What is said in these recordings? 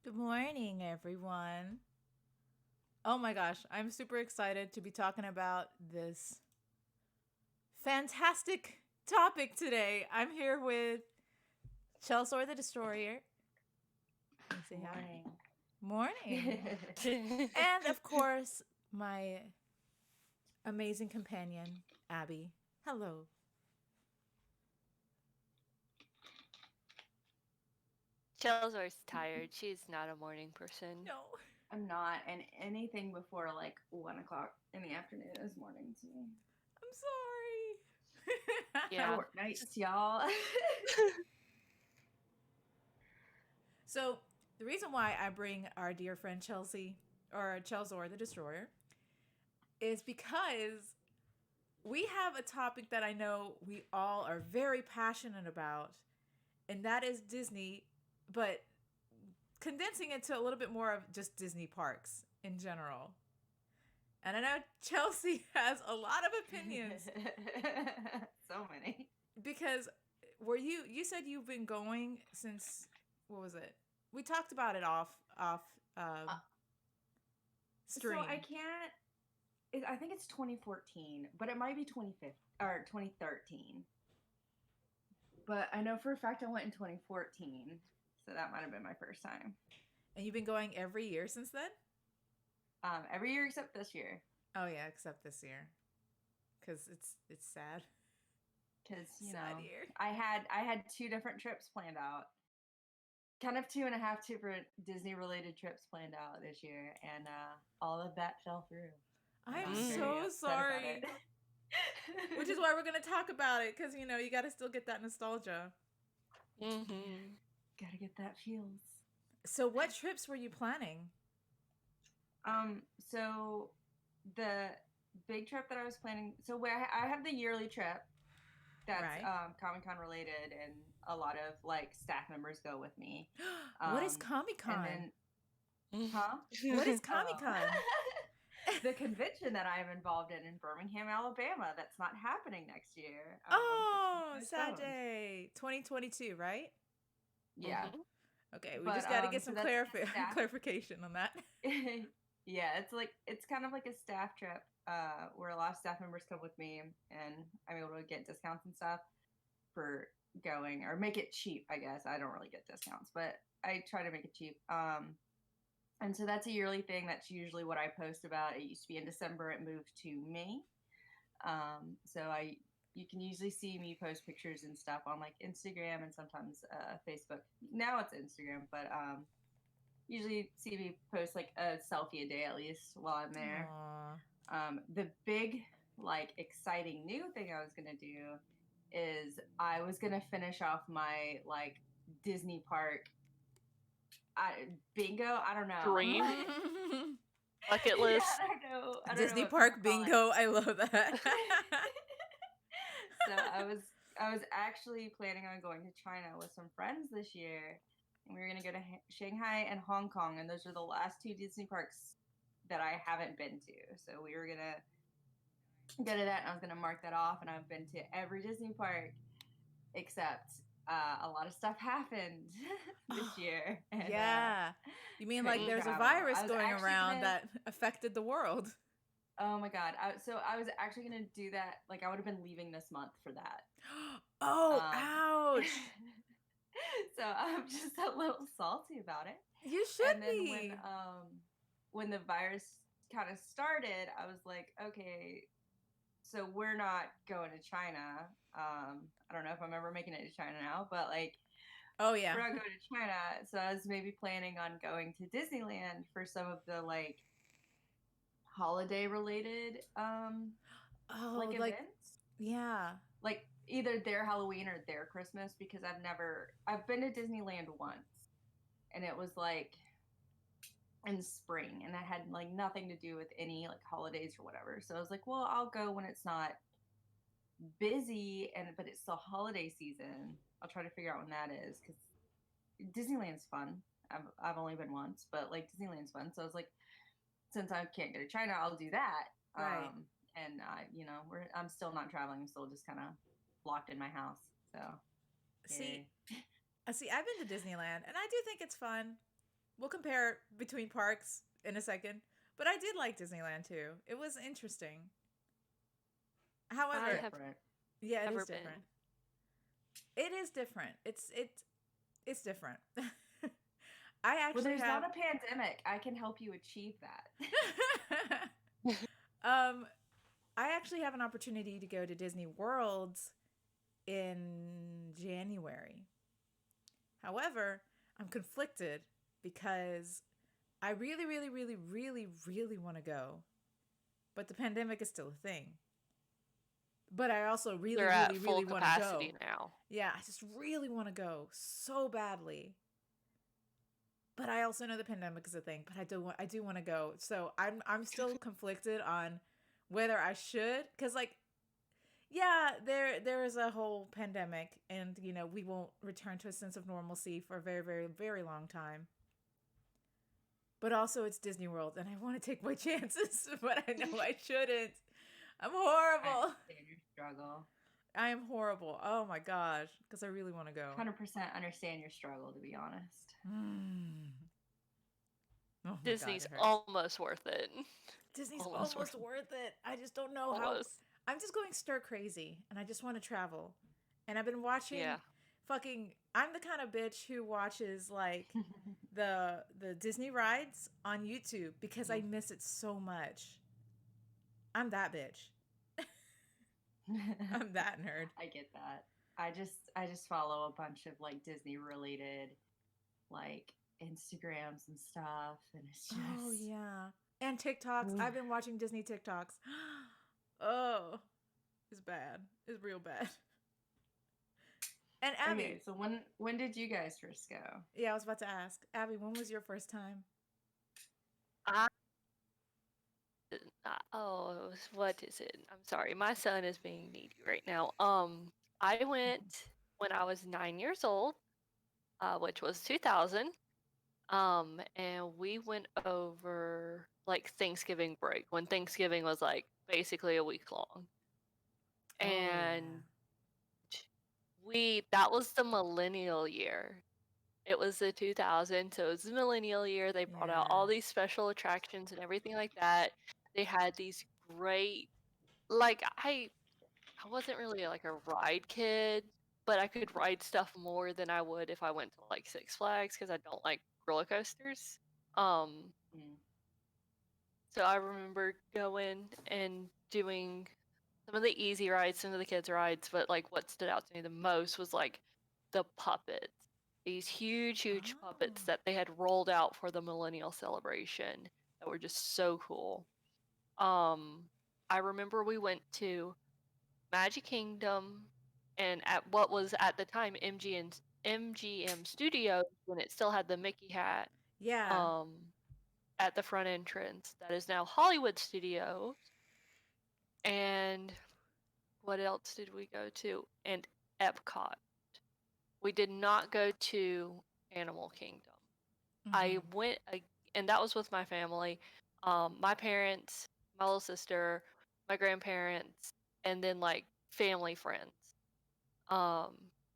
Good morning, everyone. Oh my gosh, I'm super excited to be talking about this fantastic topic today. I'm here with Chelzor the Destroyer. Can you say hi? Morning. Morning. And of course, my amazing companion, Abby. Hello. Chelzor's tired. She's not a morning person. No. I'm not, and anything before like 1 o'clock in the afternoon is morning to me. I'm sorry. Yeah. Short nights, y'all. So, the reason why I bring our dear friend Chelsea, or Chelzor the Destroyer, is because we have a topic that I know we all are very passionate about, and that is Disney, but condensing it to a little bit more of just Disney parks in general. And I know Chelsea has a lot of opinions So many. because you said you've been going since, what was it? We talked about it off um, Uh, so stream. I can't. I think it's 2014, but it might be 2015 or 2013. But I know for a fact I went in 2014, so that might have been my first time. And you've been going every year since then? Every year except this year. Oh yeah, except this year. Cuz it's sad. Because Sad year. I had two different trips planned out, kind of two and a half different Disney related trips planned out this year, and all of that fell through, and I'm I'm very so upset about sorry. it. Which is why we're going to talk about it cuz you got to still get that nostalgia. Mm-hmm. Gotta get that feels. So what trips were you planning? So the big trip that I was planning, so where I have the yearly trip that's Right? Comic Con related, and a lot of like staff members go with me. What is And Comic-Con? then, huh? What is Oh. Comic-Con? The convention that I'm involved in Birmingham, Alabama, that's not happening next year. It's been Oh, sad postponed. day. 2022, right? Yeah, Okay, we but just got to get so some that's like a staff. clarification on that. Yeah, it's kind of like a staff trip where a lot of staff members come with me, and I'm able to get discounts and stuff for going, or make it cheap. I guess I don't really get discounts, but I try to make it cheap. And so that's a yearly thing. That's usually what I post about. It used to be in December. It moved to May. So you can usually see me post pictures and stuff on like Instagram and sometimes Facebook. Now it's Instagram, but usually see me post like a selfie a day at least while I'm there. Aw. The big like exciting new thing I was gonna do is I was gonna finish off my like Disney park bingo. I don't know. Dream. Bucket Yeah, list. I don't know. I don't know Disney what people Park call it. bingo. I love that. So I was actually planning on going to China with some friends this year, and we were gonna go to Shanghai and Hong Kong, and those are the last two Disney parks that I haven't been to. So we were gonna go to that, and I was gonna mark that off, and I've been to every Disney park except a lot of stuff happened this year, and Yeah. You mean like couldn't there's a travel. virus I was going actually around gonna. that affected the world? Oh my god! So I was actually gonna do that. Like I would have been leaving this month for that. Oh, Um, ouch. so I'm just a little salty about it. You And should then be. when the virus kind of started, I was like, okay, so we're not going to China. I don't know if I'm ever making it to China now, but like Oh, yeah. we're not going to China. So I was maybe planning on going to Disneyland for some of the like holiday related Oh, like like, events, yeah. like either their Halloween or their Christmas, because I've been to Disneyland once, and it was like in spring, and it had like nothing to do with any like holidays or whatever. So I was like, well, I'll go when it's not busy, and but it's still holiday season. I'll try to figure out when that is, because Disneyland's fun. I've only been once, but like Disneyland's fun. So I was like, since I can't go to China, I'll do that. Right. And I'm still not traveling. I'm still just kind of locked in my house. So See, yay. see, I've been to Disneyland and I do think it's fun. We'll compare between parks in a second. But I did like Disneyland too. It was interesting. However, Different. yeah, it Never is been. different. It is different. It's different. I Well, actually there's have not a pandemic. I can help you achieve that. um I actually have an opportunity to go to Disney World in January. However, I'm conflicted because I really, really, really, really, really want to go, but the pandemic is still a thing. But I also really, They're really, at full really want to go. capacity now. Yeah, I just really want to go so badly. But I also know the pandemic is a thing. But I do want to go. So I'm still conflicted on whether I should, because like, yeah, there is a whole pandemic, and we won't return to a sense of normalcy for a very, very, very long time. But also, it's Disney World, and I want to take my chances, but I know I shouldn't. I'm I horrible. understand your struggle. I am horrible. Oh my gosh, because I really want to go. 100% understand your struggle, to be honest. Oh my Disney's God, it hurts. almost worth it. Disney's almost almost worth it. I just don't know how. Almost. I'm just going stir crazy, and I just want to travel. And I've been watching Yeah. fucking. I'm the kind of bitch who watches like the Disney rides on YouTube because I miss it so much. I'm that bitch. I'm that nerd. I get that. I just follow a bunch of like Disney related like Instagrams and stuff, and it's just Oh yeah, and TikToks. I've been watching Disney TikToks. Oh, it's bad. It's real bad. And Abby. Okay, so when did you guys first go? Yeah, I was about to ask. Abby, when was your first time? I, what is it? I'm sorry. My son is being needy right now. I went when I was 9 years old, which was 2000. And we went over like Thanksgiving break when Thanksgiving was like basically a week long. And that was the millennial year. It was the 2000, so it was the millennial year. They brought out all these special attractions and everything like that. They had these great, like I wasn't really like a ride kid, but I could ride stuff more than I would if I went to like Six Flags because I don't like roller coasters. So I remember going and doing some of the easy rides, some of the kids' rides, but like what stood out to me the most was like the puppets. These huge, huge puppets that they had rolled out for the millennial celebration that were just so cool. I remember we went to Magic Kingdom and at what was at the time MGM Studios when it still had the Mickey hat. Yeah. At the front entrance that is now Hollywood Studios. And what else did we go to? And Epcot. We did not go to Animal Kingdom. I went, and that was with my family. My parents, my little sister, my grandparents, and then like family friends.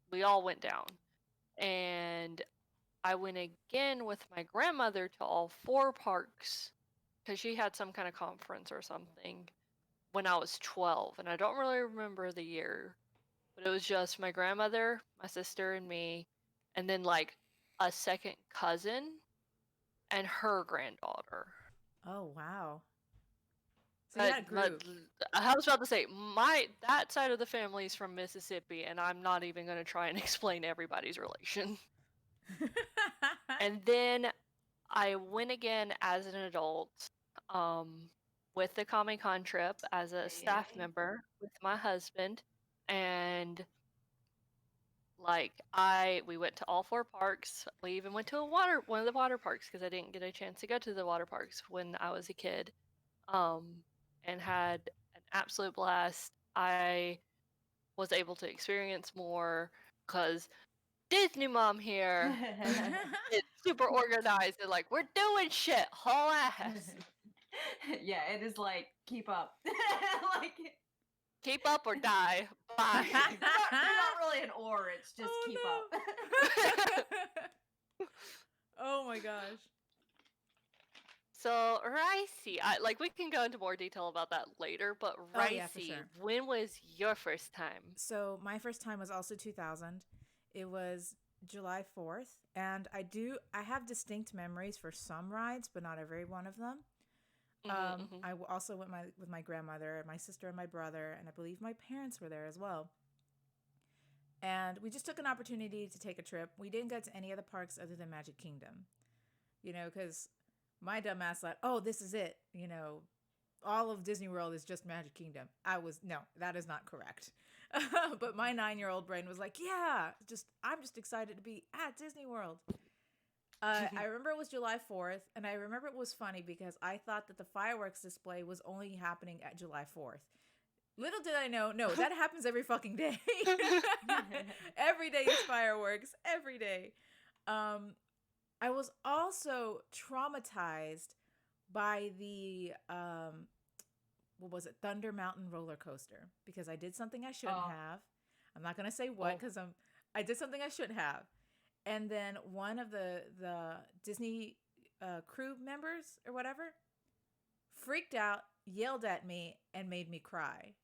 We all went down. And I went again with my grandmother to all 4 parks because she had some kind of conference or something when I was 12. And I don't really remember the year, but it was just my grandmother, my sister, and me, and then like a second cousin and her granddaughter. Oh, wow. So you had a group. I was about to say, that side of the family is from Mississippi, and I'm not even going to try and explain everybody's relation. And then I went again as an adult with the Comic Con trip as a staff member with my husband. And like we went to all 4 parks. We even went to one of the water parks because I didn't get a chance to go to the water parks when I was a kid. And had an absolute blast. I was able to experience more because Disney mom here is super organized and like we're doing shit whole ass. Yeah, it is like keep up. Like keep up or die. Bye. they're not really an or, it's just keep up. Oh my gosh. So Ricey, we can go into more detail about that later, but Oh yeah, for Ricey, sure. when was your first time? So my first time was also 2000. It was July 4th, and I have distinct memories for some rides, but not every one of them. Mm-hmm. Also went with my grandmother, my sister, and my brother, and I believe my parents were there as well. And we just took an opportunity to take a trip. We didn't go to any other parks other than Magic Kingdom, because my dumb ass thought, oh, this is it. All of Disney World is just Magic Kingdom. No, that is not correct. But my 9-year-old brain was like, yeah, I'm just excited to be at Disney World. I remember it was July 4th, and I remember it was funny because I thought that the fireworks display was only happening at July 4th. Little did I know, no, that happens every fucking day. Every day is fireworks, every day. I was also traumatized by the what was it, Thunder Mountain roller coaster, because I did something I shouldn't have. I'm not gonna say what, because I did something I shouldn't have. And then one of the Disney crew members or whatever freaked out, yelled at me, and made me cry.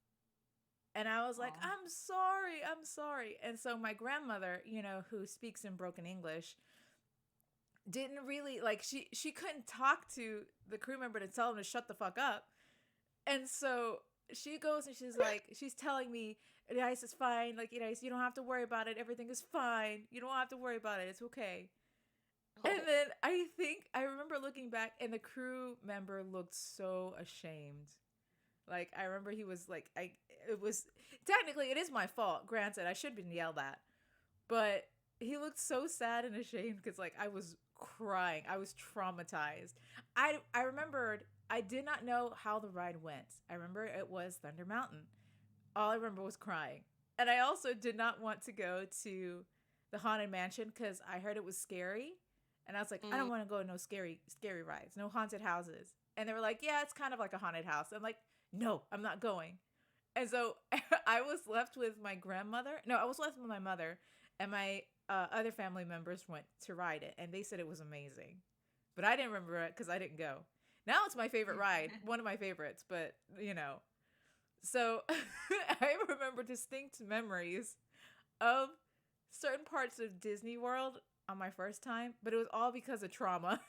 And I was like, I'm sorry. And so my grandmother, who speaks in broken English, didn't really, she couldn't talk to the crew member to tell him to shut the fuck up. And so she goes and she's telling me, Ice is fine. Ice, you don't have to worry about it. Everything is fine. You don't have to worry about it. It's okay. Oh. And then I remember looking back, and the crew member looked so ashamed. I remember he was technically, it is my fault. Granted, I should have been yelled at. But he looked so sad and ashamed because, I was crying. I was traumatized. I remembered, I did not know how the ride went. I remember it was Thunder Mountain. All I remember was crying. And I also did not want to go to the Haunted Mansion because I heard it was scary. And I was like, I don't want to go to no scary rides, no haunted houses. And they were like, yeah, it's kind of like a haunted house. I'm like, no, I'm not going. And so I was left with my grandmother. No, I was left with my mother, and my other family members went to ride it, and they said it was amazing. But I didn't remember it because I didn't go. Now it's my favorite ride, one of my favorites, but So I remember distinct memories of certain parts of Disney World on my first time, but it was all because of trauma,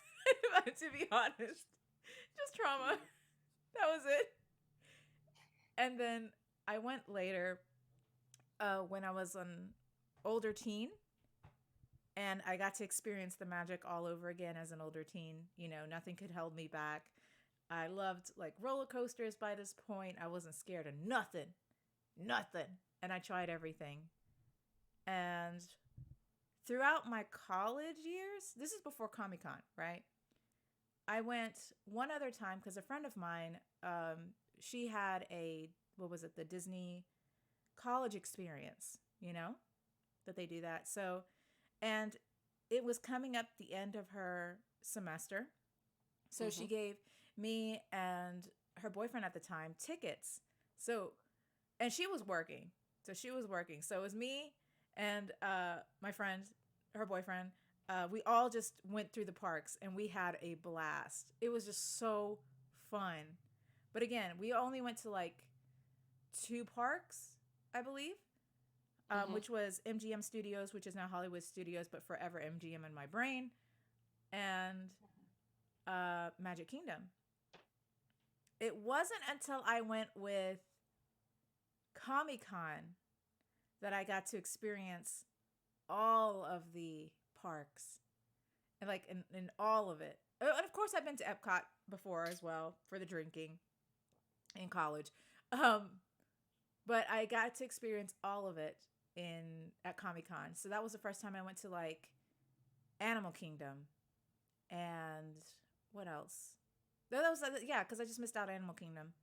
to be honest. Just trauma. That was it. And then I went later when I was an older teen, and I got to experience the magic all over again as an older teen. Nothing could hold me back. I loved roller coasters by this point. I wasn't scared of nothing. And I tried everything. And throughout my college years, this is before Comic-Con, right? I went one other time because a friend of mine, she had the Disney college experience, that they do that. So, and it was coming up the end of her semester. So she gave me and her boyfriend at the time tickets. So, and she was working. So it was me and my friend, her boyfriend. We all just went through the parks, and we had a blast. It was just so fun. But again, we only went to 2 parks, I believe, which was MGM Studios, which is now Hollywood Studios, but forever MGM in my brain, and Magic Kingdom. It wasn't until I went with Comic-Con that I got to experience all of the parks, and in all of it. And of course, I've been to Epcot before as well for the drinking in college. But I got to experience all of it at Comic-Con. So that was the first time I went to Animal Kingdom. And what else? That was, because I just missed out on Animal Kingdom.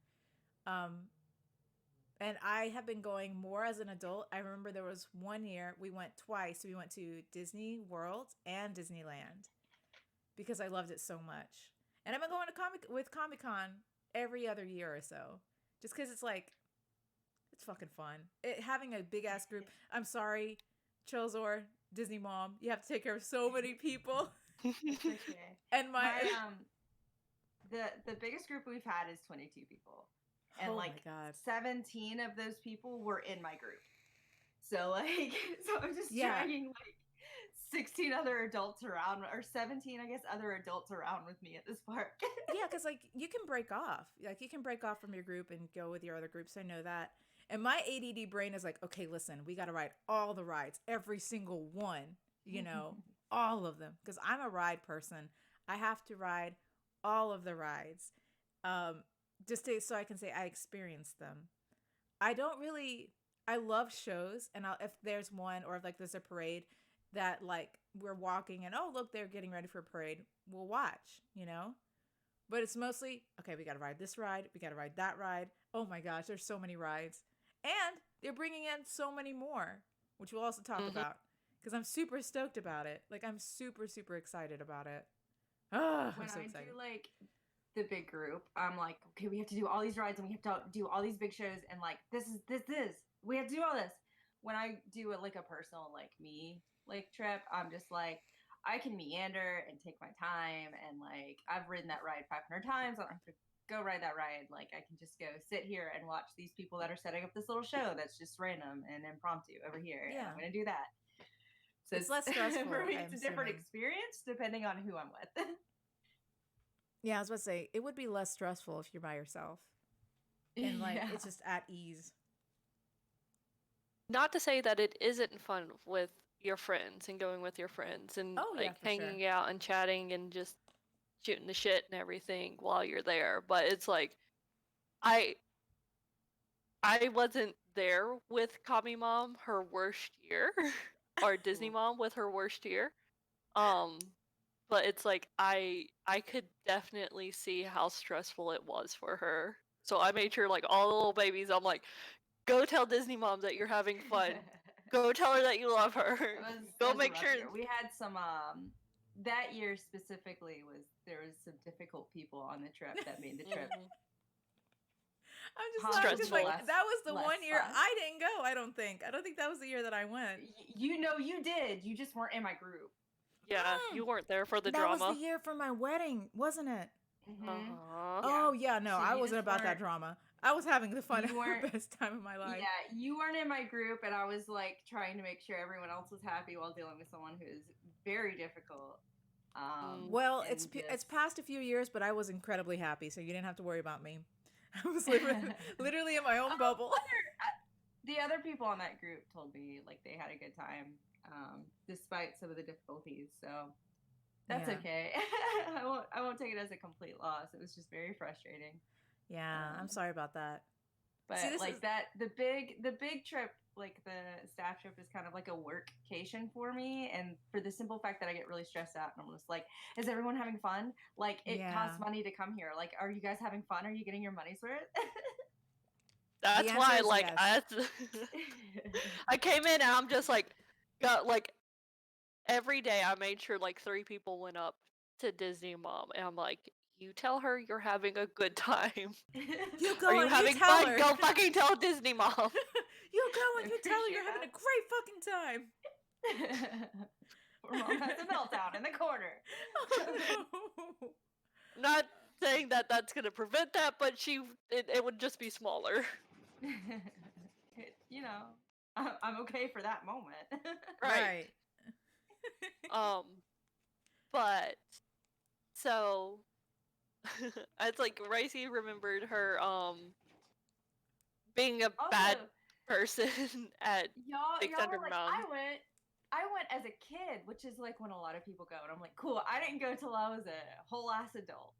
And I have been going more as an adult. I remember there was one year we went twice. We went to Disney World and Disneyland because I loved it so much. And I've been going to Comic-Con every other year or so, just because it's it's fucking fun. Having a big ass group. I'm sorry, Chelzor, Disney mom, you have to take care of so many people. Appreciate it. And my the biggest group we've had is 22 people, and Oh like my God. 17 of those people were in my group. So like, so I'm just Yeah. dragging like 16 other adults around, or 17, I guess, other adults around with me at this park. Yeah, because like you can break off. Like you can break off from your group and go with your other groups. I know that. And my ADD brain is like, okay, listen, we got to ride all the rides, every single one, you know, all of them. Because I'm a ride person. I have to ride all of the rides, just so I can say I experienced them. I don't really. I love shows, and if there's one or if like there's a parade that like we're walking and oh look they're getting ready for a parade, we'll watch, you know. But it's mostly, okay, we got to ride this ride. We got to ride that ride. Oh my gosh, there's so many rides. And they're bringing in so many more, which we'll also talk Mhm. about because I'm super stoked about it. Like, I'm super, super excited about it. Oh, When I'm so I excited. do like the big group, I'm like, okay, we have to do all these rides and we have to do all these big shows, and like this we have to do all this. When I do it like a personal like me like trip, I'm just like, I can meander and take my time, and like I've ridden that ride 500 times. I don't have to go ride that ride. Like I can just go sit here and watch these people that are setting up this little show that's just random and impromptu over here, and Yeah. I'm gonna do that. So It's less stressful, for me. I'm It's a different assuming. experience depending on who I'm with. Yeah, I was about to say, it would be less stressful if you're by yourself. And like, Yeah. it's just at ease. Not to say that it isn't fun with your friends and going with your friends and Oh, yeah, like for sure. hanging out and chatting and just shooting the shit and everything while you're there. But it's like I wasn't there with Kami Mom her worst year or Disney Ooh. Mom with her worst year. Um but it's like I could definitely see how stressful it was for her. So I made sure like all the little babies, I'm like, go tell Disney Mom that you're having fun. Go tell her that you love her. Go That was a make rough sure. year. We had some that year specifically there was some difficult people on the trip that made the trip Mhm. I'm just Possibly laughing because like Stressful. that was the less one year fun. I didn't go. I don't think that was the year that I went. You know, you did. You just weren't in my group. Yeah, you weren't there for the that drama. was the year for my wedding, wasn't it? Mm-hmm. Uh-huh. Oh yeah, no, So I you wasn't just about that weren't- drama. I was having the fun, You weren't- best time of my life. Yeah, you weren't in my group, and I was like trying to make sure everyone else was happy while dealing with someone who is very difficult. Well, and it's just- passed a few years, but I was incredibly happy, so you didn't have to worry about me. I was literally in my own bubble. The other people on that group told me like they had a good time, despite some of the difficulties. So that's Yeah. okay. I won't take it as a complete loss. It was just very frustrating. Yeah, I'm sorry about that. But See, this like is- the big trip, like the staff trip, is kind of like a workcation for me, and for the simple fact that I get really stressed out, and I'm just like, is everyone having fun? Like it costs Yeah. money to come here. Like, are you guys having fun? Are you getting your money's worth? That's answer why, is like, yes. I came in and I'm just like, got like, every day I made sure like 3 people went up to Disney Mom and I'm like, you tell her you're having a good time. You Are go you and having you tell fun? her. Go fucking tell Disney Mom. You go and I you tell her you're appreciate having a that. great fucking time. Or mom has a meltdown in the corner. Oh, no. Not saying that that's gonna prevent that, but it would just be smaller. You know, I'm okay for that moment. Right. But so it's like Racy remembered her being a bad Also, person at y'all 600 were like, Mountain. I went as a kid, which is like when a lot of people go, and I'm like, cool. I didn't go till I was a whole ass adult.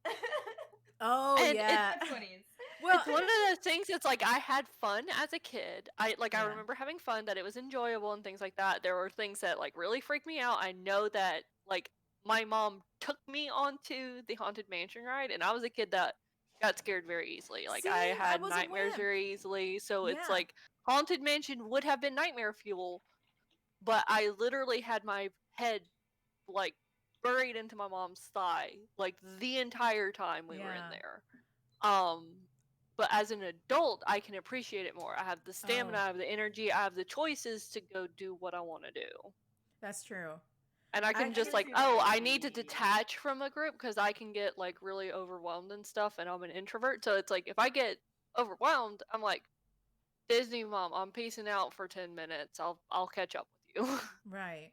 Oh And yeah. In my 20s. Well, It's one of those things. It's like I had fun as a kid. I Yeah. remember having fun, that it was enjoyable and things like that. There were things that like really freaked me out. I know that like my mom took me onto the Haunted Mansion ride, and I was a kid that got scared very easily. Like I Same, I had was a nightmares wimp. very easily. So it's Yeah. like Haunted Mansion would have been nightmare fuel, but I literally had my head like buried into my mom's thigh like the entire time we were in Yeah. there. But as an adult, I can appreciate it more. I have the stamina, Oh. I have the energy, I have the choices to go do what I want to do. That's true. And I can I just can like, see oh, that I need to being- detach from a group because I can get like really overwhelmed and stuff, and I'm an introvert. So it's like if I get overwhelmed, I'm like, Disney mom, I'm peacing out for 10 minutes. I'll catch up with you. Right.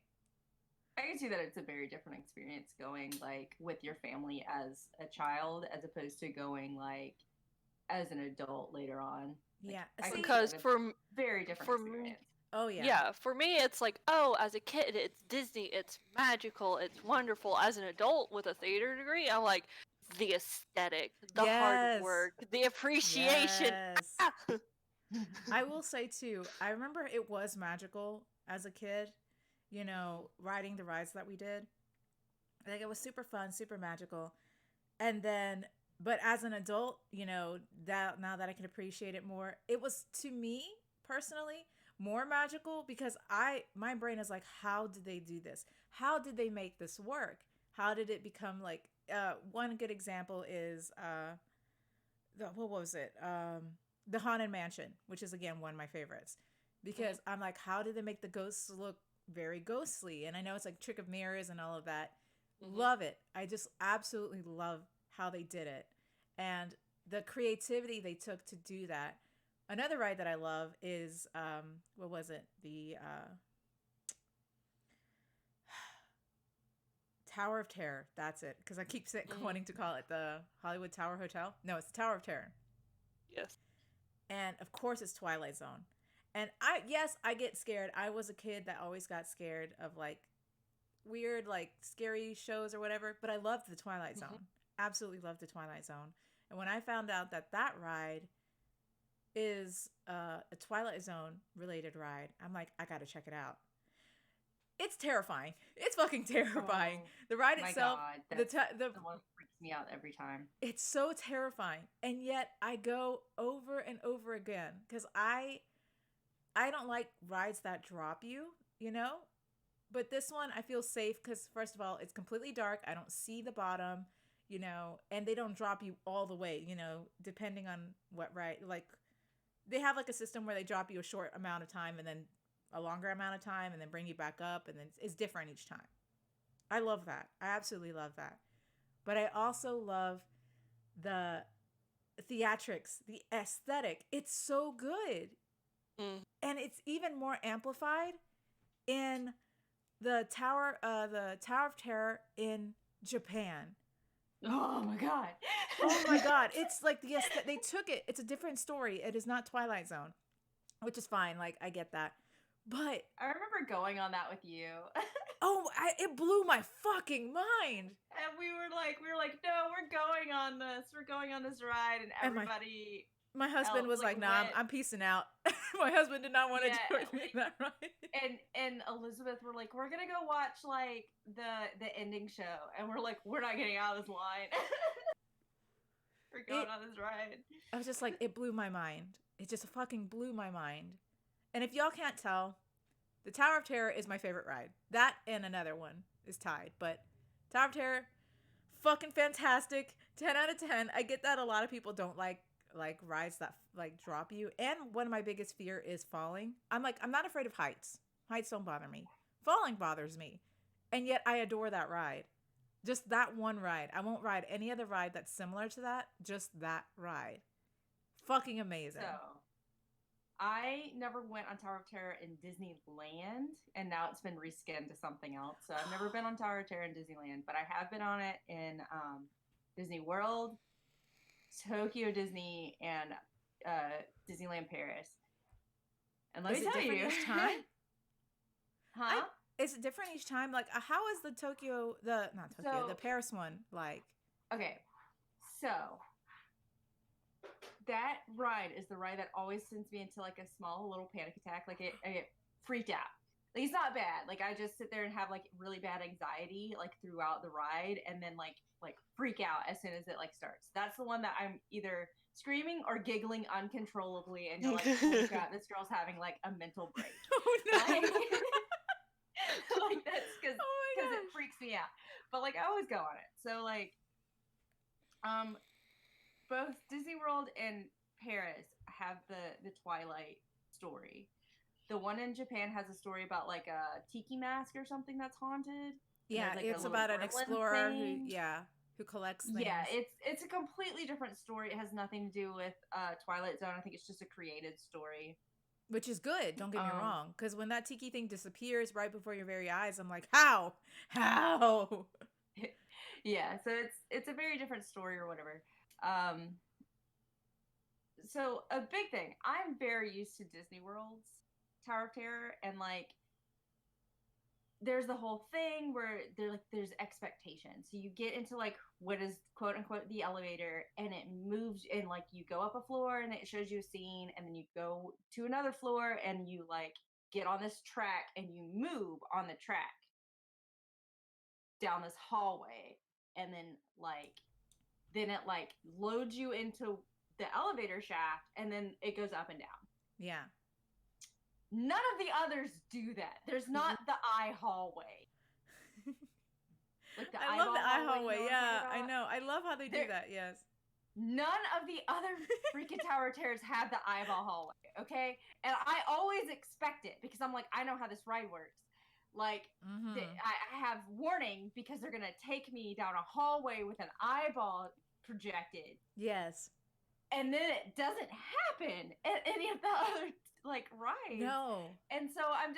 I can see that it's a very different experience going like with your family as a child as opposed to going like as an adult later on. Like, Yeah. I can see Because that it's for very different for experience. Oh yeah. yeah, for me it's like, oh, as a kid it's Disney, it's magical, it's wonderful. As an adult with a theater degree, I'm like the aesthetic, the hard Yes. work, the appreciation. Yes. I will say too, I remember it was magical as a kid, you know, riding the rides that we did. Like it was super fun, super magical. And then but as an adult, you know, that now that I can appreciate it more, it was to me personally more magical because my brain is like, how did they do this? How did they make this work? How did it become like one good example is what was it? The Haunted Mansion, which is again one of my favorites. Because I'm like, how did they make the ghosts look very ghostly? And I know it's like trick of mirrors and all of that. Love it. I just absolutely love how they did it. And the creativity they took to do that. Another ride that I love is what was it? The Tower of Terror. That's it. Because I keep wanting to call it the Hollywood Tower Hotel. No, it's the Tower of Terror. Yes. And of course it's Twilight Zone. And I get scared. I was a kid that always got scared of like weird, like scary shows or whatever, but I loved the Twilight Zone. Absolutely loved the Twilight Zone. And when I found out that that ride is a Twilight Zone related ride, I'm like, I gotta check it out. It's terrifying. It's fucking terrifying. Oh, the ride my itself, God, the the one that freaks me out every time. it's so terrifying, and yet I go over and over again because I don't like rides that drop you, you know. But this one I feel safe because first of all, it's completely dark. I don't see the bottom, you know, and they don't drop you all the way, you know, depending on what ride. Like they have like a system where they drop you a short amount of time and then a longer amount of time and then bring you back up, and then it's different each time. I love that. I absolutely love that. But I also love the theatrics, the aesthetic. It's so good. And it's even more amplified in the Tower of Terror in Japan. Oh my God. Oh my God. It's like they took it. It's a different story. It is not Twilight Zone, which is fine. Like I get that. But I remember going on that with you. it blew my fucking mind. And we were like, no, we're going on this. We're going on this ride. And And everybody. my husband was like, "Nah, went. I'm peacing out." My husband did not want to join me in that ride. And Elizabeth were like, we're gonna go watch like the ending show, and we're like, we're not getting out of this line. We're going on this ride. I was just like, it blew my mind. It just fucking blew my mind. And if y'all can't tell, the Tower of Terror is my favorite ride. That and another one is tied, but Tower of Terror, fucking fantastic. 10 out of 10. I get that a lot of people don't like rides that like drop you. And one of my biggest fear is falling. I'm not afraid of heights. Heights don't bother me. Falling bothers me. And yet I adore that ride. Just that one ride. I won't ride any other ride that's similar to that. Just that ride. Fucking amazing. So, I never went on Tower of Terror in Disneyland, and now it's been reskinned to something else. So I've never been on Tower of Terror in Disneyland, but I have been on it in Disney World, Tokyo Disney, and Disneyland Paris. And let me tell you, each time? huh? Is it different each time? Like, how is the Paris one like? Okay, so that ride is the ride that always sends me into like a small little panic attack. Like I get freaked out. Like it's not bad. Like I just sit there and have like really bad anxiety like throughout the ride, and then like freak out as soon as it like starts. That's the one that I'm either screaming or giggling uncontrollably, and you're like, "Oh God, this girl's having like a mental break." Oh no! Like that's because it freaks me out. But like I always go on it. So like, both Disney World and Paris have the Twilight story. The one in Japan has a story about like a tiki mask or something that's haunted. And Yeah, there's like a it's little about an gremlin explorer thing. who collects Yeah, things, it's a completely different story. It has nothing to do with Twilight Zone. I think it's just a created story. which is good. Don't get me Um, wrong, because when that tiki thing disappears right before your very eyes, I'm like, how? yeah, so it's a very different story or whatever. Um, so a big thing. I'm very used to Disney World's Tower of Terror, and like there's the whole thing where there's expectations. So you get into like what is quote unquote the elevator, and it moves, and like you go up a floor and it shows you a scene, and then you go to another floor and you like get on this track and you move on the track down this hallway, and then it like loads you into the elevator shaft, and then it goes up and down. Yeah. None of the others do that. There's not the eye hallway. Like the I love the eye hallway. hallway. Yeah, I know. I love how they do that. Yes. None of the other freaking Tower of Terrors have the eyeball hallway, okay? And I always expect it because I'm like, I know how this ride works. Like, I have warning because they're going to take me down a hallway with an eyeball projected. Yes. And then it doesn't happen at any of the other like rides. No. And so I'm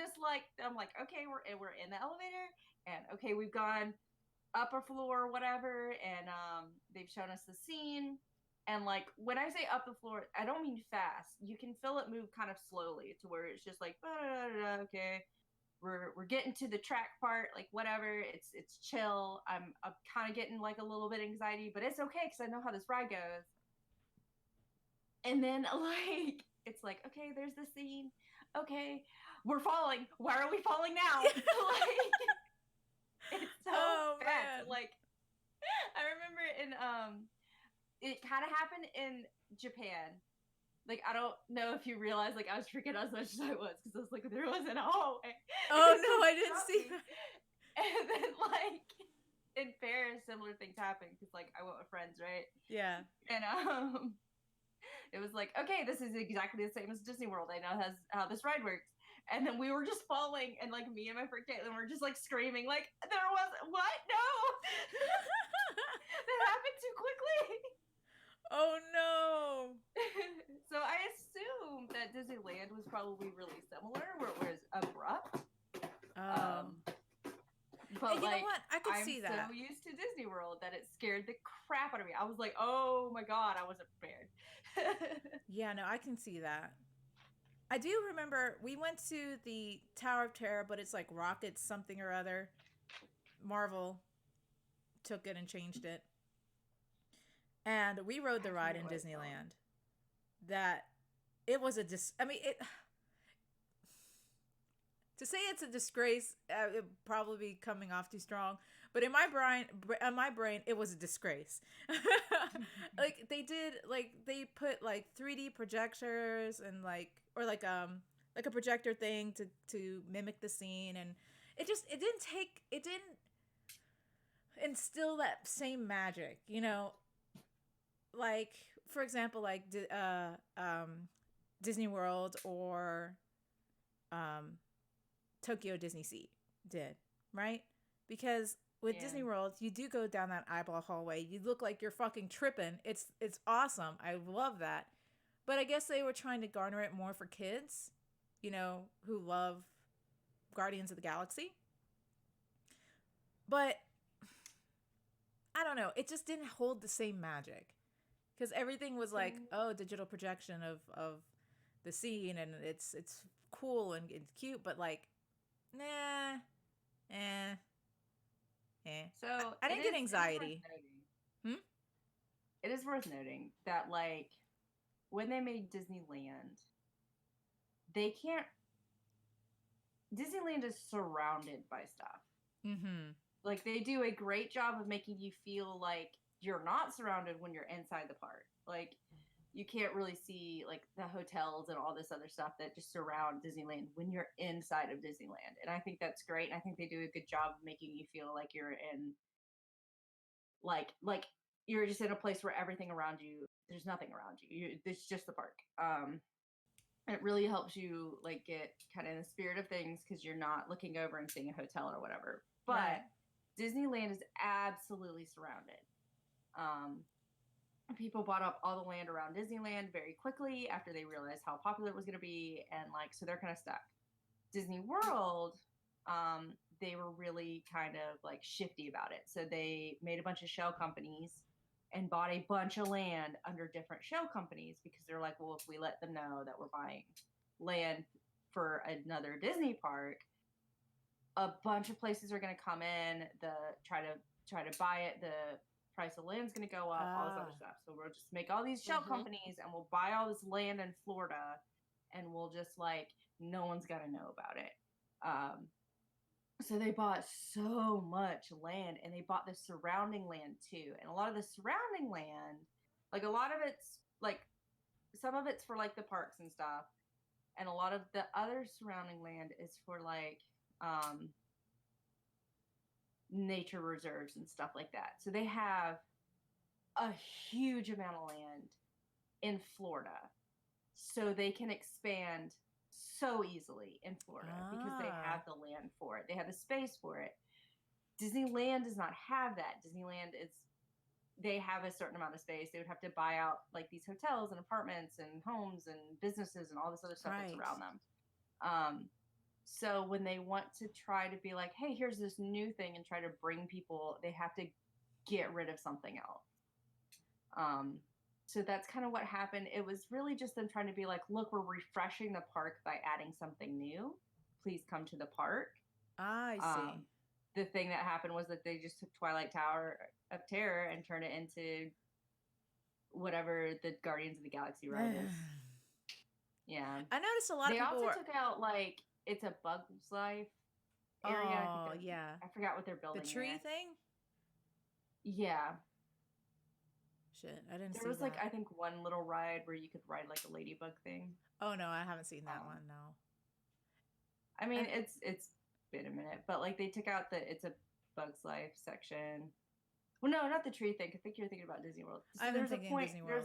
like, okay, we're in the elevator, and okay, we've gone upper floor or whatever, and they've shown us the scene. And like when I say up the floor, I don't mean fast. You can feel it move kind of slowly to where it's just like, okay, we're getting to the track part, like whatever. It's chill. I'm kind of getting like a little bit anxiety, but it's okay because I know how this ride goes. And then like it's like, okay, there's the scene. Okay, we're falling. Why are we falling now? Like it's so fast. Like I remember it kind of happened in Japan. Like I don't know if you realize like I was freaking out as much as I was because I was like there wasn't a hallway. Oh no, I didn't see that. And then like in Paris, similar things happened because like I went with friends, right? Yeah. And it was like, okay, this is exactly the same as Disney World. I know how this ride works. And then we were just falling, and like me and my friend Caitlin were just like screaming, like there was what? No, that happened too quickly. Oh no. So I assume that Disneyland was probably really similar, where it was abrupt. But and you know what? I could see that. I'm so used to Disney World that it scared the crap out of me. I was like, oh my god, I wasn't prepared. Yeah, no, I can see that. I do remember we went to the Tower of Terror, but it's like Rockets something or other. Marvel took it and changed it. And we rode the ride in Disneyland. That it was to say it's a disgrace, it would probably be coming off too strong. But in my brain, it was a disgrace. Like they put like 3D projectors and like a projector thing to mimic the scene, and it didn't instill that same magic, you know. Like for example, like Disney World or Tokyo Disney Sea did, right? Because with Disney World, you do go down that eyeball hallway. You look like you're fucking tripping. It's awesome. I love that. But I guess they were trying to garner it more for kids, you know, who love Guardians of the Galaxy. But I don't know. It just didn't hold the same magic. Because everything was like, oh, digital projection of the scene, and it's cool and it's cute, but like, nah, So I didn't get anxiety. It is worth noting that like when they made Disneyland, Disneyland is surrounded by stuff. Mm-hmm. Like they do a great job of making you feel like you're not surrounded when you're inside the park. Like you can't really see like the hotels and all this other stuff that just surround Disneyland when you're inside of Disneyland. And I think that's great. And I think they do a good job of making you feel like you're in like you're just in a place where everything around you, there's nothing around you. It's just the park. It really helps you like get kind of in the spirit of things because you're not looking over and seeing a hotel or whatever. But Disneyland is absolutely surrounded. People bought up all the land around Disneyland very quickly after they realized how popular it was going to be, and like, so they're kind of stuck. Disney World, they were really kind of like shifty about it. So they made a bunch of shell companies and bought a bunch of land under different shell companies because they're like, well, if we let them know that we're buying land for another Disney park, a bunch of places are going to come in, try to buy it, the price of land's going to go up, all this other stuff. So we'll just make all these shell companies and we'll buy all this land in Florida, and we'll just like, no one's got to know about it. So they bought so much land, and they bought the surrounding land too. And a lot of the surrounding land, like a lot of it's like, some of it's for like the parks and stuff, and a lot of the other surrounding land is for like nature reserves and stuff like that. So they have a huge amount of land in Florida, so they can expand so easily in Florida because they have the land for it. They have the space for it. Disneyland does not have that. Disneyland they have a certain amount of space. They would have to buy out like these hotels and apartments and homes and businesses and all this other stuff that's around them. So when they want to try to be like, hey, here's this new thing and try to bring people, they have to get rid of something else. So that's kind of what happened. It was really just them trying to be like, look, we're refreshing the park by adding something new. Please come to the park. I see. The thing that happened was that they just took Twilight Tower of Terror and turned it into whatever the Guardians of the Galaxy ride is. Yeah. I noticed a lot of people also took out like It's a Bug's Life area. Oh, yeah. I forgot what they're building. The tree there. thing? Yeah. Shit, I didn't see that. There was like, I think, one little ride where you could ride like a ladybug thing. Oh no, I haven't seen that one. No. I mean, it's been a minute, but like they took out the It's a Bug's Life section. Well, no, not the tree thing. I think you're thinking about Disney World. So I'm thinking Disney World.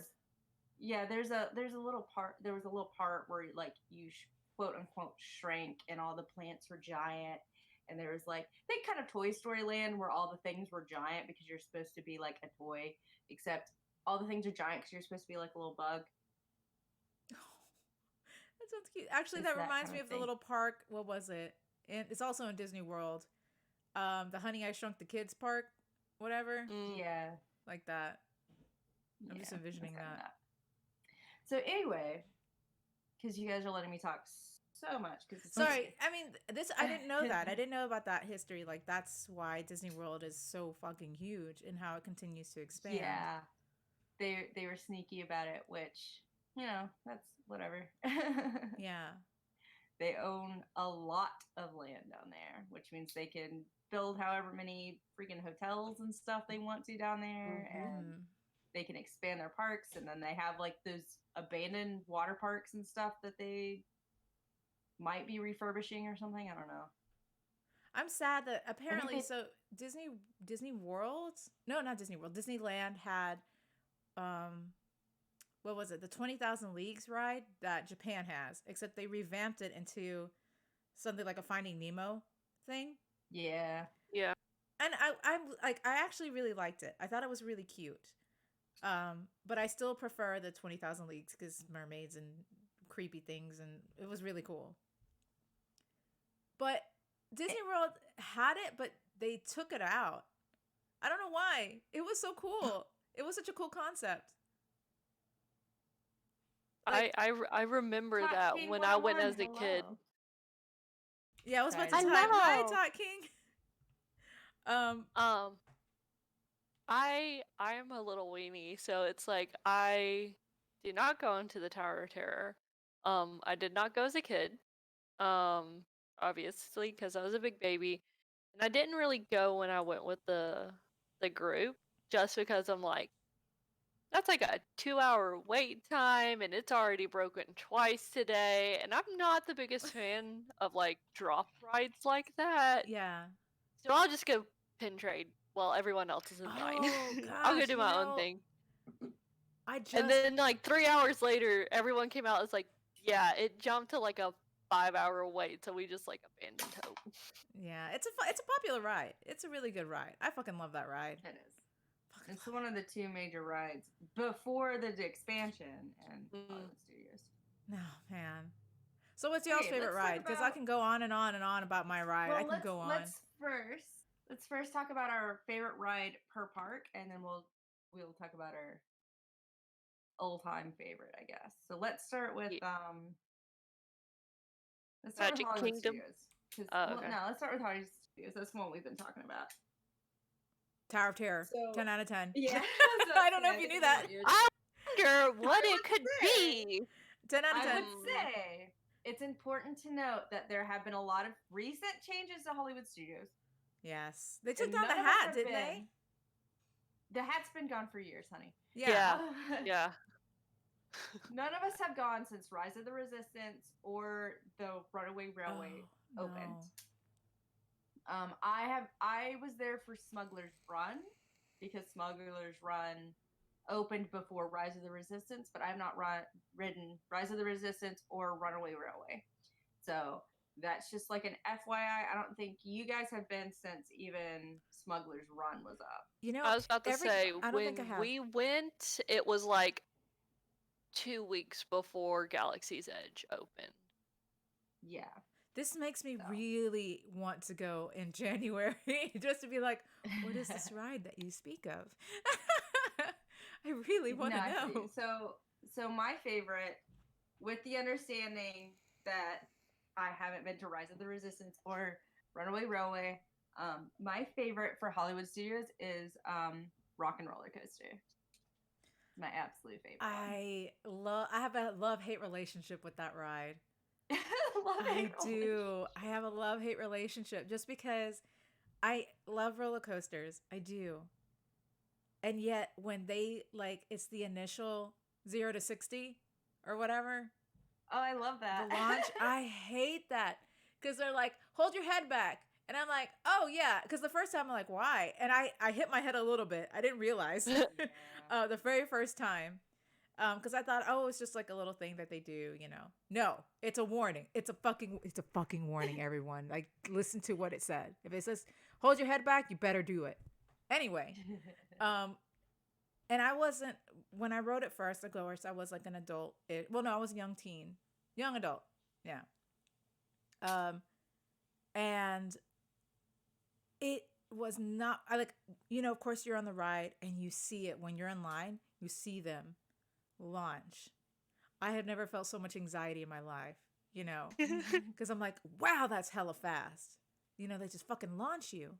There's a little part. There was a little part where like you quote unquote shrank, and all the plants were giant. And there was like, I think, kind of Toy Story Land where all the things were giant because you're supposed to be like a toy, except all the things are giant because you're supposed to be like a little bug. That sounds cute. Actually, that reminds me of the little park. What was it? It's also in Disney World. The Honey, I Shrunk the Kids park, whatever. Yeah. Like that. I'm just envisioning that. So anyway, because you guys are letting me talk so much. Sorry, I mean, I didn't know that. I didn't know about that history. Like, that's why Disney World is so fucking huge and how it continues to expand. Yeah. They were sneaky about it, which, you know, that's whatever. Yeah. They own a lot of land down there, which means they can build however many freaking hotels and stuff they want to down there. And they can expand their parks. And then they have like those abandoned water parks and stuff that they might be refurbishing or something. I don't know. I'm sad that apparently Disney World? No, not Disney World. Disneyland had what was it? The 20,000 Leagues ride that Japan has, except they revamped it into something like a Finding Nemo thing. Yeah. Yeah. And I actually really liked it. I thought it was really cute. But I still prefer the 20,000 Leagues because mermaids and creepy things, and it was really cool. But Disney World had it, but they took it out. I don't know why. It was so cool. It was such a cool concept. Like, I remember that King, when I went as a kid. Yeah, I was about to Sorry. type. Hi, Tot King. I am a little weenie, so it's like I did not go into the Tower of Terror. I did not go as a kid. Obviously, because I was a big baby, and I didn't really go when I went with the group, just because I'm like, that's like a 2-hour wait time, and it's already broken twice today, and I'm not the biggest fan of like drop rides like that. Yeah. So I'll just go pin trade while everyone else is in line. Gosh, I'll go do my own thing. And then like 3 hours later, everyone came out. It's like, yeah, it jumped to like a 5-hour wait, so we just like abandoned hope. Yeah, it's a popular ride. It's a really good ride. I fucking love that ride. It is. It's one of the two major rides before the expansion and Hollywood Studios. No, man. So what's y'all's Okay, favorite let's talk ride? Because I about- can go on and on and on about my ride. I Well, can go on. let's first talk about our favorite ride per park, and then we'll talk about our all-time favorite, I guess. So let's start with Magic Hollywood Kingdom. Studios. Oh, okay. No, let's start with Hollywood Studios. That's the one we've been talking about. Tower of Terror. So- 10 out of 10. Yeah, I don't know if you knew that. I wonder what it could be. 10 out of 10. I would say it's important to note that there have been a lot of recent changes to Hollywood Studios. Yes. They took And down the none of us hat, have didn't been. they? The hat's been gone for years, honey. Yeah. Yeah. None of us have gone since Rise of the Resistance or the Runaway Railway Oh, opened. no. I was there for Smuggler's Run because Smuggler's Run opened before Rise of the Resistance, but I have not ridden Rise of the Resistance or Runaway Railway. So that's just like an FYI. I don't think you guys have been since even Smuggler's Run was up. You know, I was about to say, I don't think I when have. we went, it was like 2 weeks before Galaxy's Edge opened. Yeah. This makes me So. really want to go in January just to be like, what is this ride that you speak of? I really want to know. So my favorite, with the understanding that I haven't been to Rise of the Resistance or Runaway Railway, my favorite for Hollywood Studios is Rock and Roller Coaster. My absolute favorite. I have a love-hate relationship with that ride. I do. I have a love-hate relationship just because I love roller coasters. I do. And yet when they it's the initial 0 to 60 or whatever. Oh, I love that. The launch, I hate that. Because they're like, hold your head back. And I'm like, oh yeah. Because the first time I'm like, why? And I hit my head a little bit. I didn't realize the very first time. Because I thought, oh, it's just like a little thing that they do, you know. No, it's a warning. It's a fucking warning, everyone. Like, listen to what it said. If it says, hold your head back, you better do it. Anyway, and I wasn't, when I rode it first, of course, I was like an adult. I was a young adult. Yeah. And it was not, of course you're on the ride and you see it when you're in line, you see them launch. I have never felt so much anxiety in my life, you know, because I'm like, wow, that's hella fast. You know, they just fucking launch you.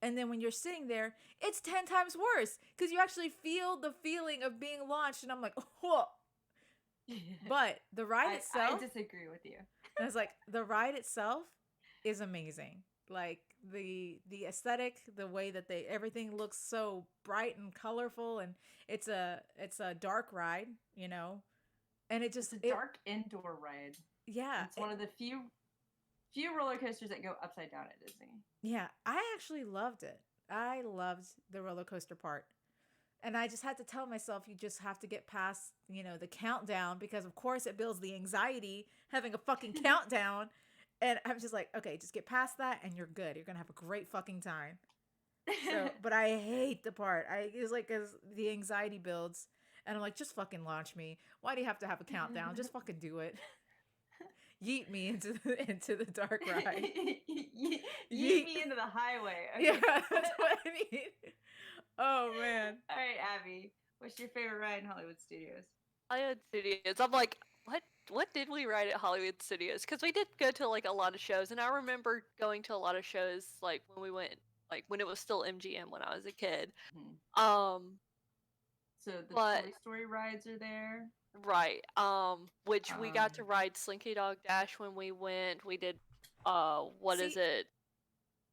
And then when you're sitting there, it's 10 times worse because you actually feel the feeling of being launched. And I'm like, oh. But the ride itself. I disagree with you. I was like, the ride itself is amazing. Like the aesthetic, the way that everything looks so bright and colorful, and it's a dark ride, you know, and it's a dark indoor ride. Yeah, it's one of the few roller coasters that go upside down at Disney. Yeah, I actually loved it. I loved the roller coaster part. And I just had to tell myself, you just have to get past, you know, the countdown, because of course it builds the anxiety having a fucking countdown. And I'm just like, okay, just get past that and you're good. You're going to have a great fucking time. So, but I hate the part. It's like as the anxiety builds and I'm like, just fucking launch me. Why do you have to have a countdown? Just fucking do it. Yeet me into the dark ride. Yeet me into the highway. Okay. Yeah, that's what I mean. Oh man. All right, Abby, what's your favorite ride in Hollywood Studios? Hollywood Studios. I'm like, what did we ride at Hollywood Studios? Because we did go to like a lot of shows, and I remember going to a lot of shows like when we went, like when it was still MGM when I was a kid. Mm-hmm. So the Toy Story rides are there. Right. Which we got to ride Slinky Dog Dash when we went. We did is it?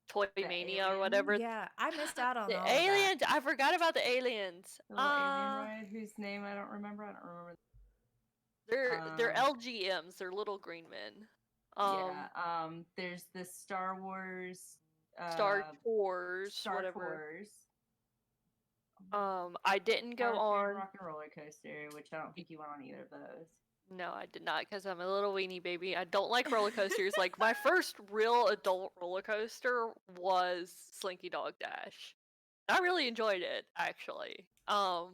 Toy Mania or whatever. Yeah, I missed out on the all aliens. Of that. I forgot about the aliens. The little alien ride whose name I don't remember. They're LGMs. They're little green men. There's the Star Wars. Star Tours. I didn't go on Rock and Roller Coaster, which I don't think you went on either of those. No, I did not because I'm a little weenie baby. I don't like roller coasters. Like my first real adult roller coaster was Slinky Dog Dash. I really enjoyed it actually. I'm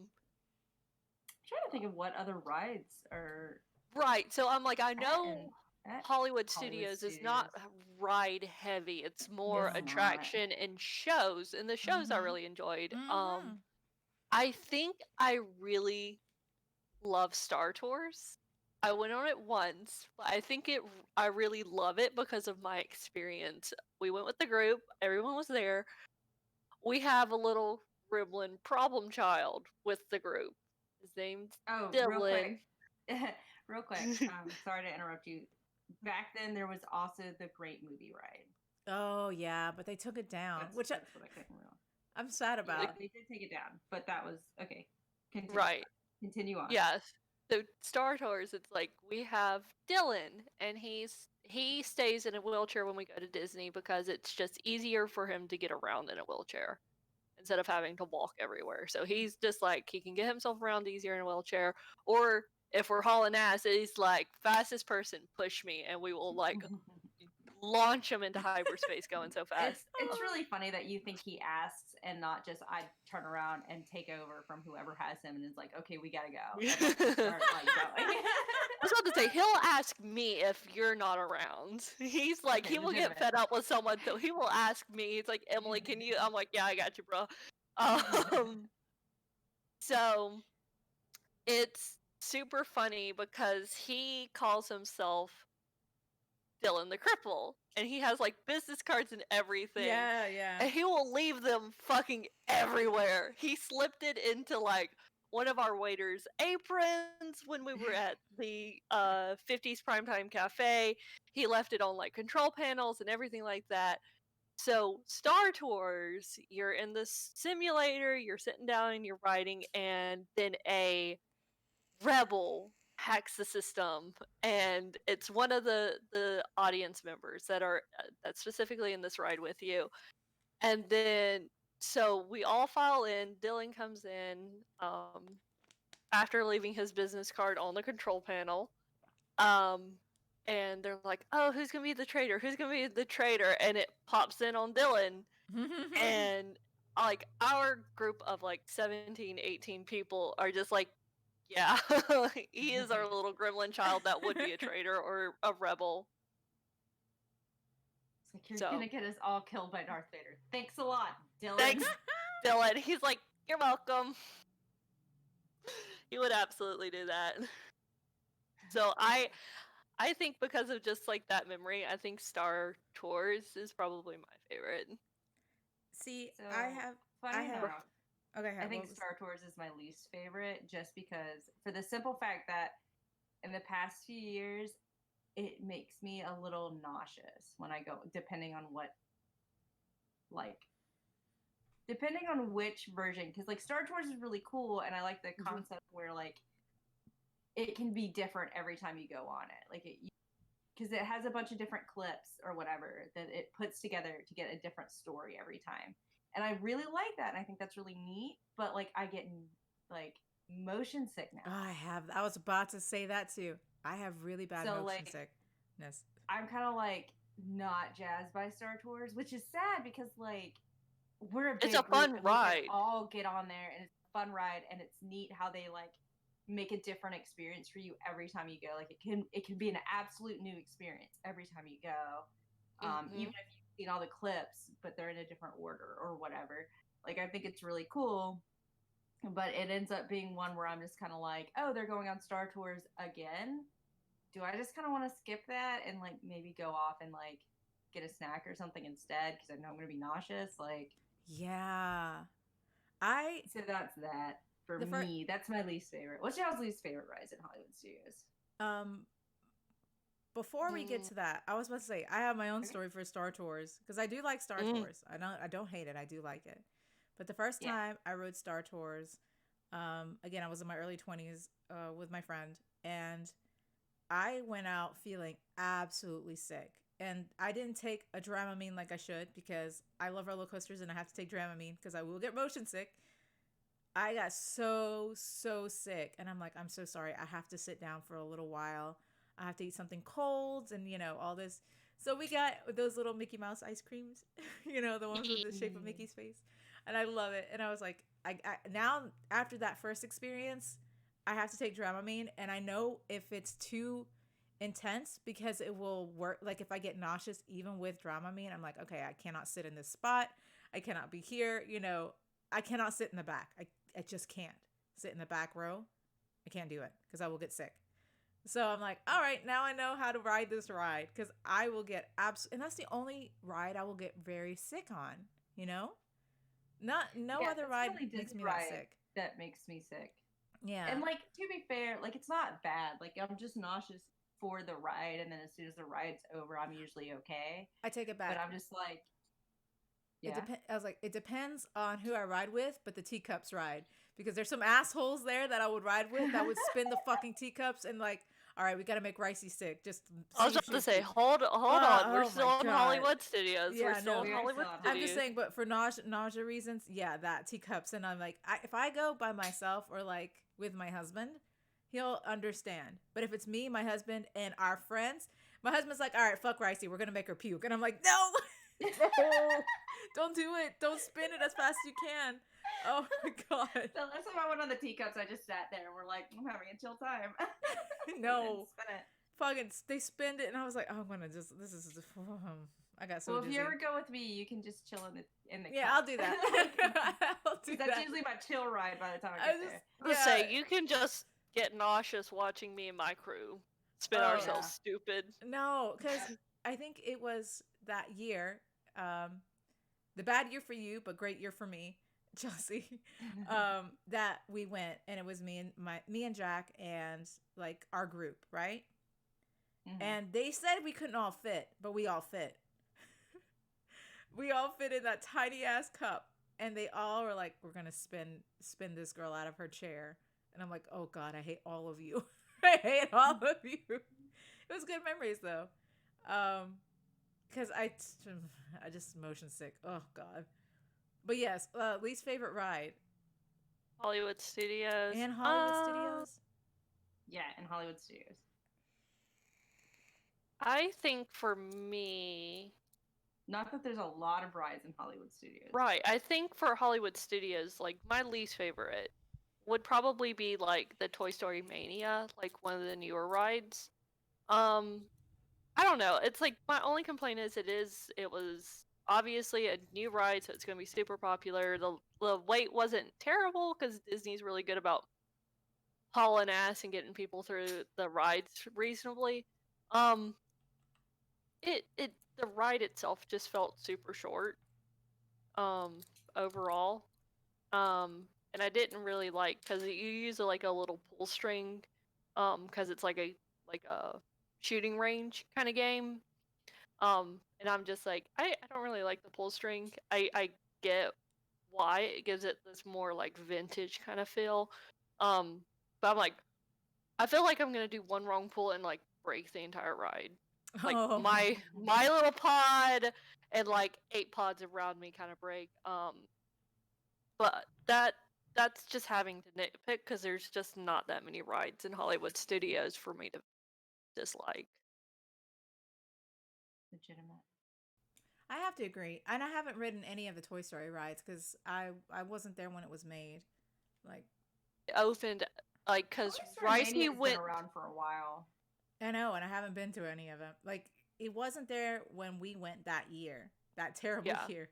trying to think of what other rides are Right. So I'm like, I know at Hollywood Hollywood Studios is not Studios. ride heavy. It's more It's not. attraction and shows, and the shows I Mm-hmm. really enjoyed. Mm-hmm. I think I really love Star Tours. I went on it once, but I really love it because of my experience. We went with the group, everyone was there. We have a little gremlin problem child with the group. His name's Oh, real quick. Dylan. Real quick. Sorry to interrupt you. Back then, there was also the Great Movie Ride. Oh yeah, but they took it down, which That's what I couldn't realize. I'm sad Yeah, about. they did take it down, but that was okay. Continue. Right. Continue on. Yes. So Star Tours, it's like we have Dylan, and he stays in a wheelchair when we go to Disney because it's just easier for him to get around in a wheelchair instead of having to walk everywhere. So he's just like he can get himself around easier in a wheelchair. Or if we're hauling ass, he's like fastest person, push me, and we will like launch him into hyperspace going so fast. It's really funny that you think he asks and not just I turn around and take over from whoever has him and is like, okay, we gotta go. And like, start like going. I was about to say he'll ask me if you're not around. He's like Okay, he will legitimate. get fed up with someone, so he will ask me. He's like, Emily, can you? I'm like, yeah, I got you, bro. So it's super funny because he calls himself Dylan the Cripple, and he has like business cards and everything. Yeah, yeah. And he will leave them fucking everywhere. He slipped it into like one of our waiters' aprons when we were at the 50s Primetime Cafe. He left it on like control panels and everything like that. So Star Tours, you're in this simulator, you're sitting down and you're riding, and then a rebel hacks the system, and it's one of the audience members that are that's specifically in this ride with you. And then so we all file in. Dylan comes in after leaving his business card on the control panel. Um, and they're like, "Oh, who's gonna be the traitor? Who's gonna be the traitor?" And it pops in on Dylan, and like our group of like 17, 18 people are just like, yeah, he is our little gremlin child that would be a traitor or a rebel. It's like you're gonna get us all killed by Darth Vader. Thanks a lot, Dylan. Thanks, Dylan. He's like, you're welcome. He would absolutely do that. So I think because of just like that memory, I think Star Tours is probably my favorite. See, So, I have. funny enough, Okay, I think Star Tours is my least favorite just because, for the simple fact that in the past few years, it makes me a little nauseous when I go, depending on which version. Because, like, Star Tours is really cool, and I like the concept where, like, it can be different every time you go on it. Like, because it has a bunch of different clips or whatever that it puts together to get a different story every time. And I really like that, and I think that's really neat. But like, I get like motion sickness. I was about to say that too. I have really bad motion sickness. I'm kind of like not jazzed by Star Tours, which is sad because like we're a big it's a fun group, ride. We can all get on there, and it's a fun ride, and it's neat how they like make a different experience for you every time you go. Like it can be an absolute new experience every time you go. Even if you've seen all the clips, but they're in a different order or whatever. Like, I think it's really cool, but it ends up being one where I'm just kind of like, oh, they're going on Star Tours again. Do I just kind of want to skip that and like maybe go off and like get a snack or something instead because I know I'm going to be nauseous? Like, yeah, so that's that for me. That's my least favorite. What's y'all's least favorite rides in Hollywood Studios? Before we get to that, I was about to say I have my own story for Star Tours because I do like Star Tours. I don't hate it. I do like it. But the first time I rode Star Tours, again, I was in my early 20s with my friend, and I went out feeling absolutely sick. And I didn't take a Dramamine like I should because I love roller coasters and I have to take Dramamine because I will get motion sick. I got so sick, and I'm like, I'm so sorry. I have to sit down for a little while. I have to eat something cold, and all this. So we got those little Mickey Mouse ice creams, the ones with the shape of Mickey's face, and I love it. And I was like, I now after that first experience, I have to take Dramamine, and I know if it's too intense because it will work. Like if I get nauseous, even with Dramamine, I'm like, okay, I cannot sit in this spot. I cannot be here. I cannot sit in the back. I just can't sit in the back row. I can't do it because I will get sick. So I'm like, all right, now I know how to ride this ride because I will get and that's the only ride I will get very sick on. Not no Yeah, other it's ride really makes just me that ride sick. that makes me sick. Yeah, And like to be fair, like it's not bad. Like I'm just nauseous for the ride, and then as soon as the ride's over, I'm usually okay. I take it But back. I'm just like, It yeah, I was like, it depends on who I ride with, but the teacups ride because there's some assholes there that I would ride with that would spin the fucking teacups and like, all right, we got to make Ricey sick. Just I was see if about to she. say, hold on. We're Oh still my on god. Hollywood Studios. Yeah, We're still no. on We are Hollywood still on I'm just Studios. saying, but for nausea reasons, yeah, that teacups. And I'm like, if I go by myself or like with my husband, he'll understand. But if it's me, my husband, and our friends, my husband's like, all right, fuck Ricey, we're gonna make her puke, and I'm like, no, no, don't do it, don't spin it as fast as you can. Oh my god, the last time I went on the teacups, I just sat there and we're like, I'm having a chill time. no, Spin it. fucking, they spinned it, and I was like, oh, I'm gonna just, this is, I got so Well, dizzy. if you ever go with me, you can just chill in the Yeah, cup. I'll do that. I'll do That's that. usually my chill ride by the time I I get just- there. Let's Yeah. say you can just get nauseous watching me and my crew spin Oh, ourselves yeah. stupid. No, because I think it was that year, the bad year for you, but great year for me, Chelsea. That we went, and it was me and Jack, and like our group, right? Mhm. And they said we couldn't all fit, but we all fit. We all fit in that tiny ass cup, and they all were like, "We're gonna spin this girl out of her chair," and I'm like, "Oh God, I hate all of you. I hate all of you." It was good memories though, because I just motion sick. Oh God, but yes, least favorite ride Hollywood Studios. and Hollywood Studios. Yeah, in Hollywood Studios. I think for me, Not that there's a lot of rides in Hollywood Studios. right, I think for Hollywood Studios, like my least favorite would probably be like the Toy Story Mania, like one of the newer rides. I don't know. It's like my only complaint is it was obviously a new ride, so it's going to be super popular. The wait wasn't terrible because Disney's really good about hauling ass and getting people through the rides reasonably. The ride itself just felt super short. Overall. And I didn't really like because you use like a little pull string, because it's like a shooting range kind of game. And I'm just like, I don't really like the pull string. I get why it gives it this more like vintage kind of feel. But I'm like, I feel like I'm gonna do one wrong pull and like break the entire ride. Like Oh, my little pod and like 8 pods around me kind of break. But that's just having to nitpick because there's just not that many rides in Hollywood Studios for me to dislike. Legitimate. I have to agree, and I haven't ridden any of the Toy Story rides because I wasn't there when it was made. Like, It opened like because Toy Story Mania Ricey has went. been around for a while. I know, and I haven't been to any of them. Like, it wasn't there when we went that year, that terrible Yeah. year.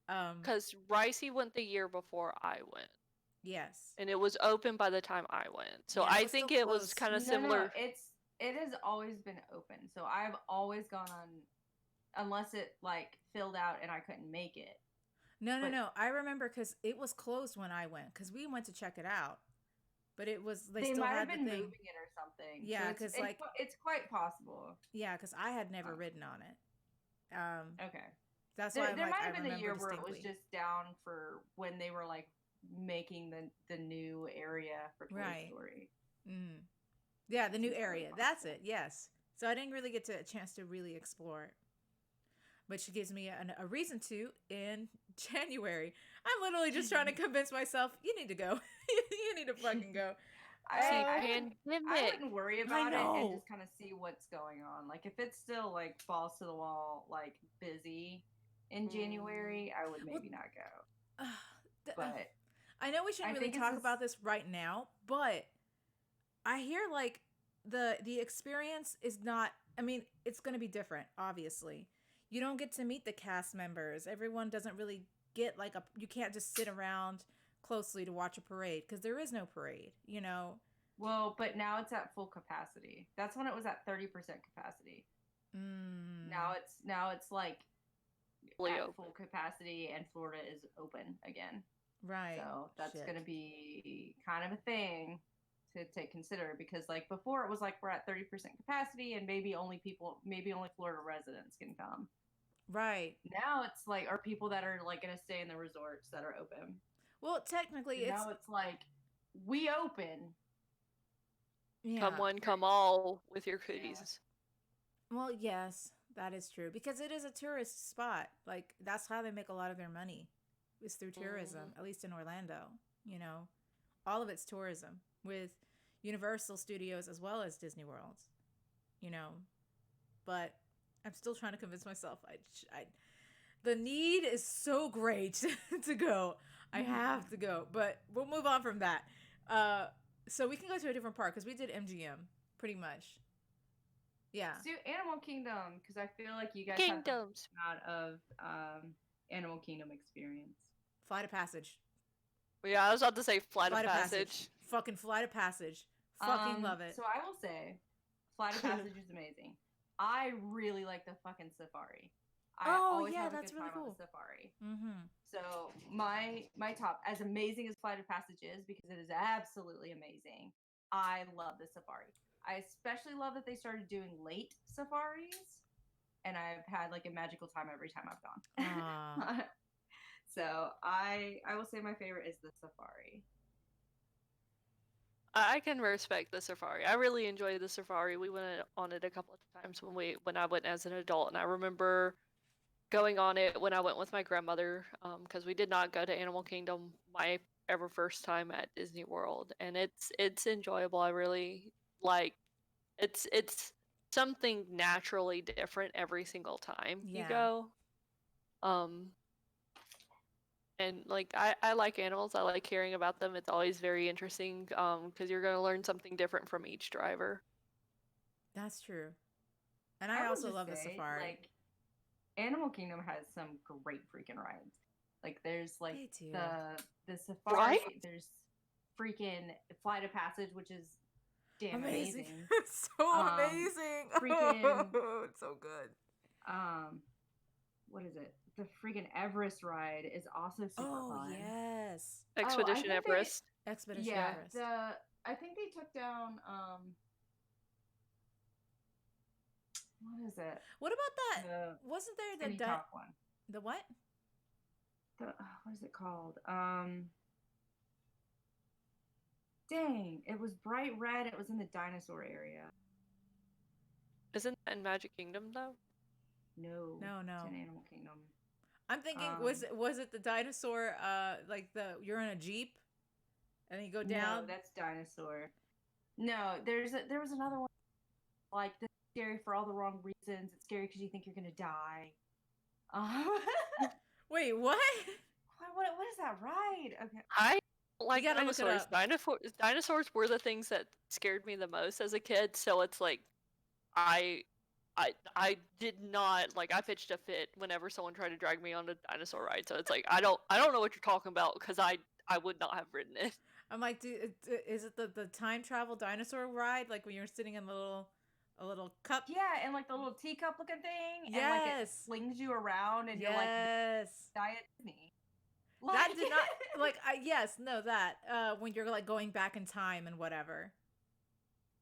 Because Ricey went the year before I went, Yes. and it was open by the time I went. So Yeah, it I was think still it was closed. kind No, of similar. it has always been open. So I've always gone on, unless it like filled out and I couldn't make it. No. But- I remember because it was closed when I went because we went to check it out, but it was they still might had have been the thing. moving it or something. Yeah, So 'cause, like- it's quite possible. Yeah, because I had never ridden on it. Okay. That's why There, I'm there like, might I have been a remember year where it distinctly. was just down for when they were like making the new area for Toy Right. Story. Mm. Yeah, the new Seems area. totally That's possible. it. Yes. So I didn't really get a chance to really explore it, but she gives me a reason to in January. I'm literally just trying to convince myself, you need to go. You need to fucking go. See, I pandemic. wouldn't worry about it and just kind of see what's going on. Like if it's still like falls to the wall, like busy in January, I would maybe not go. But I know we shouldn't really talk about this right now, but I hear like the experience is not, I mean, it's going to be different, obviously. You don't get to meet the cast members. Everyone doesn't really get like you can't just sit around closely to watch a parade because there is no parade, you know. Well, but now it's at full capacity. That's when it was at 30% capacity. Now it's like at full capacity, and Florida is open again. Right. So that's going to be kind of a thing to consider, because like before it was like we're at 30% capacity and maybe only Florida residents can come. Right. Now it's like, are people that are like going to stay in the resorts that are open. Well, technically now it's like we open. Yeah. Come one, come all with your cooties. Yeah. Well, yes, that is true, because it is a tourist spot. Like that's how they make a lot of their money. Is through tourism, at least in Orlando, you know. All of it's tourism, with Universal Studios as well as Disney World, you know. But I'm still trying to convince myself. The need is so great to go. I have to go, but we'll move on from that. So we can go to a different park because we did MGM pretty much. Yeah. Do Animal Kingdom, because I feel like you guys Kingdoms have out of Animal Kingdom experience. Flight of Passage. Yeah, I was about to say Flight of Passage. Fucking Flight of Passage. Fucking love it. So I will say, Flight of Passage is amazing. I really like the fucking safari. I always have a good time on the safari. Mm-hmm. So my top, as amazing as Flight of Passage is, because it is absolutely amazing, I love the safari. I especially love that they started doing late safaris, and I've had like a magical time every time I've gone. So I will say my favorite is the safari. I can respect the safari. I really enjoyed the safari. We went on it a couple of times when I went as an adult, and I remember going on it when I went with my grandmother, because we did not go to Animal Kingdom my ever first time at Disney World, and it's enjoyable. I really like it's something naturally different every single time you go. And like I like animals. I like hearing about them. It's always very interesting because you're going to learn something different from each driver. That's true. And I also love the safari. Like, Animal Kingdom has some great freaking rides. Like there's like the safari. Right? There's freaking Flight of Passage, which is damn amazing. It's so amazing. Freaking, it's so good. What is it? The freaking Everest ride is also super fun. Oh yes, Expedition Everest. Expedition Everest. I think they took down. What is it? What about that? Wasn't there the top one? The what? What is it called? Dang! It was bright red. It was in the dinosaur area. Isn't that in Magic Kingdom though? No. It's in Animal Kingdom. I'm thinking, was it the dinosaur? Like you're in a Jeep, and then you go down. No, that's dinosaur. No, there was another one. Like this is scary for all the wrong reasons. It's scary because you think you're gonna die. Wait, what? What is that ride? Okay. I like dinosaurs. Dinosaurs were the things that scared me the most as a kid. So it's like, I did not like. I pitched a fit whenever someone tried to drag me on a dinosaur ride. So it's like I don't know what you're talking about because I would not have ridden it. I'm like, is it the time travel dinosaur ride? Like when you're sitting in a little cup? Yeah, and like the little teacup looking thing. Yes. And like it flings you around, and you're like, die at Disney. Like... That did not like. That when you're like going back in time and whatever.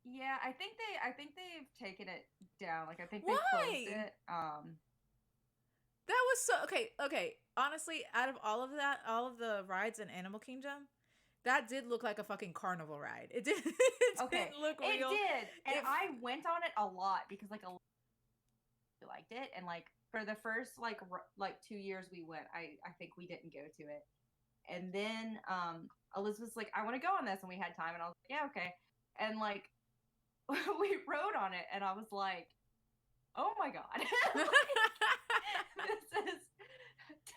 Yeah, I think they've taken it down. Like I think they closed it. That was so okay. Honestly, out of all of the rides in Animal Kingdom, that did look like a fucking carnival ride. It did. Didn't look real. It did, and I went on it a lot because like I liked it, and like for the first like 2 years we went, I think we didn't go to it. And then Elizabeth's like, I want to go on this, and we had time, and I was like, yeah, okay. And like we rode on it, and I was like, oh my god, this is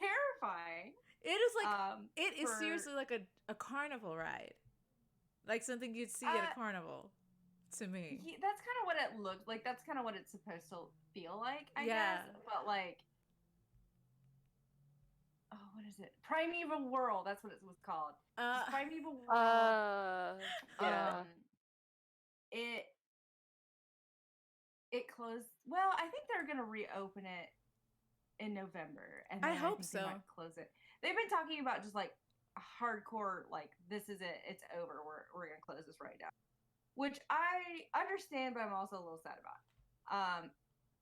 terrifying. It is like it is seriously like a carnival ride, like something you'd see at a carnival. To me, yeah, that's kind of what it looked like. That's kind of what it's supposed to feel like, I guess. But like, oh, what is it? Primeval World. That's what it was called. Primeval World. Yeah. It closed. Well, I think they're gonna reopen it in November, and then I hope think so. They might close it. They've been talking about just like hardcore, like this is it. It's over. We're gonna close this right now, which I understand, but I'm also a little sad about.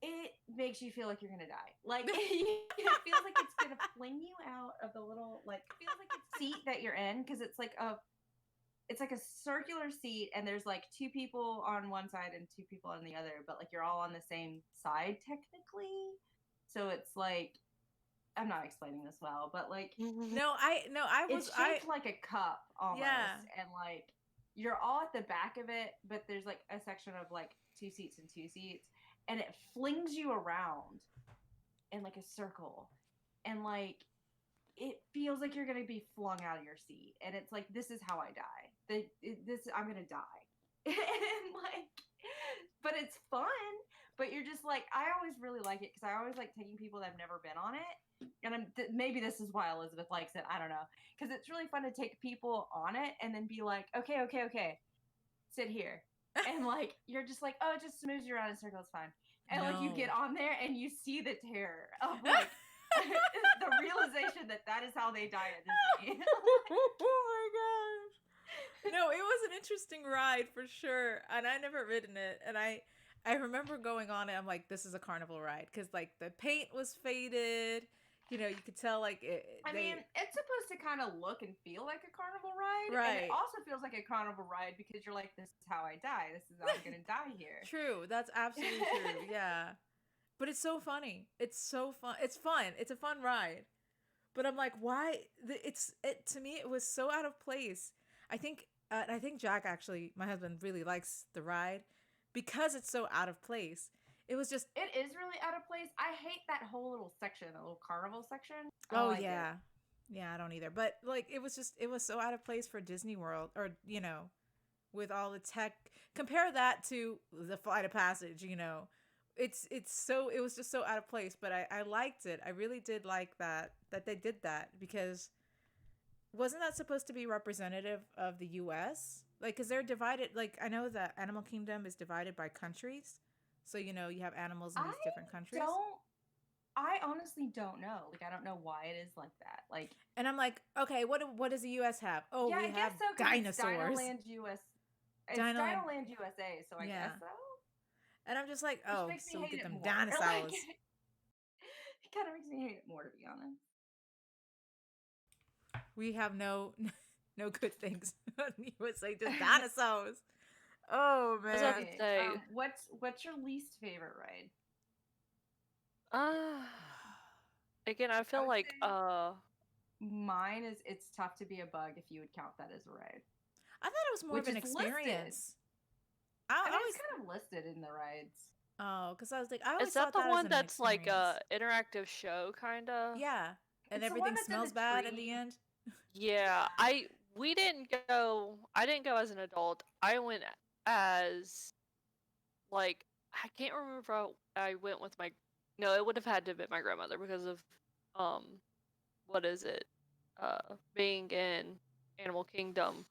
It makes you feel like you're gonna die. Like it feels like it's gonna fling you out of the little like feels like it's seat that you're in, because it's like a circular seat, and there's like 2 people on one side and 2 people on the other, but like you're all on the same side technically. So it's like, I'm not explaining this well, but like it's shaped like a cup almost, and like you're all at the back of it, but there's like a section of like 2 seats and 2 seats, and it flings you around in like a circle, and like it feels like you're gonna be flung out of your seat, and it's like, this is how I die. I'm gonna die, and like, but it's fun. But you're just like, I always really like it because I always like taking people that have never been on it, and maybe this is why Elizabeth likes it. I don't know, because it's really fun to take people on it and then be like, okay, sit here, and like you're just like, oh, it just moves you around in circles, fine, and like you get on there and you see the terror of like. The realization that is how they die at Disney. Oh my gosh. No, it was an interesting ride for sure, and I never ridden it, and I remember going on it. I'm like, this is a carnival ride, because like the paint was faded, you could tell like it. I mean, it's supposed to kind of look and feel like a carnival ride, right? And it also feels like a carnival ride because you're like, this is how I die. This is how I'm gonna die here. True, that's absolutely true. Yeah. But it's so funny. It's so fun. It's fun. It's a fun ride. But I'm like, why? To me, it was so out of place. I think Jack, actually, my husband, really likes the ride because it's so out of place. It was just. It is really out of place. I hate that whole little section, the little carnival section. Oh yeah, yeah. I don't either. But like, it was so out of place for Disney World, or with all the tech. Compare that to the Flight of Passage. It was just so out of place, but I liked it. I really did like that they did that, because wasn't that supposed to be representative of the US? Like, because they're divided. Like, I know that Animal Kingdom is divided by countries, so you have animals in these different countries. I honestly don't know. Like, I don't know why it is like that. Like, and I'm like, okay, what does the US have? Oh, yeah, we have dinosaurs. It's Dinoland USA, so I guess so. And I'm just like, oh, so we get them more. dinosaurs. Like, it kind of makes me hate it more, to be honest. We have no good things. You would say just dinosaurs. Oh man. Okay. What's your least favorite ride? Again, I feel like mine is It's Tough to Be a Bug, if you would count that as a ride. I thought it was more of an experience. I mean, it's kind of listed in the rides. Oh, because I was like, I always is that thought the one that's like a interactive show, kind of? Yeah, and everything smells bad at the end. Yeah, we didn't go. I didn't go as an adult. I went as like, I can't remember if I went with my. No, it would have had to have been my grandmother because of what is it? Being in Animal Kingdom,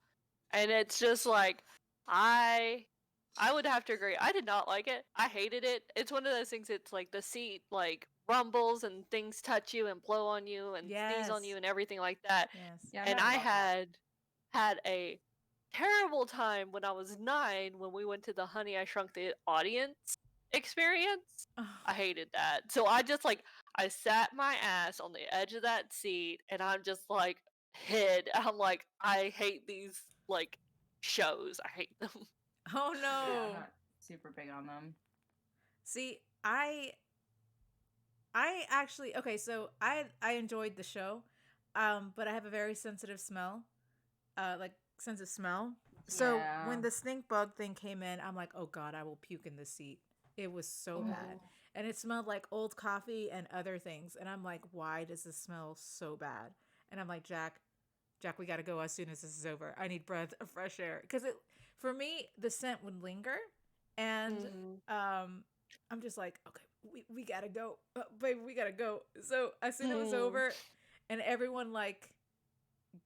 and it's just like I would have to agree. I did not like it. I hated it. It's one of those things. It's like the seat like rumbles and things touch you and blow on you and sneeze on you and everything like that. Yes. Yeah, and I had a terrible time when I was 9 when we went to the Honey I Shrunk the Audience experience. I hated that. So I just like, I sat my ass on the edge of that seat and I'm just like hid. I'm like, I hate these like shows. I hate them. Oh no. Yeah, I'm not super big on them. See, I actually okay, so I enjoyed the show, but I have a very sensitive smell, like sense of smell. So Yeah. when the stink bug thing came in, I'm like, oh god, I will puke in the seat. It was so bad, Oh. and it smelled like old coffee and other things, and I'm like, why does this smell so bad? And I'm like, Jack, we gotta go as soon as this is over. I need breath of fresh air because it for me the scent would linger, and Mhm. I'm just like, okay, we gotta go, baby, we gotta go. So as soon as it was over, and everyone like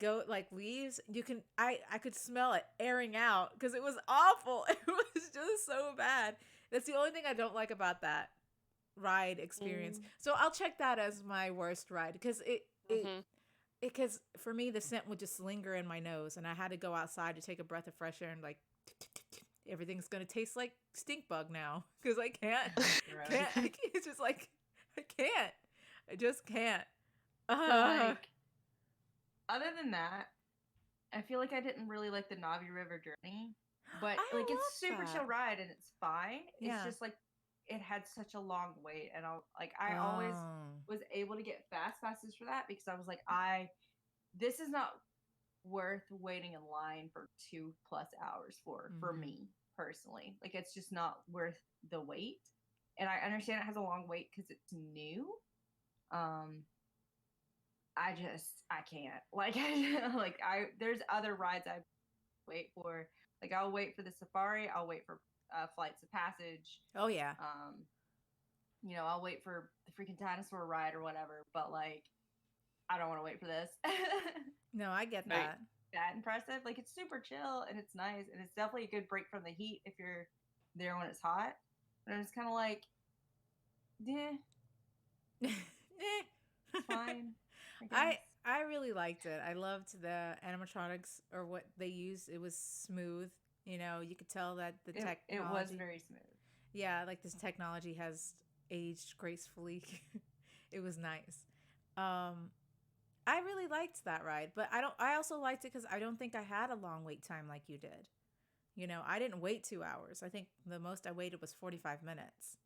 go like leaves, you can I could smell it airing out because it was awful. It was just so bad. That's the only thing I don't like about that ride experience. Mm. So I'll check that as my worst ride because it Mhm. because for me the scent would just linger in my nose and I had to go outside to take a breath of fresh air and like everything's gonna taste like stink bug now because I can't Gross. it's just like I just can't So like, other than that, I feel like I didn't really like the Navi River journey, but like it's I super love chill that. ride and it's fine. It's Yeah. just like it had such a long wait, and I always Oh. was able to get fast passes for that because I was like, I this is not worth waiting in line for 2+ hours for Mm-hmm. me personally. Like it's just not worth the wait. And I understand it has a long wait because it's new. Um, I can't like I there's other rides I wait for. Like I'll wait for the safari. I'll wait for flights of passage. Oh yeah. Um, I'll wait for the freaking dinosaur ride or whatever. But like, I don't want to wait for this. No, I get Not Right. that. that impressive. Like it's super chill and it's nice and it's definitely a good break from the heat if you're there when it's hot. But it's kind of like, yeah, it's fine, I I guess. I really liked it. I loved the animatronics or what they used. It was smooth. You know, you could tell that the It was technology. very smooth. Yeah, like this technology has aged gracefully. It was nice. Um, I really liked that ride, but I also liked it because I don't think I had a long wait time like you did. You know, I didn't wait 2 hours. I think the most I waited was 45 minutes,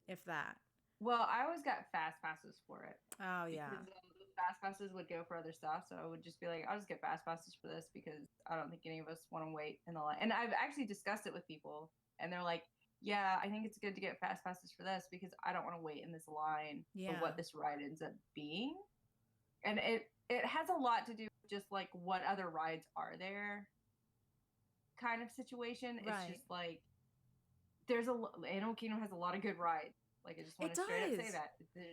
if that. Well, I always got fast passes for it Oh yeah, because the fast passes would go for other stuff. So I would just be like, I'll just get fast passes for this because I don't think any of us want to wait in the line. And I've actually discussed it with people, and they're like, yeah, I think it's good to get fast passes for this because I don't want to wait in this line for yeah, what this ride ends up being. And it has a lot to do with just like what other rides are there kind of situation. It's right. just like Animal Kingdom has a lot of good rides. Like I just want It to straight up say does. that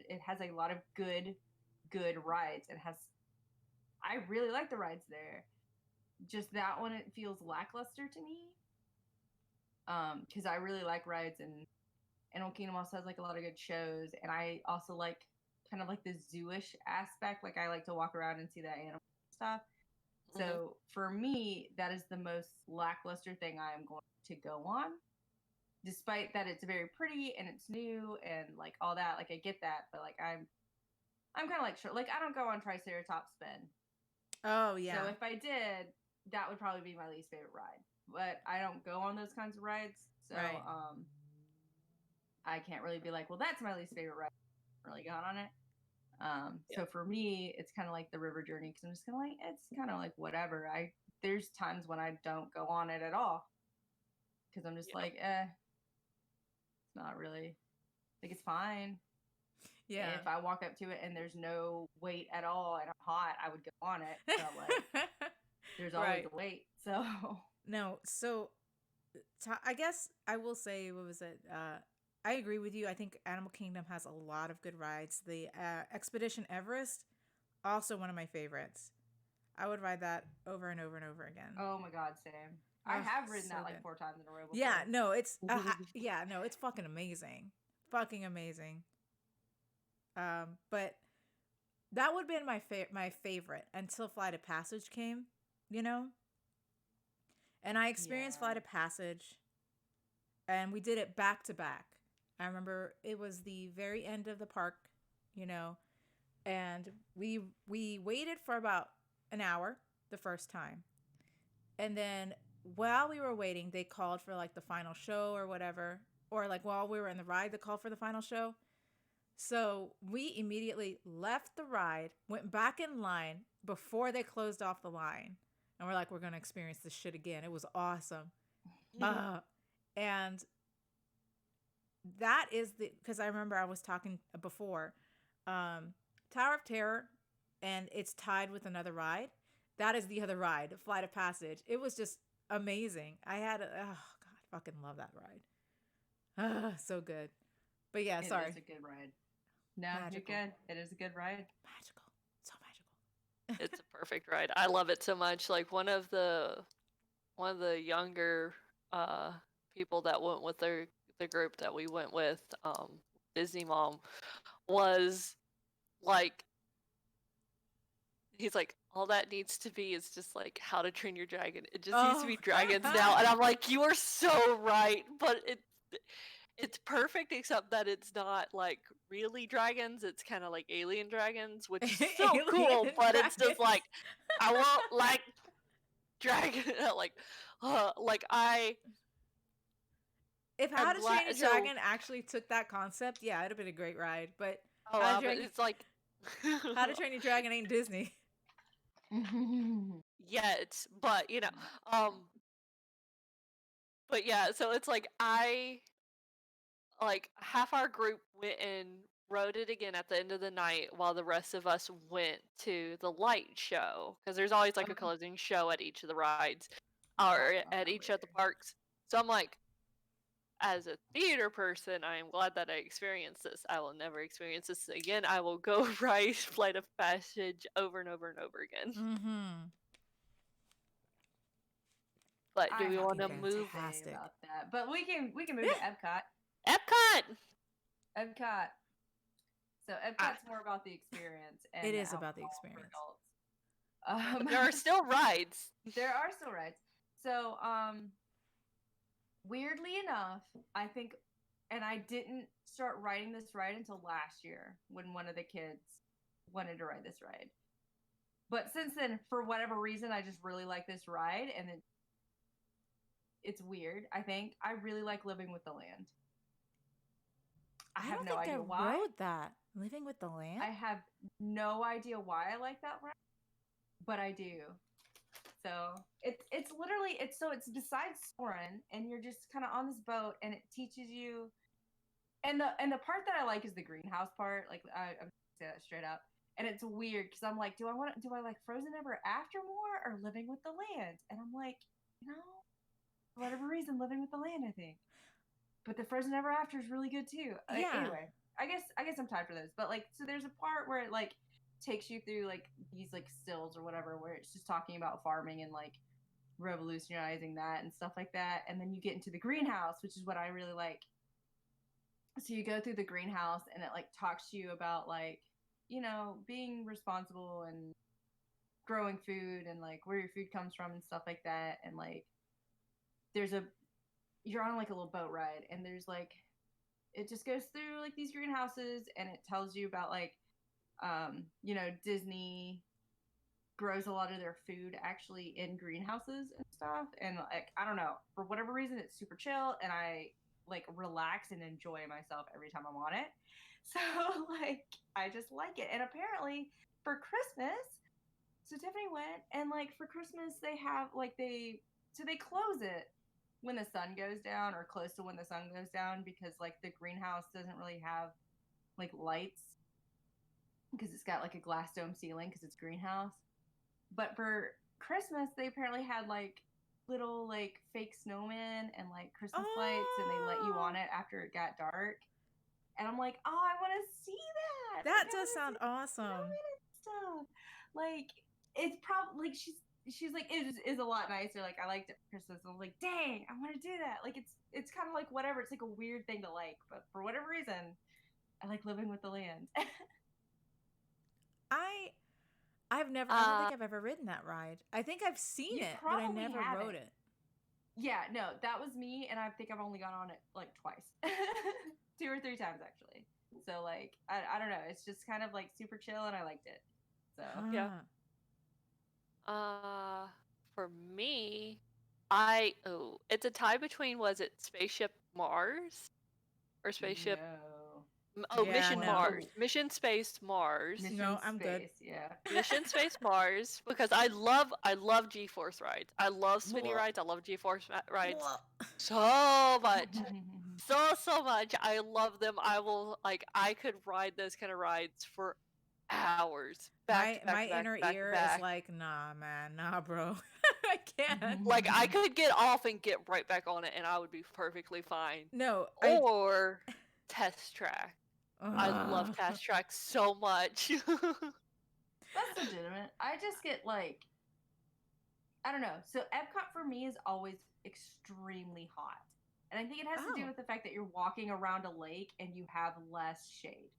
it has a lot of good rides. It has I really like the rides there. Just that one it feels lackluster to me. Because I really like rides and Animal Kingdom also has like a lot of good shows, and I also like kind of like the zooish aspect. Like I like to walk around and see that animal stuff. Mhm. So for me, that is the most lackluster thing I am going to go on. Despite that it's very pretty and it's new and like all that, like I get that, but like I'm kind of like sure, like I don't go on Triceratops Spin. Oh So yeah, if I did, that would probably be my least favorite ride. But I don't go on those kinds of rides, so right. I can't really be like, well, that's my least favorite ride. I haven't really gone on it. Yeah. So for me, it's kind of like the river journey because I'm just kind of like it's kind of like whatever. There's times when I don't go on it at all because I'm just Yeah. like, it's not really like it's fine. Yeah. If I walk up to it and there's no wait at all and I'm hot, I would go on it. But like, there's always Right. a wait. So No, so I guess I will say, what was it? I agree with you. I think Animal Kingdom has a lot of good rides. The Expedition Everest, also one of my favorites. I would ride that over and over and over again. oh my god, Sam. I Oh, have ridden so that like good. 4 times in a row Yeah, before. no, it's yeah, no, it's fucking amazing, fucking amazing. But that would have been my favorite until Flight of Passage came, you know. And I experienced Yeah. Flight of Passage, and we did it back to back. I remember it was the very end of the park, you know, and we waited for about an hour the first time. And then while we were waiting, they called for like the final show or whatever, or like while we were in the ride, they called for the final show. So we immediately left the ride, went back in line before they closed off the line. And we're like, we're going to experience this shit again. It was awesome. And that is because I remember I was talking before, Tower of Terror, and it's tied with another ride. That is the other ride, Flight of Passage. It was just amazing. Oh God, I fucking love that ride. So good. But yeah, sorry. It is a good ride. No, Magical. you're good. It is a good ride. Magical. So magical. It's a perfect ride. I love it so much. Like one of the younger people that went with the group that we went with, Disney Mom, was like, he's like, all that needs to be is just like How to Train Your Dragon. It just needs to be dragons now. And I'm like, you are so right. But it's perfect, except that it's not like really dragons. It's kind of like alien dragons, which is so cool. But it's just like, I want like dragon, like If How to Train a Dragon actually took that concept, yeah, it'd have been a great ride. But it's like How to Train Your Dragon ain't Disney. Yet, but you know, but yeah, so it's like half our group went and rode it again at the end of the night while the rest of us went to the light show, because there's always like a closing show at each of the rides or at each of the parks. So I'm like, as a theater person, I am glad that I experienced this. I will never experience this again. I will go ride Flight of Passage over and over and over again. Mm-hmm. But do we want to move about that? But we can move to Epcot. Epcot. So Epcot's more about the experience. And it is about the experience. There are still rides. There are still rides. So, weirdly enough, I think, and I didn't start riding this ride until last year when one of the kids wanted to ride this ride. But since then, for whatever reason, I just really like this ride, and it's weird. I think I really like Living with the Land. I have no idea why. I rode that. Living with the Land? I have no idea why I like that ride, but I do. So it's literally it's beside Soarin', and you're just kind of on this boat, and it teaches you. And the part that I like is the greenhouse part. Like I'm gonna say that straight up. And it's weird because I'm like, do I like Frozen Ever After more or Living with the Land? And I'm like, for whatever reason, Living with the Land, I think. But the Frozen Ever After is really good too. Yeah. Anyway, I guess I'm tied for those. But like, so there's a part where it like takes you through like these like stills or whatever, where it's just talking about farming and like revolutionizing that and stuff like that. And then you get into the greenhouse, which is what I really like. So you go through the greenhouse, and it like talks to you about like, being responsible and growing food and like where your food comes from and stuff like that. And like, you're on like a little boat ride, and there's like, it just goes through like these greenhouses, and it tells you about like, Disney grows a lot of their food actually in greenhouses and stuff. And like, I don't know, for whatever reason, it's super chill, and I like relax and enjoy myself every time I'm on it. So like, I just like it. And apparently for Christmas, so Tiffany went, and like for Christmas they have like they close it when the sun goes down, or close to when the sun goes down, because like the greenhouse doesn't really have like lights because it's got like a glass dome ceiling because it's greenhouse. But for Christmas they apparently had like little like fake snowmen and like Christmas lights, and they let you on it after it got dark. And I'm like, oh, I want to see that. That does sound awesome. Stuff. Like, it's probably like she's like, it is a lot nicer. Like, I liked it for Christmas. I was like, dang, I want to do that. Like, it's kind of like whatever. It's like a weird thing to like, but for whatever reason, I like Living with the Land. I don't think I've ever ridden that ride. I think I've seen it, but I never rode it. Yeah, no, that was me, and I think I've only gone on it like twice. 2 or 3 times actually. So like, I don't know, it's just kind of like super chill, and I liked it. So yeah. For me, it's a tie between, was it Spaceship Mars or Spaceship Oh, Yeah, Mission no. Mars. Mission Space Mars. Mission No, I'm good. Space, yeah. Mission Space Mars, because I love G-Force rides. I love spinny Blah. rides. I love G-Force rides Blah. so much. So much. I love them. I could ride those kind of rides for hours. Back to back My to back inner to back to ear is back. like, nah, man, nah, bro. I can't. Like I could get off and get right back on it and I would be perfectly fine. No, Or Test Track. I love Ugh. Test Track so much. That's legitimate. I just get like, I don't know. So Epcot for me is always extremely hot. And I think it has to do Oh. with the fact that you're walking around a lake and you have less shade.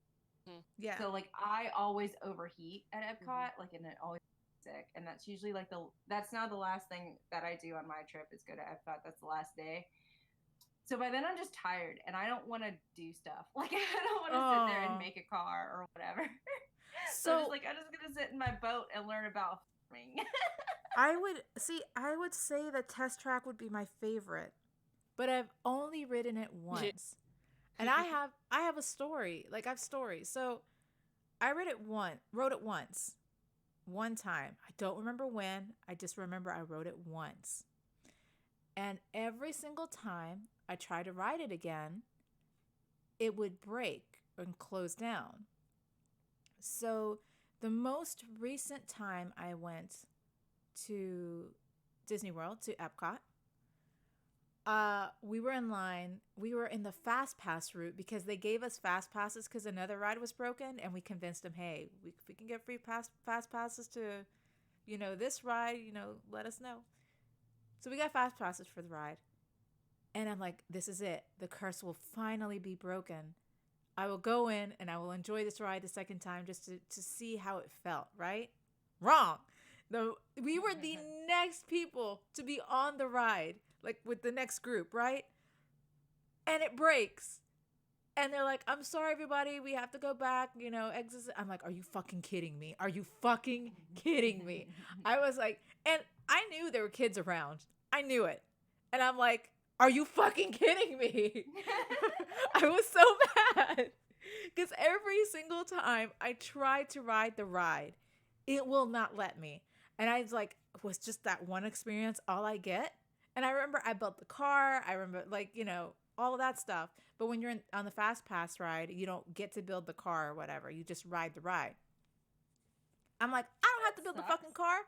Yeah. So like I always overheat at Epcot, like, and it always sick. And that's usually like that's now the last thing that I do on my trip is go to Epcot. That's the last day. So by then I'm just tired and I don't want to do stuff. Like I don't want to sit there Aw. and make a car or whatever. So- I'm just like, I'm just gonna sit in my boat and learn about farming. I would say that Test Track would be my favorite, but I've only ridden it once. And I have a story. Like I have stories. So I rode it once. One time. I don't remember when. I just remember I rode it once. And every single time I tried to ride it again, it would break and close down. So the most recent time I went to Disney World, to Epcot, we were in line. We were in the fast pass route because they gave us fast passes because another ride was broken, and we convinced them, hey, if we can get free fast passes to, this ride, let us know. So we got fast passes for the ride. And I'm like, this is it. The curse will finally be broken. I will go in and I will enjoy this ride the second time just to see how it felt, right? Wrong. We were the next people to be on the ride, like with the next group, right? And it breaks. And they're like, I'm sorry, everybody. We have to go back, exit. I'm like, are you fucking kidding me? Are you fucking kidding me? I was like, and I knew there were kids around. I knew it. And I'm like, are you fucking kidding me? I was so mad. Because every single time I tried to ride the ride, it will not let me. And I was like, was just that one experience all I get? And I remember I built the car. I remember, all of that stuff. But when you're on the fast pass ride, you don't get to build the car or whatever. You just ride the ride. I'm like, I don't have to build the fucking car.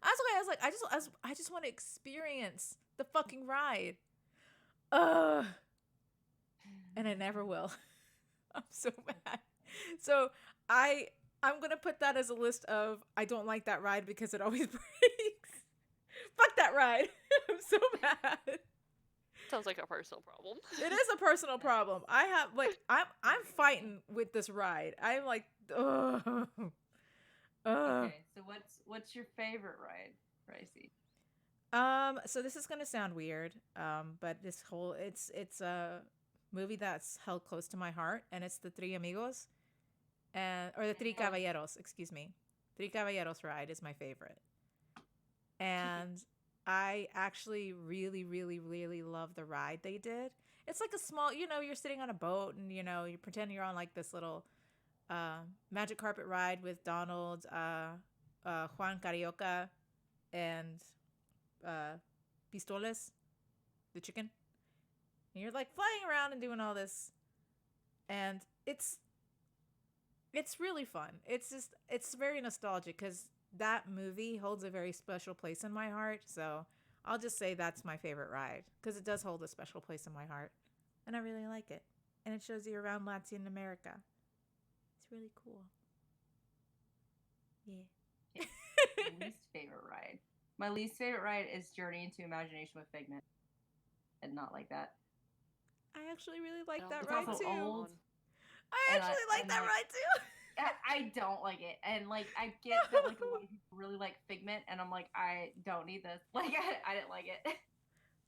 I was like, I just want to experience the fucking ride. And I never will. I'm so mad. So I'm gonna put that as a list of I don't like that ride because it always breaks. Fuck that ride. I'm so mad. Sounds like a personal problem. It is a personal problem. I have I'm fighting with this ride. I'm like, ugh. Okay, so what's your favorite ride, Ricey? So this is gonna sound weird, but it's a movie that's held close to my heart, and it's the Three Amigos, or the Three Caballeros, excuse me. Three Caballeros ride is my favorite, and I actually really, really, really love the ride they did. It's like a small, you're sitting on a boat, and you pretend you're on like this little magic carpet ride with Donald, Juan Carioca, and Pistoles, the chicken. And you're like flying around and doing all this. And it's really fun. It's very nostalgic because that movie holds a very special place in my heart. So I'll just say that's my favorite ride because it does hold a special place in my heart. And I really like it. And it shows you around Latin America. It's really cool. Yeah. Least favorite ride. My least favorite ride is Journey into Imagination with Figment. And not like that. I actually really like that It's ride also too. old. I actually like that ride too. I don't like it, and like I get that like a lot of people really like Figment, and I'm like, I don't need this. Like I didn't like it.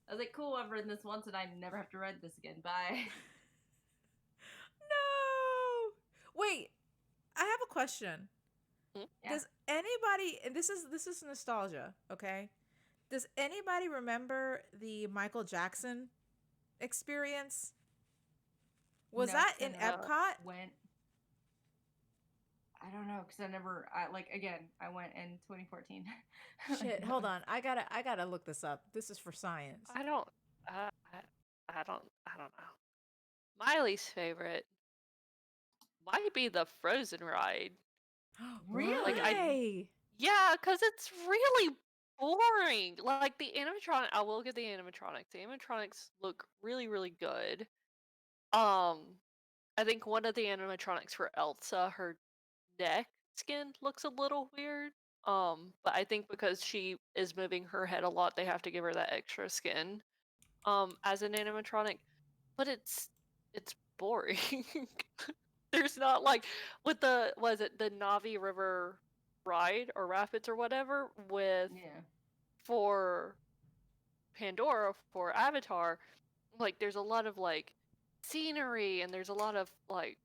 I was like, cool, I've ridden this once, and I never have to ride this again. Bye. No. Wait, I have a question. Yeah. Does anybody? And this is nostalgia, okay? Does anybody remember the Michael Jackson experience Was No, that 'cause in I never Epcot? went. I don't know, because I went in 2014. Shit, hold on. I gotta look this up. This is for science. I don't. I, I don't know. My least favorite might be the Frozen ride. Really? Why? Yeah, because it's really boring. Like the animatronic, I will get the animatronics. The animatronics look really, really good. I think one of the animatronics for Elsa, her neck skin looks a little weird. But I think because she is moving her head a lot, they have to give her that extra skin. As an animatronic, but it's boring. There's not like with the was it the Navi River ride or rapids or whatever with Yeah. for Pandora for Avatar, like there's a lot of like scenery and there's a lot of like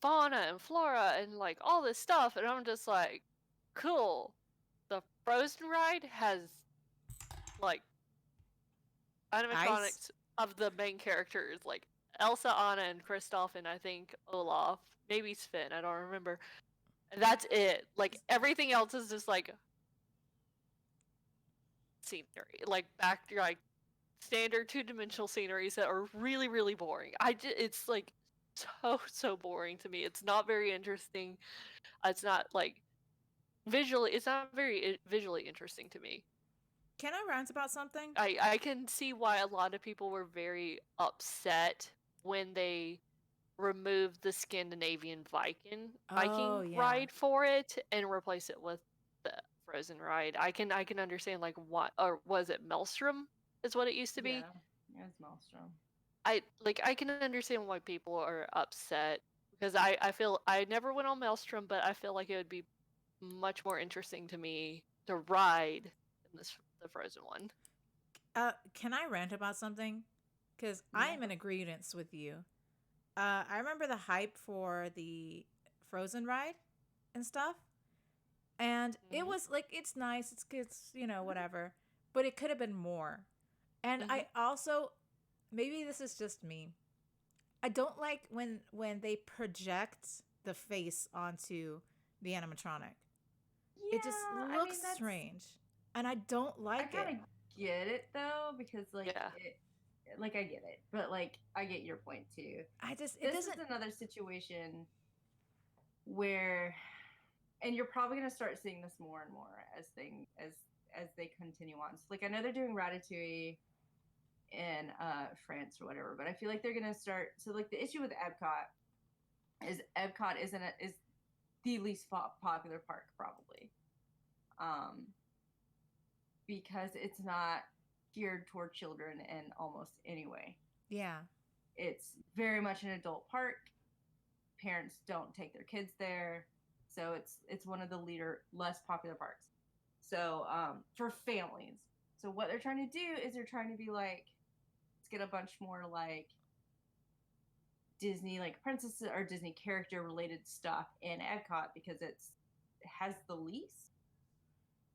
fauna and flora and like all this stuff and I'm just like, cool. The Frozen ride has like Ice? animatronics of the main characters, like Elsa, Anna, and Kristoff, and I think Olaf, maybe Sven. I don't remember. And that's it. Like everything else is just like scenery, like back to like standard two-dimensional sceneries that are really, really boring. It's like so boring to me. It's not very interesting. It's not like visually. It's not very visually interesting to me. Can I rant about something? I can see why a lot of people were very upset when they removed the Scandinavian Oh, Viking yeah. ride for it and replace it with the Frozen ride. I can understand like what, or was it Maelstrom is what it used to be. Yeah. It was Maelstrom. I can understand why people are upset because I feel I never went on Maelstrom, but I feel like it would be much more interesting to me to ride than the Frozen one. Can I rant about something? Because I Yeah. am in agreement with you. I remember the hype for the Frozen ride and stuff, and it Mhm. was like it's nice, it's whatever, but it could have been more. And Mhm. I also, maybe this is just me. I don't like when they project the face onto the animatronic. It just Yeah, I mean looks that's strange, and I don't I like kind it. of get it though because Yeah. I get it, but like I get your point too. I just it This is doesn't. another situation where and you're probably going to start seeing this more and more as they continue on. So like I know they're doing Ratatouille in France or whatever, but I feel like they're going to start so like the issue with Epcot is the least popular park probably. Um because it's not geared toward children in almost any way. Yeah. It's very much an adult park. Parents don't take their kids there, so it's one of the less popular parks. So for families. So what they're trying to do is they're trying to be like, let's get a bunch more like Disney like princess or Disney character related stuff in Epcot because it has the least.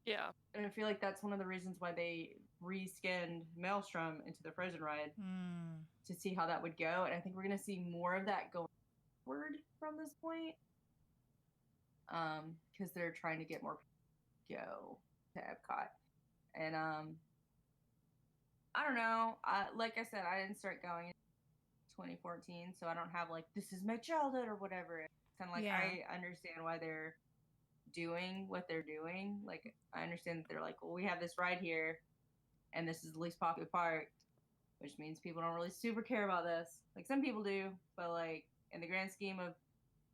Yeah. And I feel like that's one of the reasons why they reskinned Maelstrom into the Frozen ride Hmm. to see how that would go. And I think we're going to see more of that going forward from this point because they're trying to get more people to go to Epcot. And I don't know. Like I said, I didn't start going in 2014, so I don't have like this is my childhood or whatever. It's kind of like Yeah. I understand why they're doing what they're doing. Like I understand that they're like, well, we have this ride here, and this is the least popular park, which means people don't really super care about this. Like some people do, but like in the grand scheme of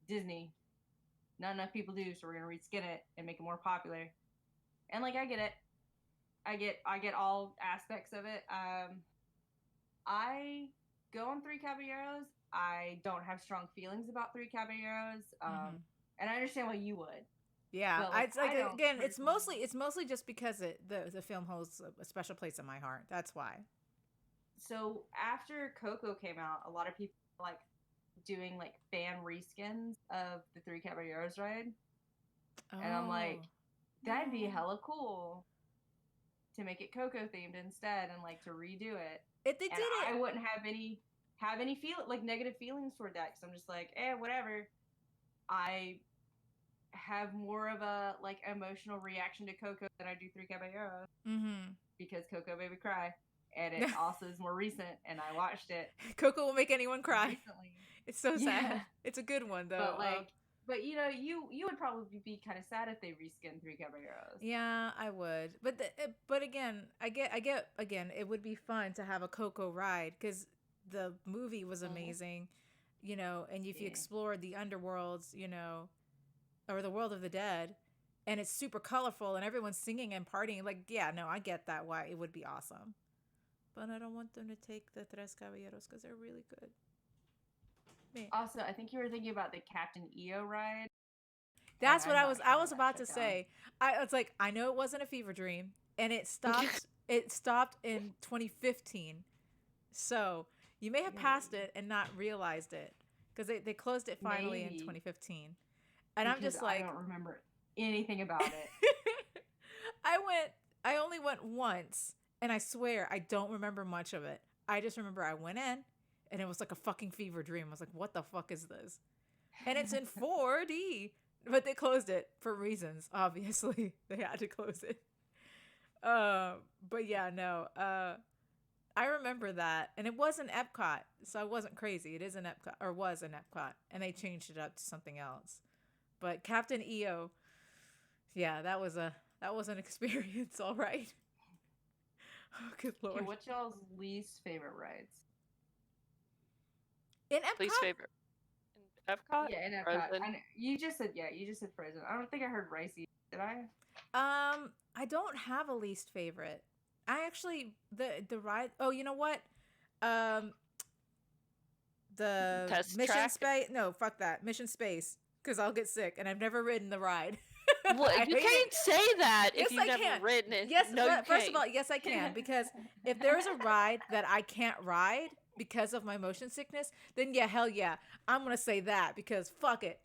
Disney, not enough people do, so we're gonna reskin it and make it more popular. And like I get it. I get all aspects of it. I go on Three Caballeros. I don't have strong feelings about Three Caballeros. Hmm. And I understand why you would. Yeah. But like It's like I don't again, personally. it's mostly just because the film holds a special place in my heart. That's why. So after Coco came out, a lot of people like doing like fan reskins of the Three Caballeros ride. And I'm like, Oh. that'd be No. hella cool to make it Coco themed instead and like to redo it. If they And did I it, wouldn't have any have any negative feelings toward that because I'm just like, whatever. I have more of a like emotional reaction to Coco than I do Three Caballeros because Coco made me cry, and it also is more recent, and I watched it. Coco will make anyone cry. Recently. It's so sad. It's a good one though. But you know, you would probably be kind of sad if they reskinned Three Caballeros. Yeah, I would. But again, I get again. It would be fun to have a Coco ride because the movie was amazing, you know. And if you explore the underworlds, you know, or the world of the dead, and it's super colorful and everyone's singing and partying. Like, yeah, no, I get that. Why it would be awesome. But I don't want them to take the Tres Caballeros because they're really good. Also, I think you were thinking about the Captain EO ride. That's what I was about to say. I was like, I know it wasn't a fever dream, and it stopped. It stopped in 2015, so you may have passed it and not realized it because they closed it finally in 2015. And I'm just like, I don't remember anything about it. I only went once, and I swear I don't remember much of it. I just remember I went in. And it was like a fucking fever dream. I was like, what the fuck is this? And it's in 4D. But they closed it for reasons, obviously. They had to close it. But yeah, no. I remember that. And it was an Epcot. So I wasn't crazy. It is an Epcot, or was an Epcot. And they changed it up to something else. But Captain EO, yeah, that was an experience, all right. Oh, good Lord. Okay, what's y'all's least favorite rides? In Epcot? Least favorite. In Epcot? Yeah, in Epcot. You just said Frozen. I don't think I heard Ricey. Did I? I don't have a least favorite. I actually the ride. Oh, you know what? The Test Mission Space. No, fuck that. Mission Space, because I'll get sick, and I've never ridden the ride. Well, you can't say that if you've never ridden it. Yes, no, you first can't. of all, yes, I can, because if there's a ride that I can't ride because of my motion sickness, then yeah, hell yeah, I'm gonna say that because fuck it.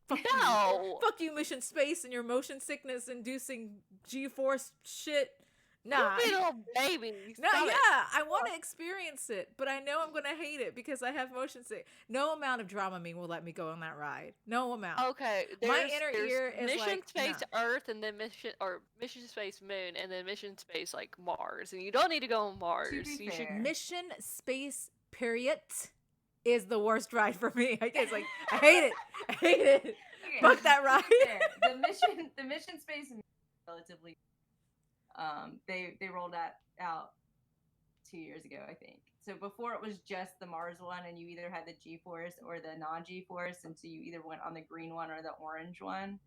Fuck you. Fuck you, Mission Space, and your motion sickness inducing G-force shit. Nah. You be a little baby. No, yeah, I want to experience it, but I know I'm gonna hate it because I have motion sick. No amount of Dramamine will let me go on that ride. No amount. Okay, my inner ear is Mission like, Space Earth, and then Mission Space Moon, and then Mission Space like Mars, and you don't need to go on Mars. You should Mission Space period is the worst ride for me. I guess like I hate it. I hate it. Okay, fuck that ride. The Mission Space is relatively. They rolled that out 2 years ago, I think. So before it was just the Mars one, and you either had the G-force or the non-G-force, and so you either went on the green one or the orange one.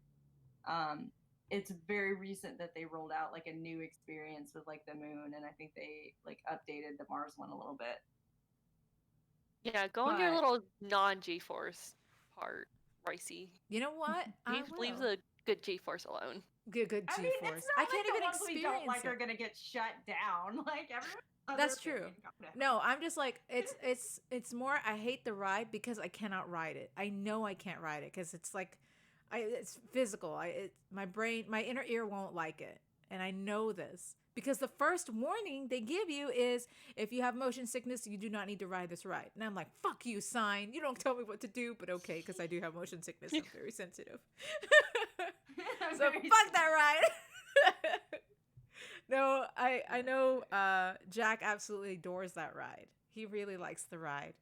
It's very recent that they rolled out like a new experience with like the moon, and I think they like updated the Mars one a little bit. Yeah, go on your little non-G-force part, Ricey. You know what? Leave the good G-force alone. Good G-force. I can't even experience we don't like are gonna get shut down. Like everyone. That's true. No, I'm just like it's more. I hate the ride because I cannot ride it. I know I can't ride it because it's like, it's physical. My brain, my inner ear won't like it, and I know this because the first warning they give you is if you have motion sickness, you do not need to ride this ride. And I'm like, fuck you, sign. You don't tell me what to do, but okay, because I do have motion sickness. I'm very sensitive. So fuck that ride. No, I know Jack absolutely adores that ride. He really likes the ride.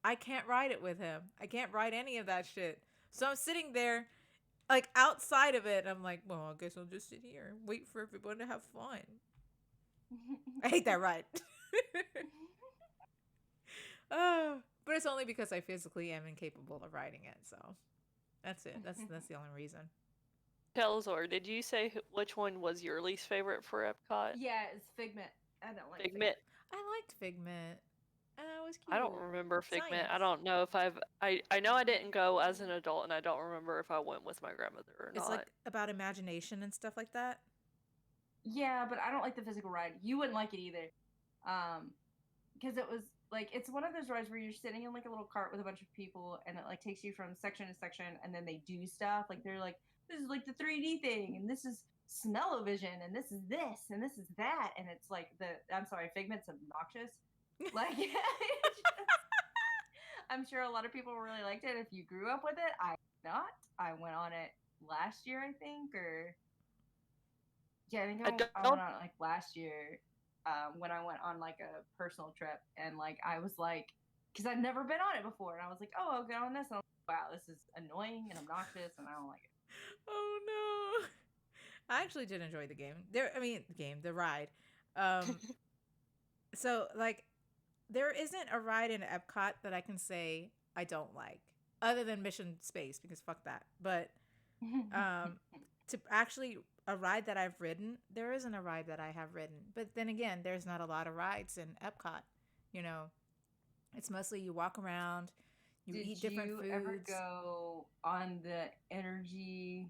I can't ride it with him. I can't ride any of that shit. So I'm sitting there like outside of it. And I'm like, well, I guess I'll just sit here and wait for everyone to have fun. I hate that ride. But it's only because I physically am incapable of riding it. So that's it. That's the only reason. Chelzor, did you say which one was your least favorite for Epcot? Yeah, it's Figment. I don't like Figment. I liked Figment. And that was cute. I don't remember Figment. I don't know if I know I didn't go as an adult, and I don't remember if I went with my grandmother or not. It's like about imagination and stuff like that. Yeah, but I don't like the physical ride. You wouldn't like it either. Because it was like, it's one of those rides where you're sitting in like a little cart with a bunch of people, and it like takes you from section to section, and then they do stuff. Like they're like, this is like the 3D thing, and this is smell-o-vision, and this is this, and this is that, and it's like Figment's obnoxious. Like, I'm sure a lot of people really liked it. If you grew up with it, I did not. I went on it last year, I think, or yeah, I think I I went don't. on it like last year, when I went on like a personal trip, and like I was like, because I'd never been on it before, and I was like, oh, I'll get on this. And I was like, wow, this is annoying and obnoxious, and I don't like it. Oh no. I actually did enjoy the game. The ride. Um, so like, there isn't a ride in Epcot that I can say I don't like, other than Mission Space, because fuck that. But to actually a ride that I've ridden, there isn't a ride that I have ridden. But then again, there's not a lot of rides in Epcot. You know, it's mostly you walk around, you eat different foods. Did you ever go on the energy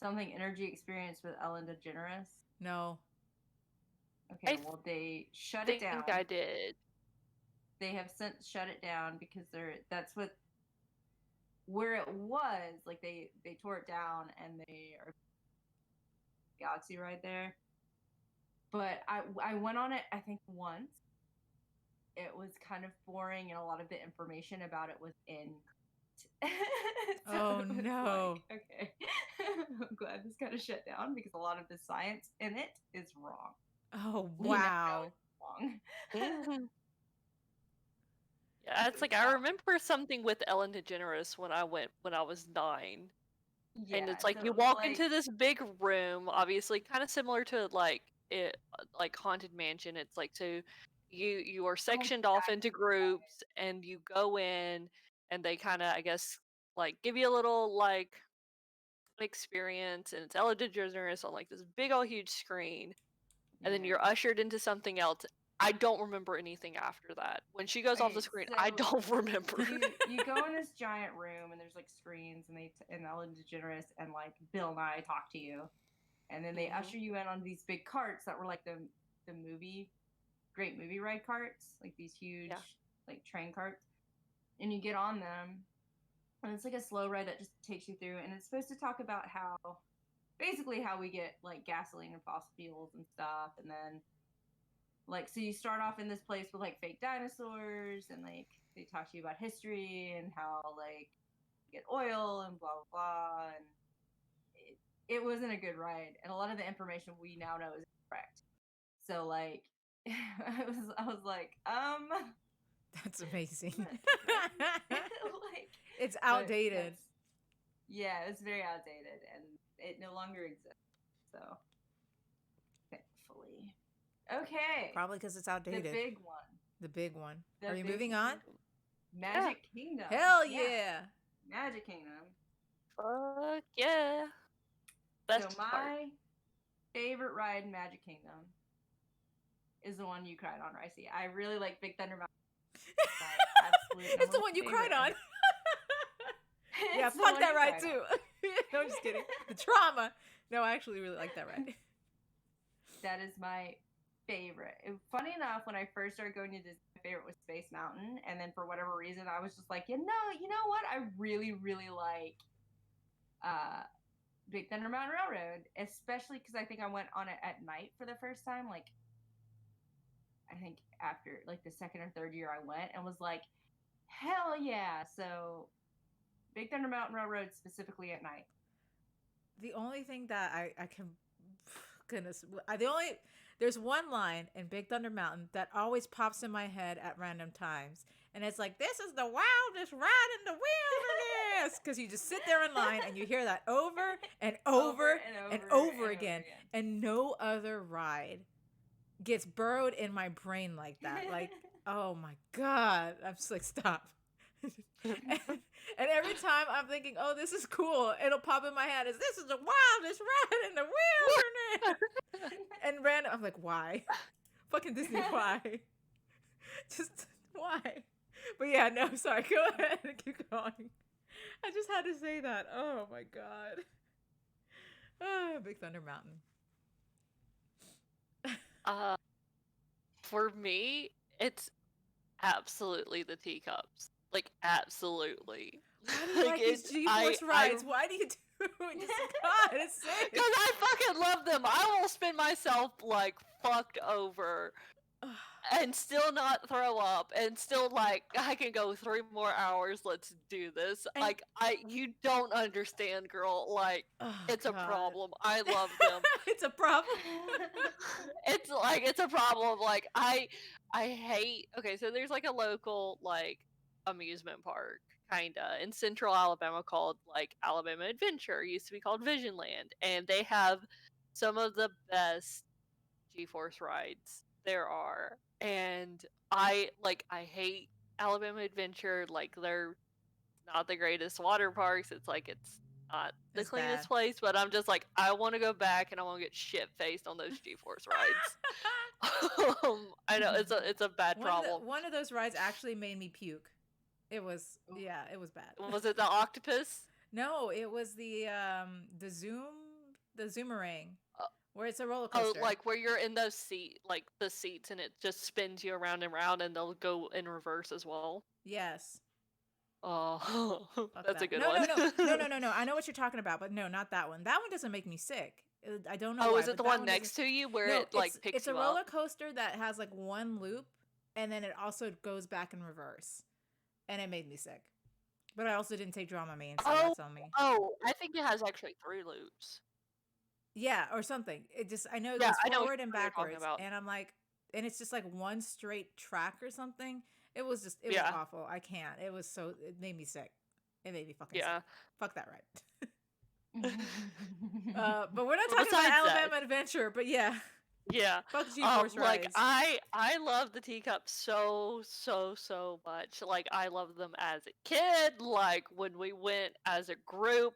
experience with Ellen DeGeneres? No. Okay, I well, they shut it think down. I did. They have since shut it down because that's what where it was. Like they tore it down and they are Galaxy ride there. But I went on it, I think, once. It was kind of boring, and a lot of the information about it was in. Oh no. Like, okay, I'm glad this kind of shut down because a lot of the science in it is wrong. Oh We now know wow. it's wrong. Mhm. Yeah, it's like I remember something with Ellen DeGeneres when I was 9. Yeah, And it's like so you it was walk like, into this big room, obviously kind of similar to like Haunted Mansion. It's like so you are sectioned off into groups and you go in and they kind of I guess like give you a little like experience and it's Ellen DeGeneres on like this big old huge screen and then yeah. you're ushered into something else. I don't remember anything after that. When she goes off the Okay, screen, I so don't remember. you go in this giant room and there's like screens and and Ellen DeGeneres and like Bill Nye talk to you, and then they Mhm. usher you in on these big carts that were like the great movie ride carts, like these huge like train carts, and you get on them, and it's like a slow ride that just takes you through, and it's supposed to talk about how basically how we get like gasoline and fossil fuels and stuff, and then like so you start off in this place with like fake dinosaurs and like they talk to you about history and how like you get oil and blah blah blah, and it wasn't a good ride, and a lot of the information we now know is incorrect. So like I was like That's amazing. like It's outdated. Yeah, it's very outdated and it no longer exists, so thankfully. Okay, Probably because it's outdated. the big one. The big one. The Are you big moving on? Magic Kingdom. Hell yeah. Magic Kingdom. Fuck yeah. Best so part. my favorite ride in Magic Kingdom is the one you cried on, Ricey. I really like Big Thunder Mountain. It's the one you cried on. Yeah, fuck that ride too. No, I'm just kidding. The trauma. No, I actually really like that ride. That is my favorite. Funny enough, when I first started going to Disney, my favorite was Space Mountain, and then for whatever reason, I was just like, you know what? I really, really like Big Thunder Mountain Railroad, especially because I think I went on it at night for the first time. Like, I think after like the second or third year I went, and was like, hell yeah! So, Big Thunder Mountain Railroad specifically at night. The only thing that I can, goodness, there's one line in Big Thunder Mountain that always pops in my head at random times, and it's like, "This is the wildest ride in the wilderness," because you just sit there in line and you hear that over and over and over again, and no other ride gets burrowed in my brain like that. Like, oh my god, I'm just like, stop. And every time I'm thinking, oh, this is cool, it'll pop in my head as this is the wildest ride in the wilderness. And random, I'm like, why? Fucking Disney, why? Just why? But yeah, no, sorry. Go ahead and keep going. I just had to say that. Oh my god. Oh, Big Thunder Mountain. For me, it's absolutely the teacups. Like, absolutely. Why do you like these G-Force rides? Why do you do it? Just, God, it's safe. Because I fucking love them. I will spin myself, like, fucked over and still not throw up and still like I can go 3 more hours, let's do this. And- Like you don't understand, girl. Like Oh, it's a God. problem. I love them. It's a problem. It's a problem. Like I hate. Okay, so there's like a local like amusement park kinda in central Alabama called like Alabama Adventure. It used to be called Visionland, and they have some of the best G-force rides there are. And I hate Alabama Adventure. Like they're not the greatest water parks. It's like it's not the It's cleanest bad. place, but I'm just like I want to go back and I want to get shit faced on those G-force rides. I know it's a bad problem. One of those rides actually made me puke. It was it was bad. Was it the octopus? No, it was the Zoomerang, where it's a roller Oh, coaster. like where you're in those the seats, and it just spins you around and around, and they'll go in reverse as well. Yes. Oh, Fuck that's that. a good no, one. No. I know what you're talking about, but no, not that one. That one doesn't make me sick. I don't know. Oh, why, is it the but that one next to you where No, it like picks it's a you roller up? coaster that has like one loop, and then it also goes back in reverse, and it made me sick. But I also didn't take Dramamine, so that's on me. Oh, I think it has actually 3 loops. Yeah, or something. It just I know it Yeah, goes I know forward and what you're talking backwards, about. and I'm like, and it's just like one straight track or something. It was was Yeah. awful. I can't. It made me sick. It made me fucking Yeah. sick. Fuck that ride. But we're not But talking about besides that- Alabama Adventure, but yeah. Yeah. Fuck G-force Like rides. I love the teacups so much. Like I love them as a kid. Like when we went as a group,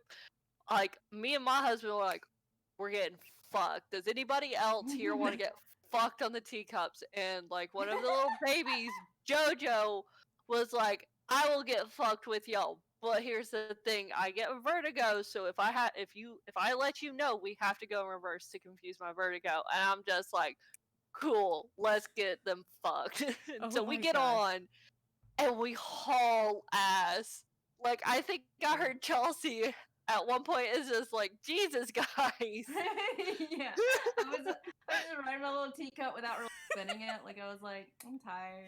like me and my husband were like, we're getting fucked. Does anybody else here want to get fucked on the teacups? And like one of the little babies, Jojo, was like, I will get fucked with y'all. But here's the thing, I get vertigo, so if I let you know, we have to go in reverse to confuse my vertigo. And I'm just like, cool, let's get them fucked. So we my get God. on and we haul ass. Like I think I heard Chelsea at one point is just like, Jesus, guys. Yeah, I was just riding my little teacup without really spinning it. Like I was like, I'm tired.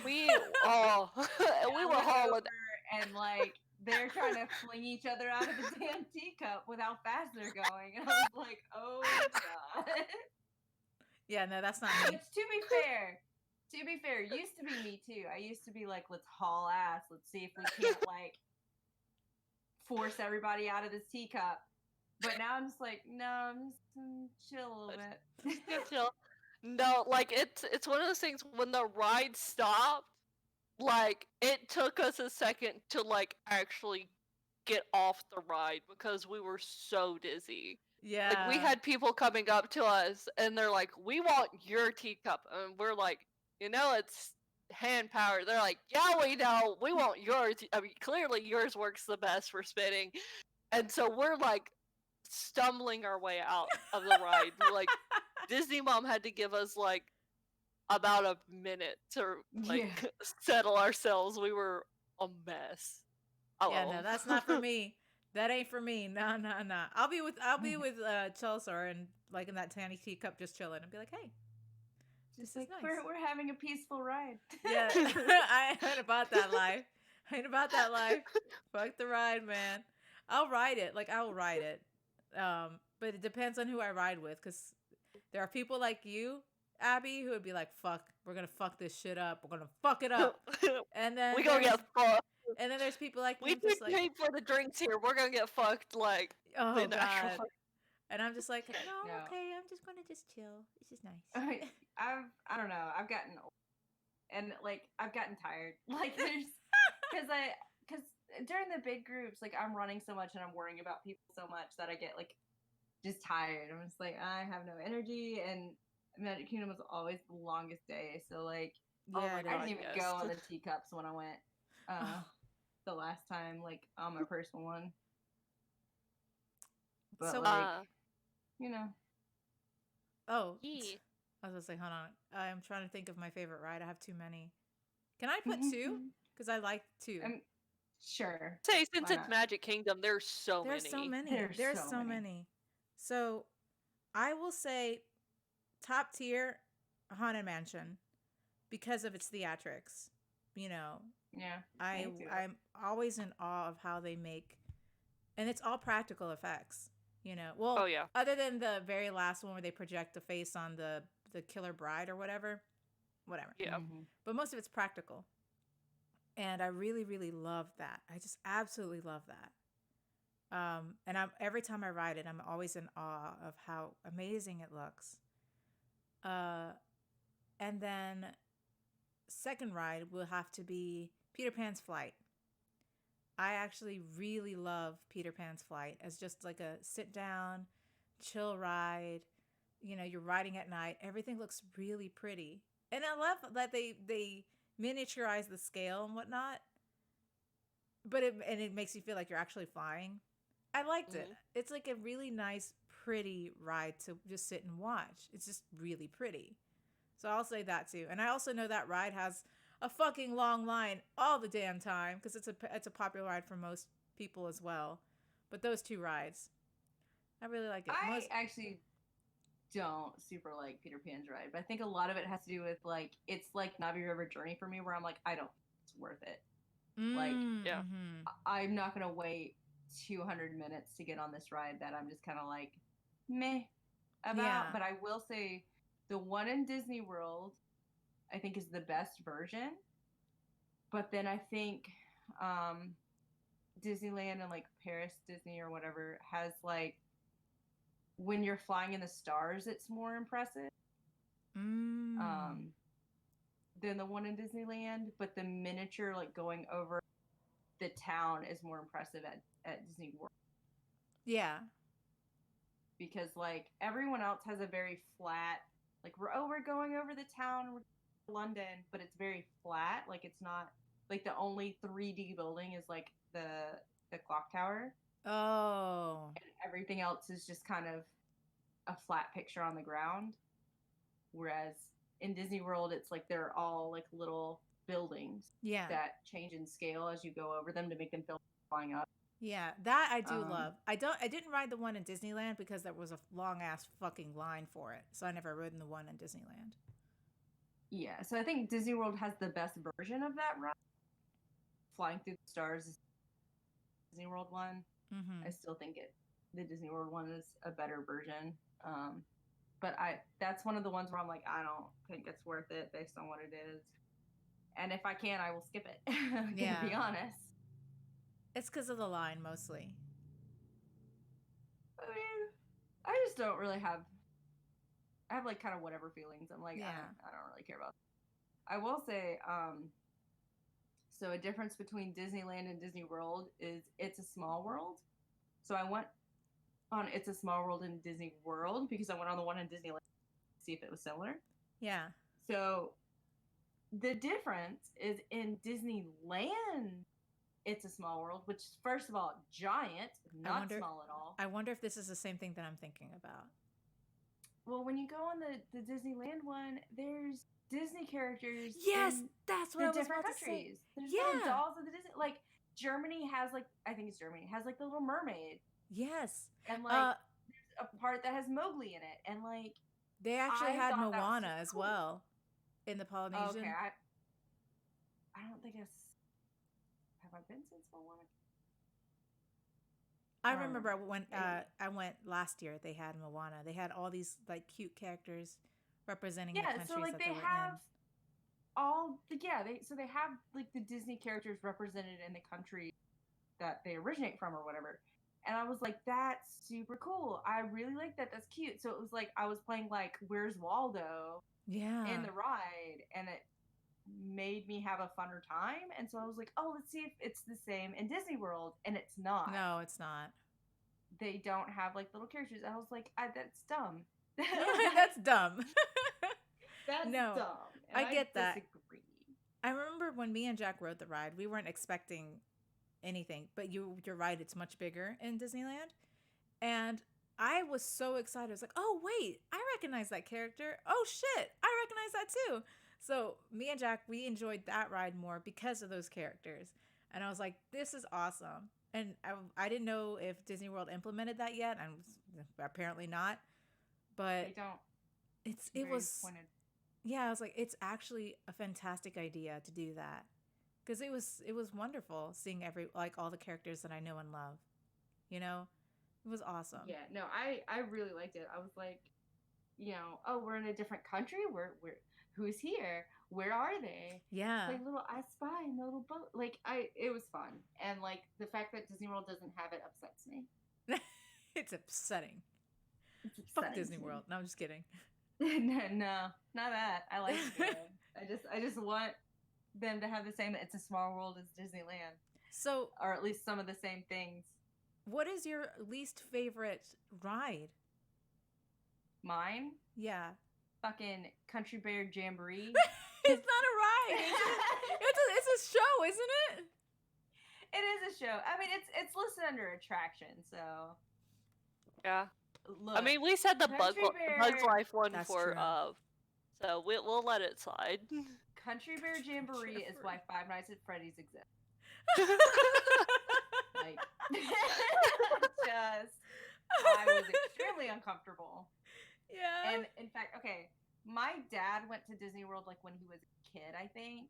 We we were hauling, and like they're trying to fling each other out of the damn teacup with how fast they're going, and I was like, oh God. Yeah, no, that's not me. Which to be fair, used to be me too. I used to be like, let's haul ass. Let's see if we can't like force everybody out of this teacup. But now I'm just like, no, I'm just chill a little bit. chill. No, like it's one of those things when the ride stopped, like it took us a second to like actually get off the ride because we were so dizzy. Yeah. Like we had people coming up to us and they're like, "We want your teacup," and we're like, it's hand powered. They're like, "Yeah, we know. We want yours." I mean, clearly yours works the best for spinning, and so we're like stumbling our way out of the ride. Like Disney Mom had to give us like about a minute to like settle ourselves. We were a mess. Yeah, no, that's not for me. That ain't for me. No. I'll be with Chelzor and like in that tiny teacup just chilling and be like, hey. Just like nice. we're having a peaceful ride. Yeah. I ain't about that life. Fuck the ride, man. I'll ride it. Like I will ride it. But it depends on who I ride with, because there are people like you, Abby, who would be like, fuck, we're gonna fuck this shit up. We're gonna fuck it up. And then we gonna get fucked. And then there's people like we just pay for the drinks here. We're gonna get fucked. Like, oh God. And I'm just like, no, okay, I'm just gonna just chill. It's just nice. I don't know. I've gotten old, and like I've gotten tired. Like there's because during the big groups, like I'm running so much and I'm worrying about people so much that I get like just tired. I'm just like, I have no energy, and Magic Kingdom was always the longest day. So like, yeah, I didn't even go on the teacups when I went the last time, like on my personal one. But so, Oh, yeah. I was gonna say, hold on. I'm trying to think of my favorite ride. I have too many. Can I put 2? Because I like 2. Sure. Say since it's Magic Kingdom, there's so many. There's so many. So I will say top tier Haunted Mansion. because of its theatrics. You know, Yeah. I Me too. I'm always in awe of how they make, and it's all practical effects. You know, Oh well, yeah. other than the very last one where they project the face on the killer bride or whatever, Yeah. Mhm. but most of it's practical, and I really really love that. I just absolutely love that. And I'm every time I ride it, I'm always in awe of how amazing it looks. Uh, and then second ride will have to be Peter Pan's Flight. I actually really love Peter Pan's Flight as just like a sit down, chill ride. You know, you're riding at night. Everything looks really pretty, and I love that they miniaturize the scale and whatnot. But it makes you feel like you're actually flying. I liked it. Hmm. It's like a really nice, pretty ride to just sit and watch. It's just really pretty. So I'll say that too. And I also know that ride has a fucking long line all the damn time because it's a popular ride for most people as well. But those two rides, I really like it. I Most actually don't super like Peter Pan's ride, but I think a lot of it has to do with like it's like Navi River Journey for me, where I'm like, I don't think it's worth it. Like Yeah. mm-hmm. I'm not gonna wait 200 minutes to get on this ride that I'm just kind of like meh about. Yeah. But I will say the one in Disney World, I think, is the best version. But then I think um, Disneyland and like Paris Disney or whatever has like when you're flying in the stars, it's more impressive Mm. um, than the one in Disneyland. But the miniature, like going over the town, is more impressive at Disney World Yeah. because like everyone else has a very flat, like we're going over the town, we're going to London, but it's very flat. Like it's not like the only 3D building is like the clock tower. Oh. Everything else is just kind of a flat picture on the ground. Whereas in Disney World, it's like they're all like little buildings Yeah. that change in scale as you go over them to make them feel like flying up. Yeah, that I do Um, love. I didn't ride the one in Disneyland because there was a long ass fucking line for it. So I never rode in the one in Disneyland. yeah, so I think Disney World has the best version of that ride. Flying Through the Stars is Disney World one. I Mm-hmm. still think the Disney World one is a better version. But that's one of the ones where I'm like, I don't think it's worth it based on what it is. And if I can, I will skip it. I'm Yeah. gonna be honest. It's because of the line mostly. I mean, I just don't really have. I have like kind of whatever feelings. I'm like, Yeah. I don't really care about. I will say, so a difference between Disneyland and Disney World is it's a small world. So I went on It's a Small World in Disney World because I went on the one in Disneyland to see if it was similar. Yeah. So the difference is in Disneyland, It's a Small World, which is first of all giant, not small at all. I wonder if this is the same thing that I'm thinking about. Well, when you go on the Disneyland one, there's Disney characters. Yes, in that's what the I was different about to say. countries. There's Yeah. little dolls of the Disney. Like Germany has like I think it's Germany has like the Little Mermaid, Yes. and like there's a part that has Mowgli in it, and like They actually I had thought that was Moana super as cool. well in the Polynesian. Okay, I don't think have I been since Moana? I don't remember when Maybe. I went last year. They had Moana. They had all these like cute characters representing the Yeah, countries so like that they they were have they have like the Disney characters represented in the country that they originate from or whatever. And I was like, that's super cool. I really like that. That's cute. So it was like I was playing like Where's Waldo in. Yeah. in the ride, and it made me have a funner time. And so I was like, oh, let's see if it's the same in Disney World, and it's not. No, it's not. They don't have like little characters. I was like, that's dumb. That's dumb. That's No, dumb. And I get that. disagree. I remember when me and Jack rode the ride, we weren't expecting anything, but you're right, it's much bigger in Disneyland. And I was so excited. I was like, "Oh, wait, I recognize that character. Oh shit, I recognize that too." So, me and Jack, we enjoyed that ride more because of those characters. And I was like, "This is awesome." And I didn't know if Disney World implemented that yet, and apparently not. But They don't. it was Disappointed. yeah, I was like, it's actually a fantastic idea to do that because it was wonderful seeing all the characters that I know and love. You know, it was awesome. Yeah, no, I really liked it. I was like, oh, we're in a different country. We're who's here? Where are they? Yeah. Like little I Spy in the little boat. Like it was fun, and like the fact that Disney World doesn't have it upsets me. It's upsetting. It's Fuck upsetting Disney to me. World. No, I'm just kidding. No, not that. I like it. I just want them to have the same It's a Small World as Disneyland, So, or at least some of the same things. what is your least favorite ride? Mine, Yeah. fucking Country Bear Jamboree. It's not a ride. It's a show, isn't it? It is a show. I mean, it's listed under attraction, so Yeah. look. I mean, we said the Bug Country Bear- Life one That's for true. so we'll let it slide. Country Bear Jamboree is why Five Nights at Freddy's exists. Like, I was extremely uncomfortable. Yeah. And in fact, okay, my dad went to Disney World like when he was a kid, I think.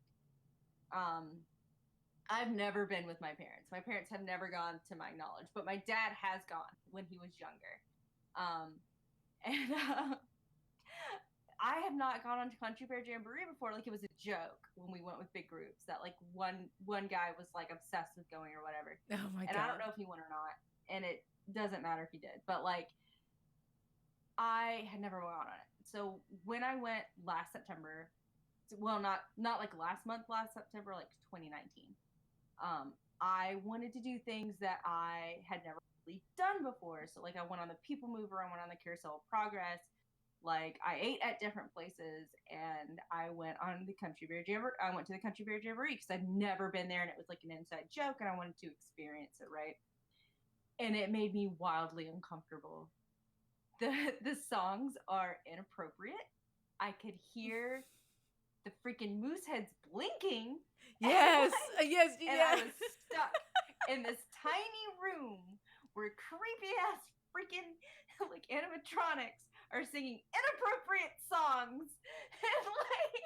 I've never been with my parents. My parents have never gone, to my knowledge, but my dad has gone when he was younger. And I have not gone on to Country Bear Jamboree before. Like, it was a joke when we went with big groups that like one guy was like obsessed with going or whatever. Oh my And god. I don't know if he went or not, and it doesn't matter if he did. But like, I had never gone on it. So when I went last September, well, not like last month, last September, like 2019. I wanted to do things that I had never really done before. So like, I went on the People Mover, I went on the Carousel of Progress. Like, I ate at different places, and I went on the Country Bear Jamboree. I went to the Country Bear Jamboree because I'd never been there, and it was like an inside joke, and I wanted to experience it, right? And it made me wildly uncomfortable. The songs are inappropriate. I could hear the freaking moose heads blinking. Yes. And Yes. I Yes. was stuck in this tiny room where creepy ass freaking like animatronics are singing inappropriate songs. And like,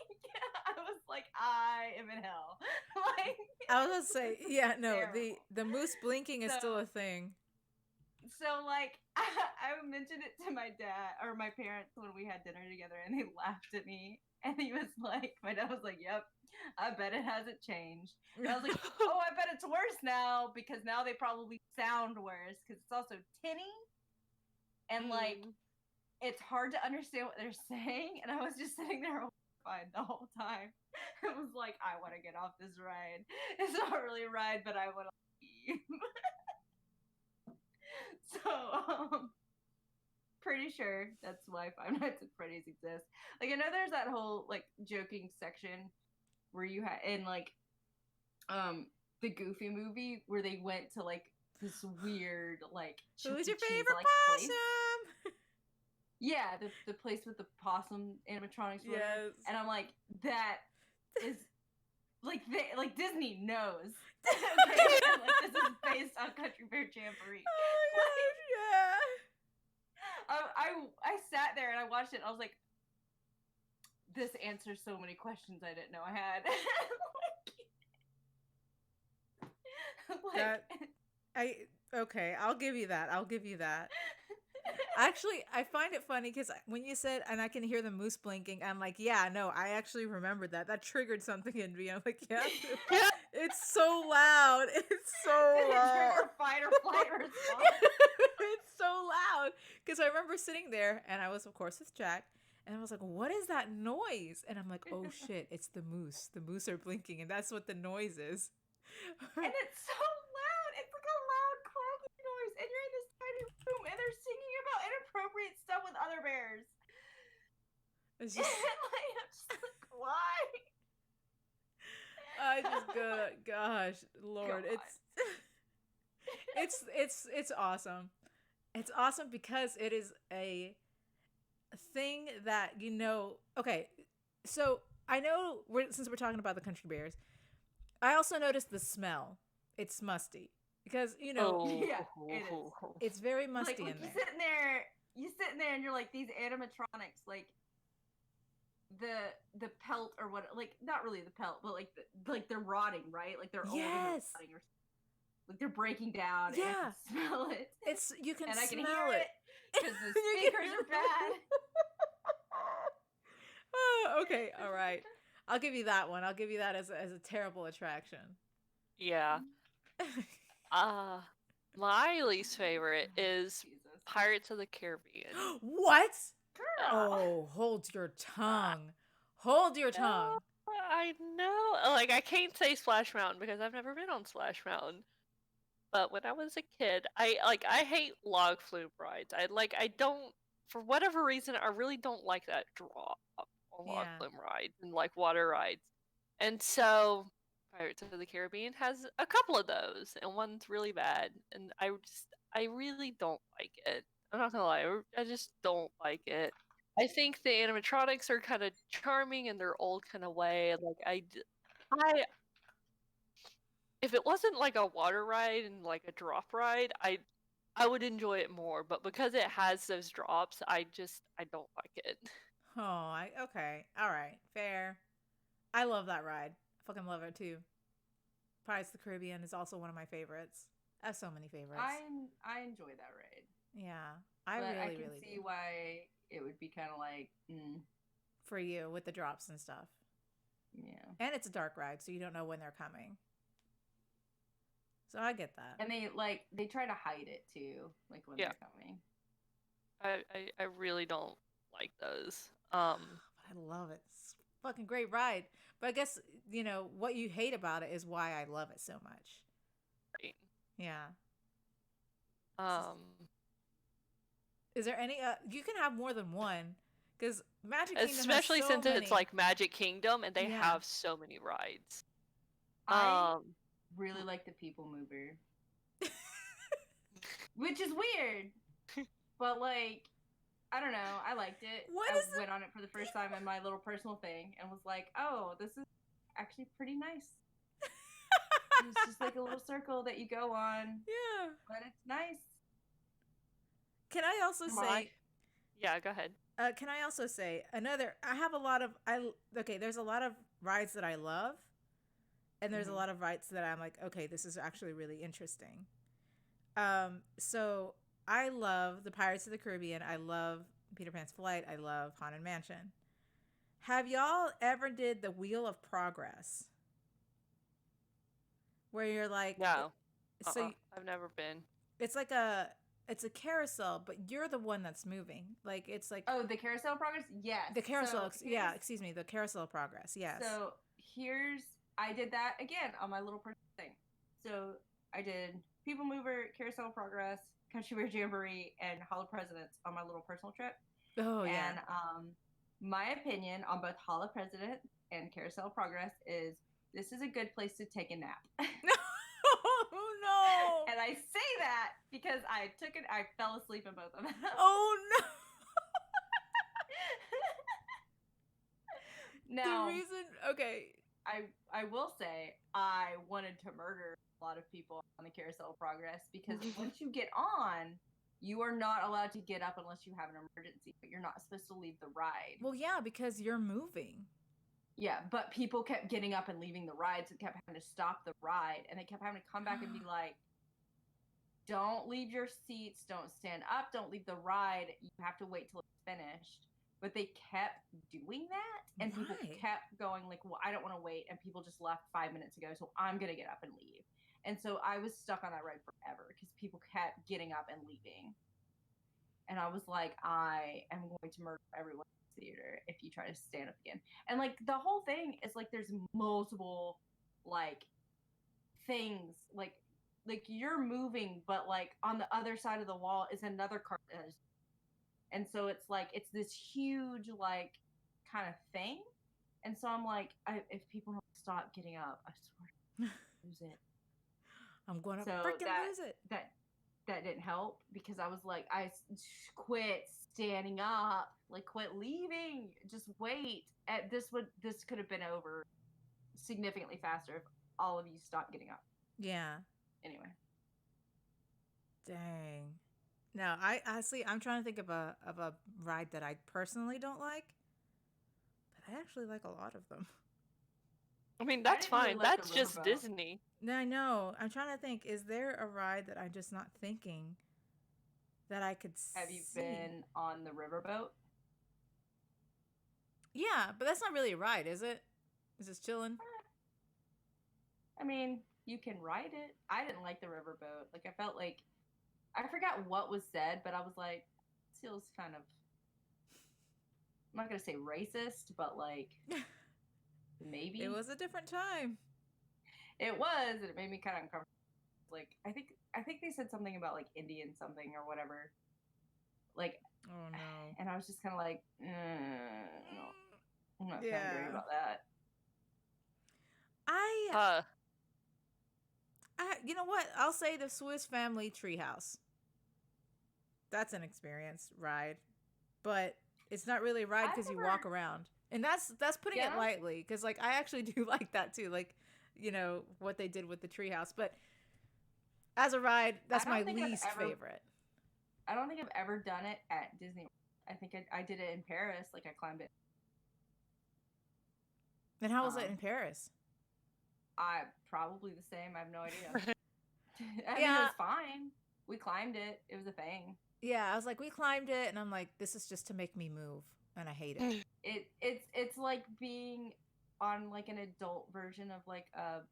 I was like, I am in hell. Like, I was gonna say, yeah, no, terrible. the moose blinking is still So- a thing. So like, I mentioned it to my dad or my parents when we had dinner together, and they laughed at me. And he was like, my dad was like, "Yep, I bet it hasn't changed." And I was like, "Oh, I bet it's worse now because now they probably sound worse because it's also tinny and like it's hard to understand what they're saying." And I was just sitting there horrified the whole time. I was like, I want to get off this ride. It's not really a ride, but I want to leave. So, pretty sure that's why Five Nights at Freddy's exists. Like, I know there's that whole like joking section where you had in like the Goofy movie where they went to like this weird like Who's Chuck E. your Cheese, favorite like, place. possum? Yeah, the place with the possum animatronics. Or whatever. Yes. And I'm like, that is like Disney knows. Okay, and, like, this is based on Country Bear Jamboree. Oh my gosh, yeah. I sat there and I watched it. And I was like, this answers so many questions I didn't know I had. Okay, I'll give you that. Actually, I find it funny because when you said, and I can hear the moose blinking, I'm like, yeah, no, I actually remembered that. That triggered something in me. I'm like, yeah, it's so loud. It's so Did it loud. trigger fight or flight response? It's so loud because I remember sitting there, and I was, of course, with Jack, and I was like, what is that noise? And I'm like, oh shit, it's the moose. The moose are blinking, and that's what the noise is. And it's so loud. It's like a loud crackling noise. And you're in this tiny room and they're singing about inappropriate stuff with other bears. It's And just, like, I'm just like, why? I just go, gosh, Lord, God. it's awesome. It's awesome because it is a thing that, okay, so I know since we're talking about the Country Bears, I also noticed the smell. It's musty because, Yeah, it is. it's very musty Like, in there. you're sitting there and you're like, these animatronics, like, the pelt or what, like not really the pelt, but like they're rotting, right? Like they're old and they're Yes. rotting, or like they're breaking down, and I Yeah. can smell it. It's you can and I can smell hear it because the You can speakers hear are bad. Oh, okay, all right. I'll give you that one. I'll give you that as a terrible attraction. Yeah. My least favorite is Jesus. Pirates of the Caribbean. What? Girl. Oh, hold your tongue. Hold your tongue. I know. Like, I can't say Splash Mountain because I've never been on Splash Mountain. But when I was a kid, I hate log flume rides. I don't, for whatever reason, I really don't like that drop on log Yeah. flume rides and like water rides. And so Pirates of the Caribbean has a couple of those, and one's really bad, and I really don't like it. I'm not gonna lie, I just don't like it. I think the animatronics are kind of charming in their old kind of way. I if it wasn't like a water ride and like a drop ride, I would enjoy it more. But because it has those drops, I don't like it. Oh, okay. All right. Fair. I love that ride. I fucking love it too. Pirates of the Caribbean is also one of my favorites. I have so many favorites. I enjoy that ride. Yeah. I but really, I can really see do. why it would be kind of like, For you with the drops and stuff. yeah. And it's a dark ride, so you don't know when they're coming. So I get that. And they try to hide it too, like when Yeah. they're coming. I really don't like those. I love it. It's a fucking great ride. But I guess, what you hate about it is why I love it so much. Right. Yeah. Is there any you can have more than one, because Magic Kingdom especially has so since many. it's like Magic Kingdom and they Yeah. have so many rides. I really like the People Mover, which is weird, but like, I don't know, I liked it. I went on it for the first time in my little personal thing and was like, oh, this is actually pretty nice. It's just like a little circle that you go on. Yeah. But it's nice. Can I also say? Yeah, go ahead. Can I also say I have a lot of there's a lot of rides that I love, and there's a lot of rides that I'm like, okay, this is actually really interesting. So I love the Pirates of the Caribbean. I love Peter Pan's Flight. I love Haunted Mansion. Have y'all ever did the Wheel of Progress? Where you're like, no, so I've never been. It's like it's a carousel, but you're the one that's moving. Like it's like the Carousel of Progress. Yes, the carousel. Excuse me, the Carousel of Progress. Yes. So I did that again on my little personal thing. So I did People Mover, Carousel of Progress, Country Bear Jamboree, and Hall of Presidents on my little personal trip. Oh yeah. And my opinion on both Hall of President and Carousel of Progress is this is a good place to take a nap. Oh no! And I say that because I fell asleep in both of them. Oh no! Now, the reason, okay. I will say I wanted to murder a lot of people on the Carousel of Progress because once you get on, you are not allowed to get up unless you have an emergency, but you're not supposed to leave the ride. Well, yeah, because you're moving. Yeah, but people kept getting up and leaving the ride, so kept having to stop the ride, and they kept having to come back and be like, don't leave your seats, don't stand up, don't leave the ride, you have to wait till it's finished. But they kept doing that, and people kept going like, well, I don't want to wait, and people just left 5 minutes ago, so I'm going to get up and leave. And so I was stuck on that ride forever because people kept getting up and leaving. And I was like, I am going to murder everyone in the theater if you try to stand up again. And like the whole thing is like there's multiple like things like you're moving, but like on the other side of the wall is another car. And so it's like it's this huge like kind of thing. And so I'm like, if people don't stop getting up, I swear to lose it. I'm going to freaking lose it. That didn't help because I was like, I quit standing up, like quit leaving, just wait. This could have been over significantly faster if all of you stopped getting up. Yeah. Anyway. Dang. No, I'm trying to think of a ride that I personally don't like, but I actually like a lot of them. I mean, I that's didn't really fine. like the That's just riverboat. Disney. I know. I'm trying to think. Is there a ride that I'm just not thinking that I could see? Have you been on the riverboat? Yeah, but that's not really a ride, is it? Is this chilling? I mean, you can ride it. I didn't like the riverboat. Like, I felt like I forgot what was said, but I was like, this feels kind of. I'm not gonna say racist, but like maybe It was a different time. it was, and it made me kind of uncomfortable. Like, I think they said something about like Indian something or whatever. Like, Oh no. and I was just kind of like, no, I'm not feeling great Yeah. about that. I you know what? I'll say the Swiss Family Treehouse. That's an experience ride, but it's not really a ride because you walk around, and that's putting it lightly. Because like I actually do like that too, like you know what they did with the treehouse. But as a ride, that's my least favorite. I don't think I've ever done it at Disney. I think I did it in Paris. Like I climbed it. And how was it in Paris? Probably the same. I have no idea. I mean, it was fine. We climbed it. It was a thing. Yeah, I was like, we climbed it, and I'm like, this is just to make me move, and I hate it. It's like being on like an adult version of like a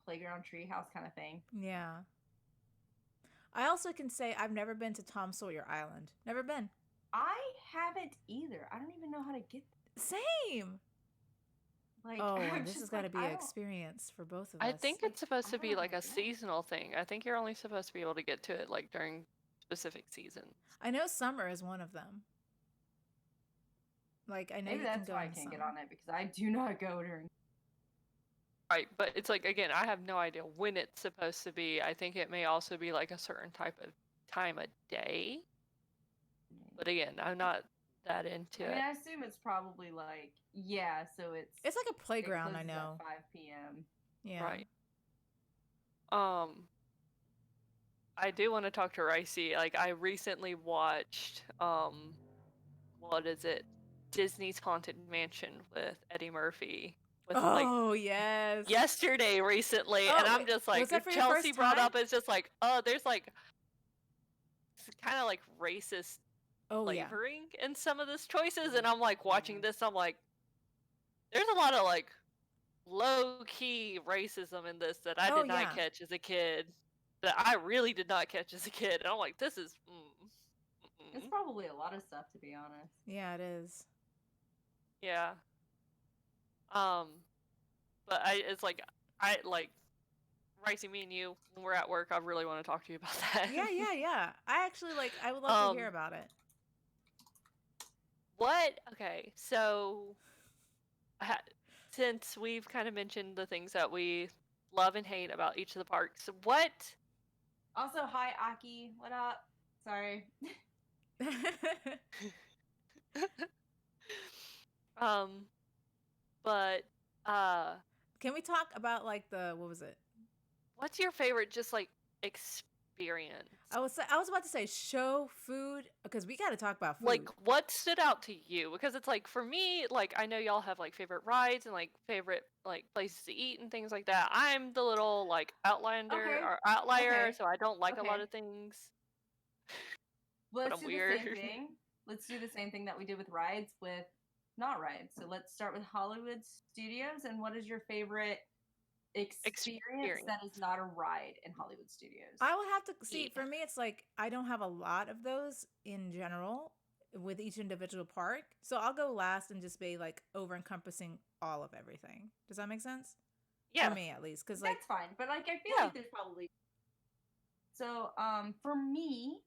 playground treehouse kind of thing. Yeah. I also can say I've never been to Tom Sawyer Island. Never been. I haven't either. I don't even know how to get there. Same. Like, oh, this has got to be an experience for both of us. I think it's supposed to be like a seasonal thing. I think you're only supposed to be able to get to it like during specific seasons. I know summer is one of them. Like I know maybe that's why I can't get on it because I do not go during. Right, but it's like again, I have no idea when it's supposed to be. I think it may also be like a certain type of time of day. But again, I'm not that into it. I mean, I assume it's probably like so it's like a playground. I know. At 5 p.m. Yeah. Right. I do want to talk to Ricey. Like I recently watched what is it? Disney's Haunted Mansion with Eddie Murphy. With, yes. Yesterday recently, and I'm just like Chelsea brought up. It's just like, there's like kind of like racist flavoring in some of these choices, and I'm like watching this. I'm like, there's a lot of like low key racism in this that I did not catch as a kid. That I really did not catch as a kid, and I'm like, this is. It's probably a lot of stuff, to be honest. Yeah, it is. Yeah. But it's like Ricey, me and you, when we're at work, I really want to talk to you about that. Yeah. I actually I would love to hear about it. Okay, so since we've kind of mentioned the things that we love and hate about each of the parks, what? Also, hi, Aki. What up? Sorry. But can we talk about like what was it? What's your favorite just like experience? I was about to say show food because we got to talk about food. Like what stood out to you? Because it's like for me, like I know y'all have like favorite rides and like favorite like places to eat and things like that. I'm the little like outlier, so I don't like a lot of things. Let's do the same thing. Let's do the same thing that we did with rides with not rides. So let's start with Hollywood Studios. And what is your favorite experience that is not a ride in Hollywood Studios? I would have to see. For me, it's like I don't have a lot of those in general with each individual park. So I'll go last and just be like over encompassing all of everything. Does that make sense? Yeah. For me, at least. Because like that's fine. But like I feel like there's probably. So for me,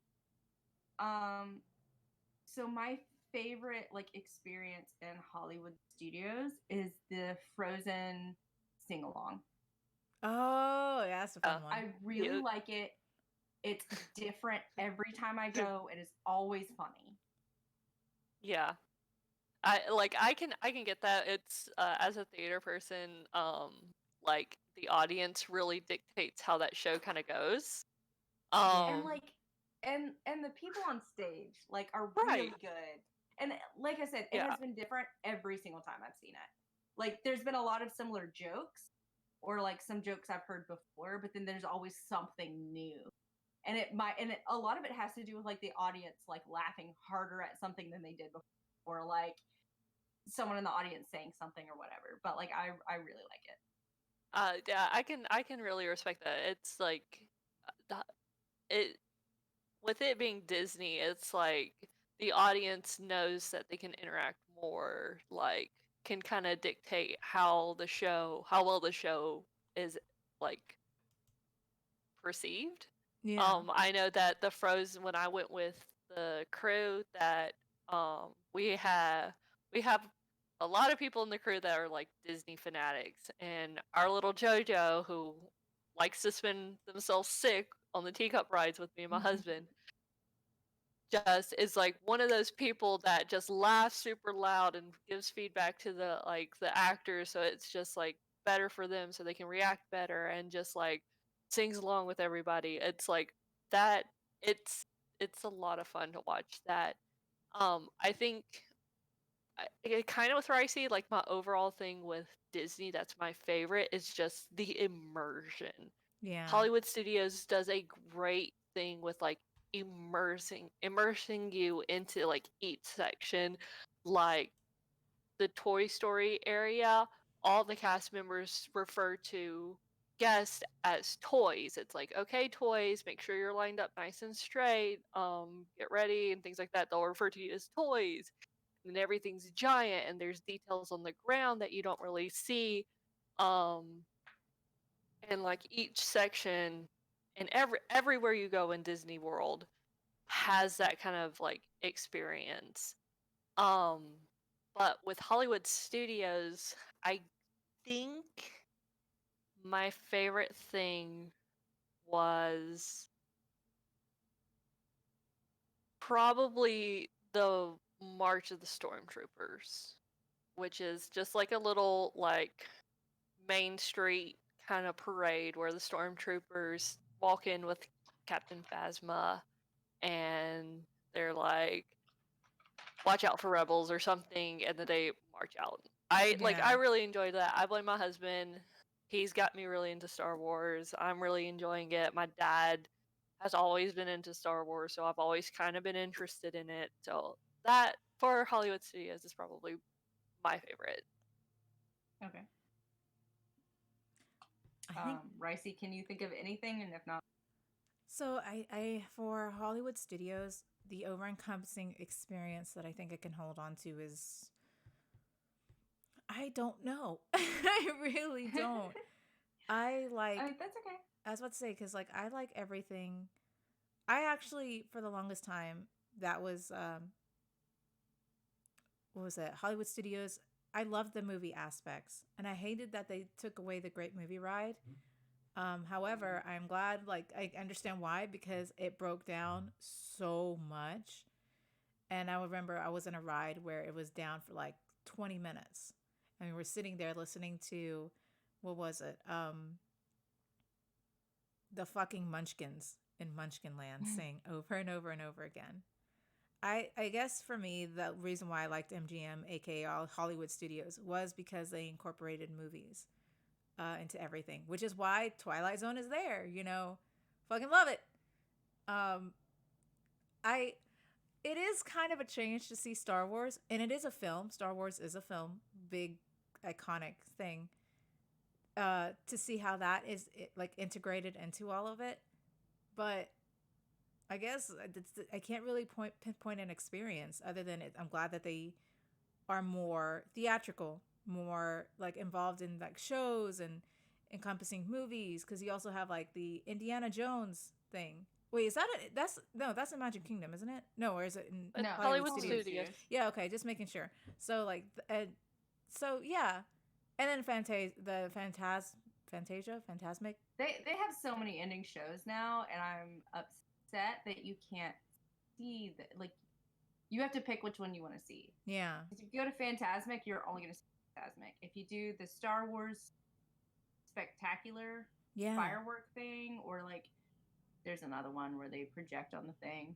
so my favorite like experience in Hollywood Studios is the Frozen sing along. Oh, yeah, that's a fun one. I really like it. It's different every time I go. It is always funny. Yeah. I can get that. It's as a theater person, like the audience really dictates how that show kind of goes. And like and the people on stage like are really good. and like I said, it has been different every single time I've seen it. Like, there's been a lot of similar jokes, or like some jokes I've heard before, but then there's always something new. And a lot of it has to do with like the audience like laughing harder at something than they did before, or like someone in the audience saying something or whatever. But like I really like it. Yeah, I can really respect that. It's like it with it being Disney, it's like the audience knows that they can interact more, like can kind of dictate how well the show is like perceived. Yeah. I know that the Frozen, when I went with the crew, that we have a lot of people in the crew that are like Disney fanatics, and our little JoJo, who likes to spin themselves sick on the teacup rides with me and my husband, just is like one of those people that just laughs super loud and gives feedback to the actors, so it's just like better for them so they can react better, and just like sings along with everybody. It's like that it's it's a lot of fun to watch that. I think it kind of with where I see like my overall thing with Disney that's my favorite is just the immersion. Yeah. Hollywood Studios does a great thing with like immersing you into like each section. Like the Toy Story area, all the cast members refer to guests as toys. It's like, okay, toys, make sure you're lined up nice and straight, get ready and things like that. They'll refer to you as toys. And everything's giant and there's details on the ground that you don't really see. Um and like each section and everywhere you go in Disney World has that kind of like experience. Um but with Hollywood Studios, I think my favorite thing was probably the March of the Stormtroopers, which is just like a little like Main Street kind of parade where the stormtroopers walk in with Captain Phasma and they're like, watch out for rebels or something, and then they march out. I really enjoyed that. I blame my husband. He's got me really into Star Wars. I'm really enjoying it. My dad has always been into Star Wars, so I've always kind of been interested in it. So that for Hollywood Studios is probably my favorite. Okay. I think Ricey, can you think of anything? And if not, so. I for Hollywood Studios, the over-encompassing experience that I think I can hold on to is I don't know. I really don't. I like. I mean, that's okay. I was about to say because like I like everything. I actually for the longest time that was what was it? Hollywood Studios. I loved the movie aspects, and I hated that they took away the Great Movie Ride. However, I'm glad, like, I understand why because it broke down so much. And I remember I was in a ride where it was down for like 20 minutes, and we were sitting there listening to, what was it? The fucking Munchkins in Munchkinland sing over and over and over again. I guess for me, the reason why I liked MGM, aka Hollywood Studios, was because they incorporated movies into everything, which is why Twilight Zone is there. You know, fucking love it. Um, I it is kind of a change to see Star Wars, and it is a film. Star Wars is a film, big iconic thing. To see how that is like integrated into all of it, but I guess I can't really pinpoint an experience other than I'm glad that they are more theatrical, more like involved in like shows and encompassing movies. Because you also have like the Indiana Jones thing. Wait, is that that's in Magic Kingdom, isn't it? No, or is it in No, Hollywood Studios? Yeah, okay, just making sure. So like, so yeah, and then Phantasmic. they have so many ending shows now, and I'm upset that you can't see that. Like, you have to pick which one you want to see. Yeah. If you go to Phantasmic, you're only going to see Phantasmic. If you do the Star Wars spectacular firework thing, or like there's another one where they project on the thing,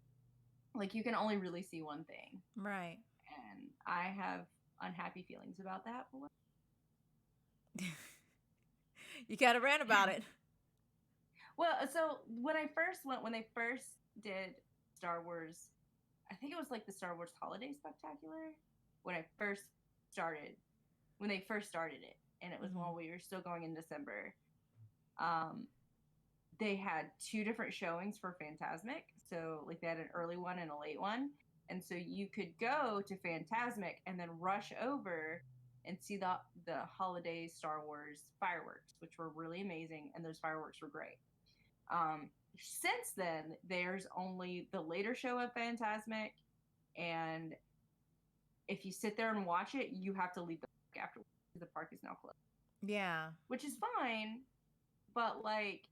like you can only really see one thing. Right. And I have unhappy feelings about that. You gotta rant about it. Well, so when they first did Star Wars, I think it was like the Star Wars Holiday Spectacular when they first started it, and it was while we were still going in December. They had 2 different showings for Fantasmic, so like they had an early one and a late one, and so you could go to Fantasmic and then rush over and see the holiday Star Wars fireworks, which were really amazing, and those fireworks were great. Since then, there's only the later show of Fantasmic, and if you sit there and watch it, you have to leave the park afterwards because the park is now closed. Yeah. Which is fine, but like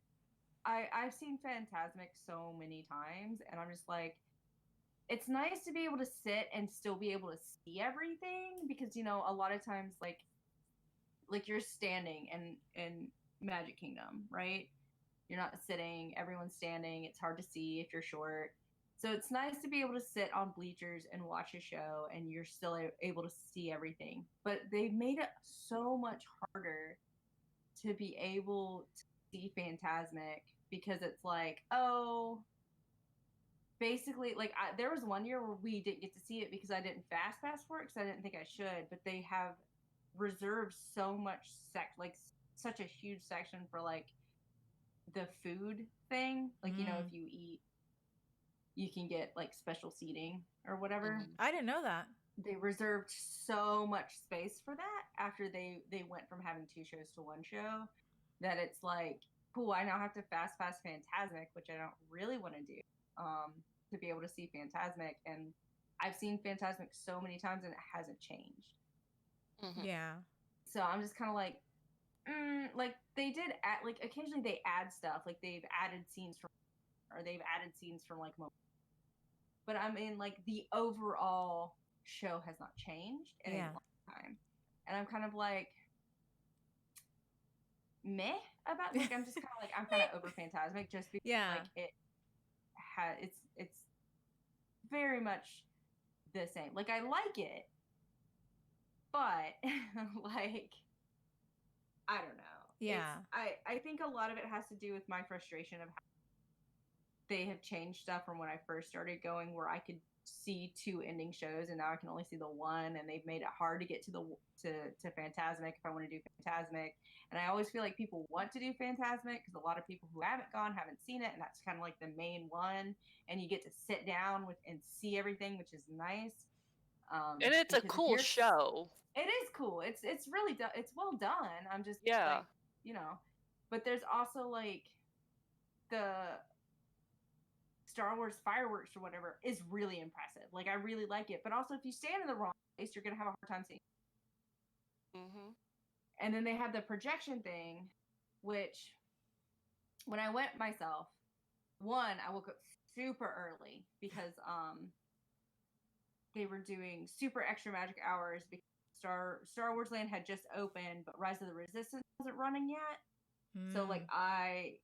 I've seen Fantasmic so many times, and I'm just like, it's nice to be able to sit and still be able to see everything, because you know a lot of times like you're standing in Magic Kingdom, right? You're not sitting, everyone's standing. It's hard to see if you're short. So it's nice to be able to sit on bleachers and watch a show and you're still able to see everything. But they made it so much harder to be able to see Fantasmic, because it's like, oh, basically, like there was one year where we didn't get to see it because I didn't fast pass for it because I didn't think I should. But they have reserved so much such a huge section for like the food thing, like you know, if you eat, you can get like special seating or whatever. I didn't know that. They reserved so much space for that after they went from having 2 shows to 1 show, that it's like, cool, I now have to fast pass Fantasmic, which I don't really want to do, to be able to see Fantasmic. And I've seen Fantasmic so many times and it hasn't changed. Yeah. So I'm just kind of like, like they did add, like occasionally they add stuff, like they've added scenes from like but I mean like the overall show has not changed in a long time, and I'm kind of like meh about, like I'm just kind of like, I'm kind of over Fantasmic just because like it's very much the same. Like I like it, but like I don't know. Yeah. I think a lot of it has to do with my frustration of how they have changed stuff from when I first started going, where I could see 2 ending shows and now I can only see the one, and they've made it hard to get to Fantasmic if I want to do Fantasmic. And I always feel like people want to do Fantasmic because a lot of people who haven't gone haven't seen it, and that's kind of like the main one, and you get to sit down and see everything, which is nice. And it's a cool show. It is cool. It's really it's well done. I'm just like, you know, but there's also like the Star Wars fireworks or whatever is really impressive. Like I really like it, but also if you stand in the wrong place, you're gonna have a hard time seeing. And then they have the projection thing, which when I went myself, one, I woke up super early because they were doing super extra magic hours because Star Wars Land had just opened, but Rise of the Resistance wasn't running yet. So like I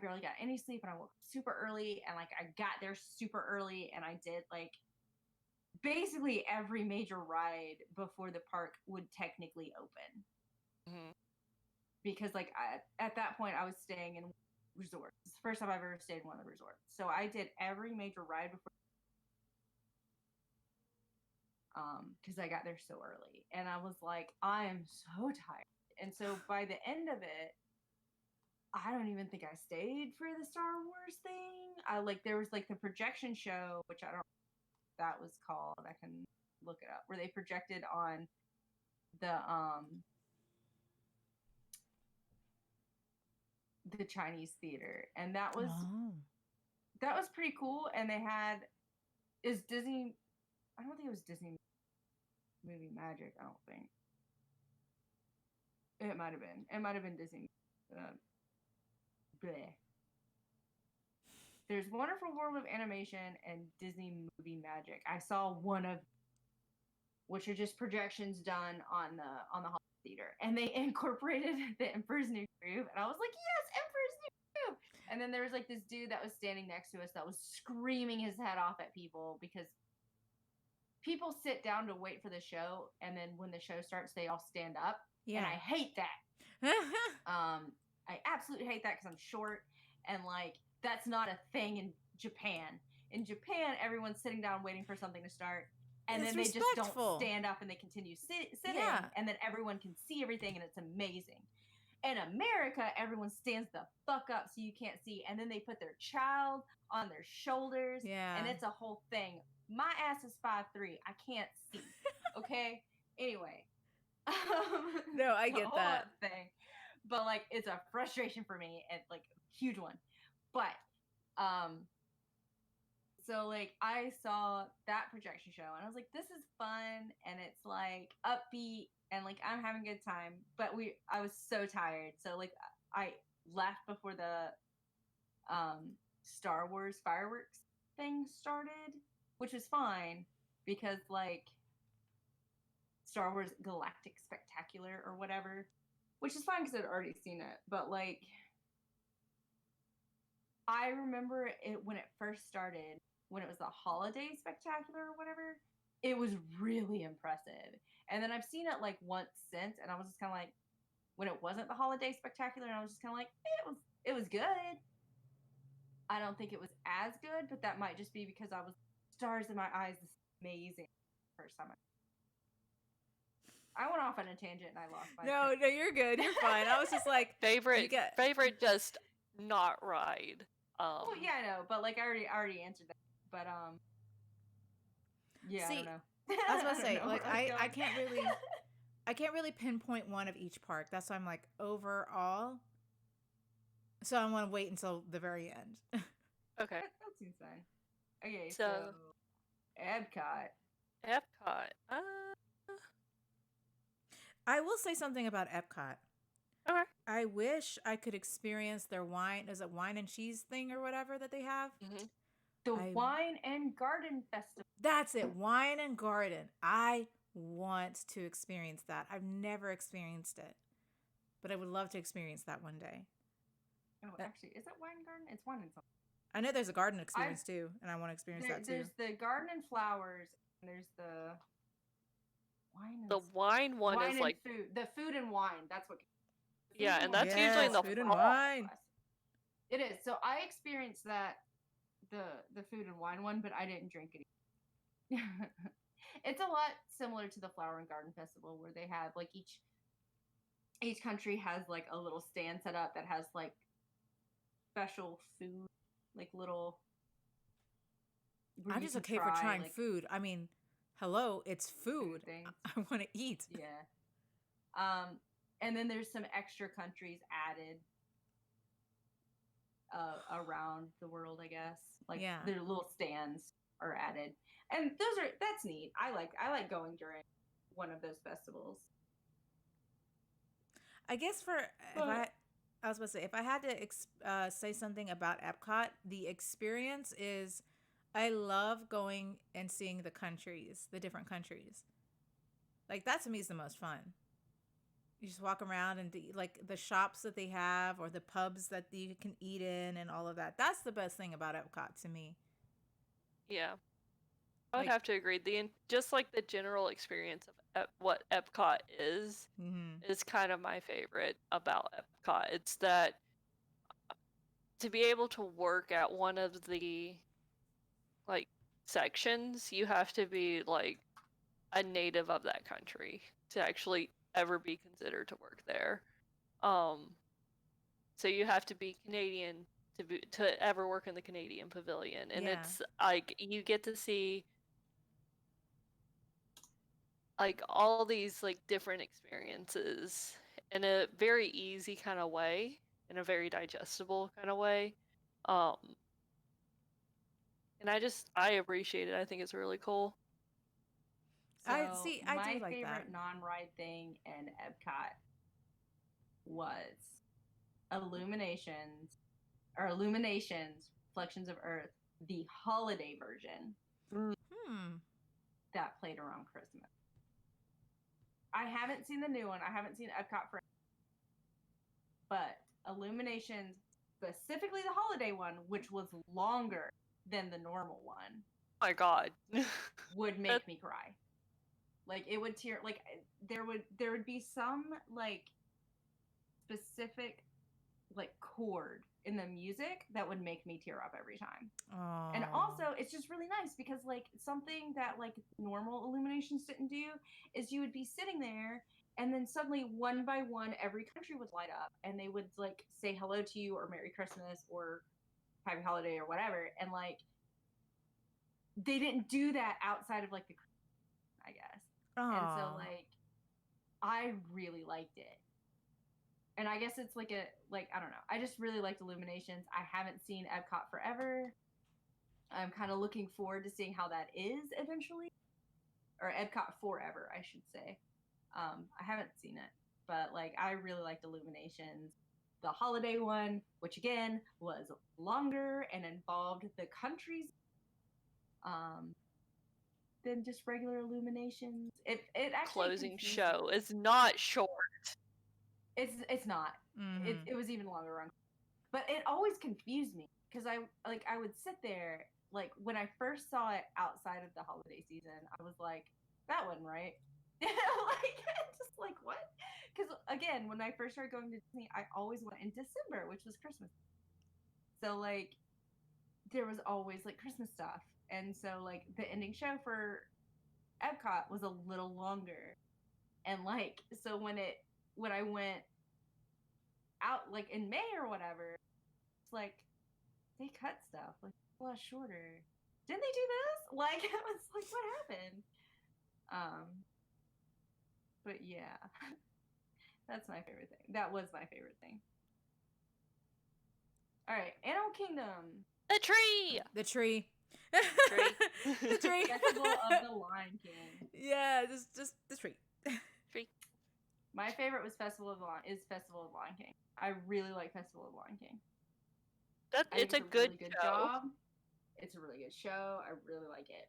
barely got any sleep, and I woke up super early, and like I got there super early, and I did like basically every major ride before the park would technically open. Because like at that point I was staying in resorts. It's the first time I've ever stayed in one of the resorts. So I did every major ride before, because I got there so early, and I was like, I am so tired. And so by the end of it, I don't even think I stayed for the Star Wars thing. There was like the projection show, which I don't know what that was called. I can look it up, where they projected on the Chinese theater, and that was pretty cool. And they had Disney. I don't think it was Disney Movie Magic. I don't think it might have been. It might have been Disney. Bleh. There's Wonderful World of Animation and Disney Movie Magic. I saw one of, which are just projections done on the Hollywood Theater, and they incorporated the Emperor's New Groove, and I was like, yes, Emperor's New Groove. And then there was like this dude that was standing next to us that was screaming his head off at people because people sit down to wait for the show, and then when the show starts, they all stand up. Yeah. And I hate that. I absolutely hate that because I'm short, and like that's not a thing in Japan. In Japan, everyone's sitting down waiting for something to start, and It's then they just respectful. don't stand up and they continue sitting, Yeah. and then everyone can see everything, and it's amazing. In America, everyone stands the fuck up so you can't see, and then they put their child on their shoulders, Yeah. and it's a whole thing. My ass is 5'3". I can't see. Okay? Anyway. No, I it's a get whole that. other thing. But like it's a frustration for me, and like huge one. But so like I saw that projection show and I was like, this is fun, and it's like upbeat, and like I'm having a good time. But I was so tired. So like I left before the Star Wars fireworks thing started, which was fine because like Star Wars Galactic Spectacular or whatever, which is fine because I'd already seen it. But like I remember it when it first started, when it was the Holiday Spectacular or whatever, it was really impressive. And then I've seen it like once since, and I was just kind of like, when it wasn't the Holiday Spectacular, and I was just kind of like, it was good. I don't think it was as good, but that might just be because I was stars in my eyes. This is amazing. First time I went off on a tangent and I lost my. No, you're good. You're fine. I was just like favorite just not ride. Well, yeah, I know, but like I already answered that. But yeah, see, I don't know. I was about to say, like I can't really pinpoint one of each park. That's why I'm like overall. So I want to wait until the very end. Okay. That seems fine. Okay, So Epcot. I will say something about Epcot. Okay. I wish I could experience their wine. Is it wine and cheese thing or whatever that they have? Mm-hmm. The Wine and Garden Festival. That's it. Wine and Garden. I want to experience that. I've never experienced it, but I would love to experience that one day. Oh, actually, is it Wine and Garden? It's wine and something. I know there's a garden experience too, and I want to experience that too. There's the Garden and Flowers, and there's the wine. The wine one wine is and like food. The food and wine. That's what. Yeah, and that's usually in the food and fall. wine. It is. So I experienced that the food and wine one, but I didn't drink it. It's a lot similar to the Flower and Garden Festival, where they have like each country has like a little stand set up that has like special food, like little. I'm just okay for trying food. I mean, hello, it's food. I want to eat. Yeah. And then there's some extra countries added around the world, I guess. Like their little stands are added, and that's neat. I like going during one of those festivals. I guess I was about to say, if I had to say something about Epcot, the experience is, I love going and seeing the different countries. Like that to me is the most fun. You just walk around and like the shops that they have or the pubs that you can eat in and all of that. That's the best thing about Epcot to me. Yeah. I would have to agree. Just like the general experience of what Epcot is kind of my favorite about Epcot. It's that to be able to work at one of the like sections, you have to be like a native of that country to actually ever be considered to work there. So you have to be Canadian to ever work in the Canadian Pavilion, and it's like you get to see like all these like different experiences in a very easy kind of way, in a very digestible kind of way. And I appreciate it. I think it's really cool. So I do like favorite that. non-ride thing in Epcot was Illuminations, Reflections of Earth, the holiday version. That played around Christmas. I haven't seen the new one. I haven't seen Epcot for, but Illuminations, specifically the holiday one, which was longer than the normal one, my god. would make me cry. Like it would tear. Like there would be some like specific like chord in the music that would make me tear up every time. Oh. And also, it's just really nice because like something that like normal illuminations didn't do is you would be sitting there and then suddenly one by one every country would light up and they would like say hello to you or Merry Christmas or Happy Holiday or whatever, and like they didn't do that outside of like the, I guess. And so like I really liked it. And I guess it's like I don't know. I just really liked Illuminations. I haven't seen Epcot Forever. I'm kind of looking forward to seeing how that is eventually. Or Epcot Forever, I should say. I haven't seen it. But like I really liked Illuminations. The holiday one, which again was longer and involved the countries than just regular Illuminations. It actually Closing show is not short. It's not. Mm-hmm. It was even longer run, but it always confused me because I would sit there like when I first saw it outside of the holiday season, I was like, that one, right? Like just like what? Because again, when I first started going to Disney, I always went in December, which was Christmas. So like there was always like Christmas stuff, and so like the ending show for Epcot was a little longer, and like so when I went out like in May or whatever, it's like they cut stuff like a lot shorter. Didn't they do this? Like it was like what happened? But yeah, that's my favorite thing. That was my favorite thing. All right, Animal Kingdom. The tree. The tree. Tree. The tree. Festival of the Lion King. Yeah, just the tree. Tree. My favorite was Festival of the Lion King. I really like Festival of the Lion King. It's a good, really good show. job. It's a really good show. I really like it.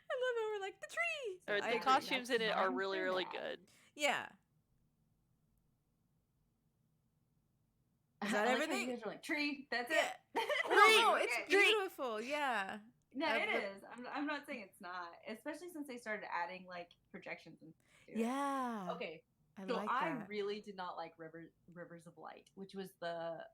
I love how we're like the tree. The costumes in it are really, really good. Yeah. Is that everything? You guys are like, tree, that's Yeah. it. No, it's beautiful. Yeah. No, it is. I'm not saying it's not, especially since they started adding like projections and stuff. Yeah. Okay. I So like I that. really did not like Rivers of Light, which was the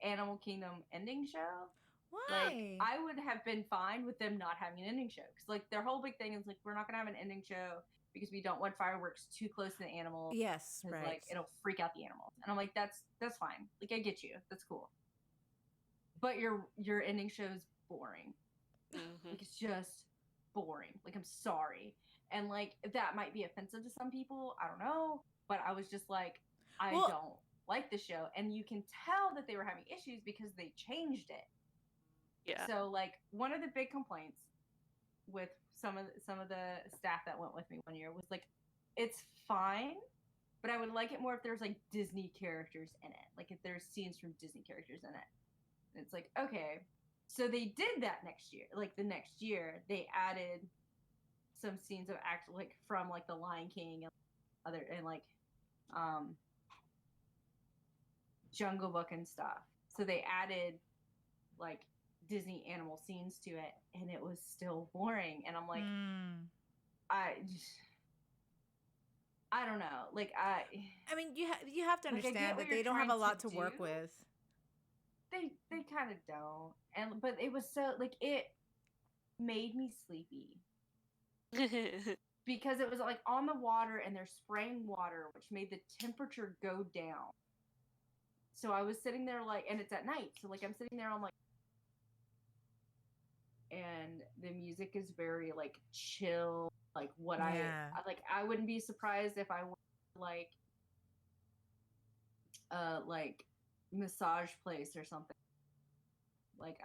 Animal Kingdom ending show. Why? Like I would have been fine with them not having an ending show because like their whole big thing is like we're not gonna have an ending show because we don't want fireworks too close to the animals. Yes, right. Like it'll freak out the animals, and I'm like that's fine. Like I get you, that's cool. But your ending show is boring. Mm-hmm. Like it's just boring. Like I'm sorry, and like that might be offensive to some people. I don't know, but I was just like I don't like the show, and you can tell that they were having issues because they changed it. Yeah. So like one of the big complaints with some of the staff that went with me one year was like, it's fine, but I would like it more if there's like Disney characters in it. Like if there's scenes from Disney characters in it. And it's like, okay. So they did that next year. Like the next year, they added some scenes of like from like the Lion King and other and like Jungle Book and stuff. So they added like Disney animal scenes to it, and it was still boring. And I'm like, I don't know. Like I mean, you have to understand that they don't have a lot to work with. They kind of don't. But it was so like it made me sleepy. Because it was like on the water and they're spraying water, which made the temperature go down. So I was sitting there like, and it's at night. So like I'm sitting there, I'm like, and the music is very like chill. Like what I wouldn't be surprised if I went like massage place or something. Like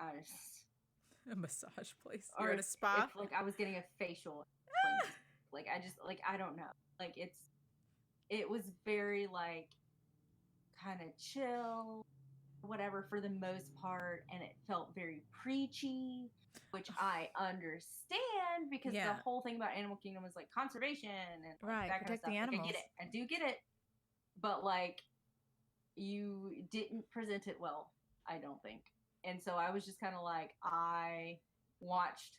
a massage place. You're in a spa. If, like I was getting a facial. Like I just like I don't know. Like it was very like kind of chill, whatever for the most part, and it felt very preachy, which I understand because the whole thing about Animal Kingdom is like conservation and like, that kind of stuff. The animals. Like, I get it. I do get it. But like you didn't present it well, I don't think. And so I was just kind of like, I watched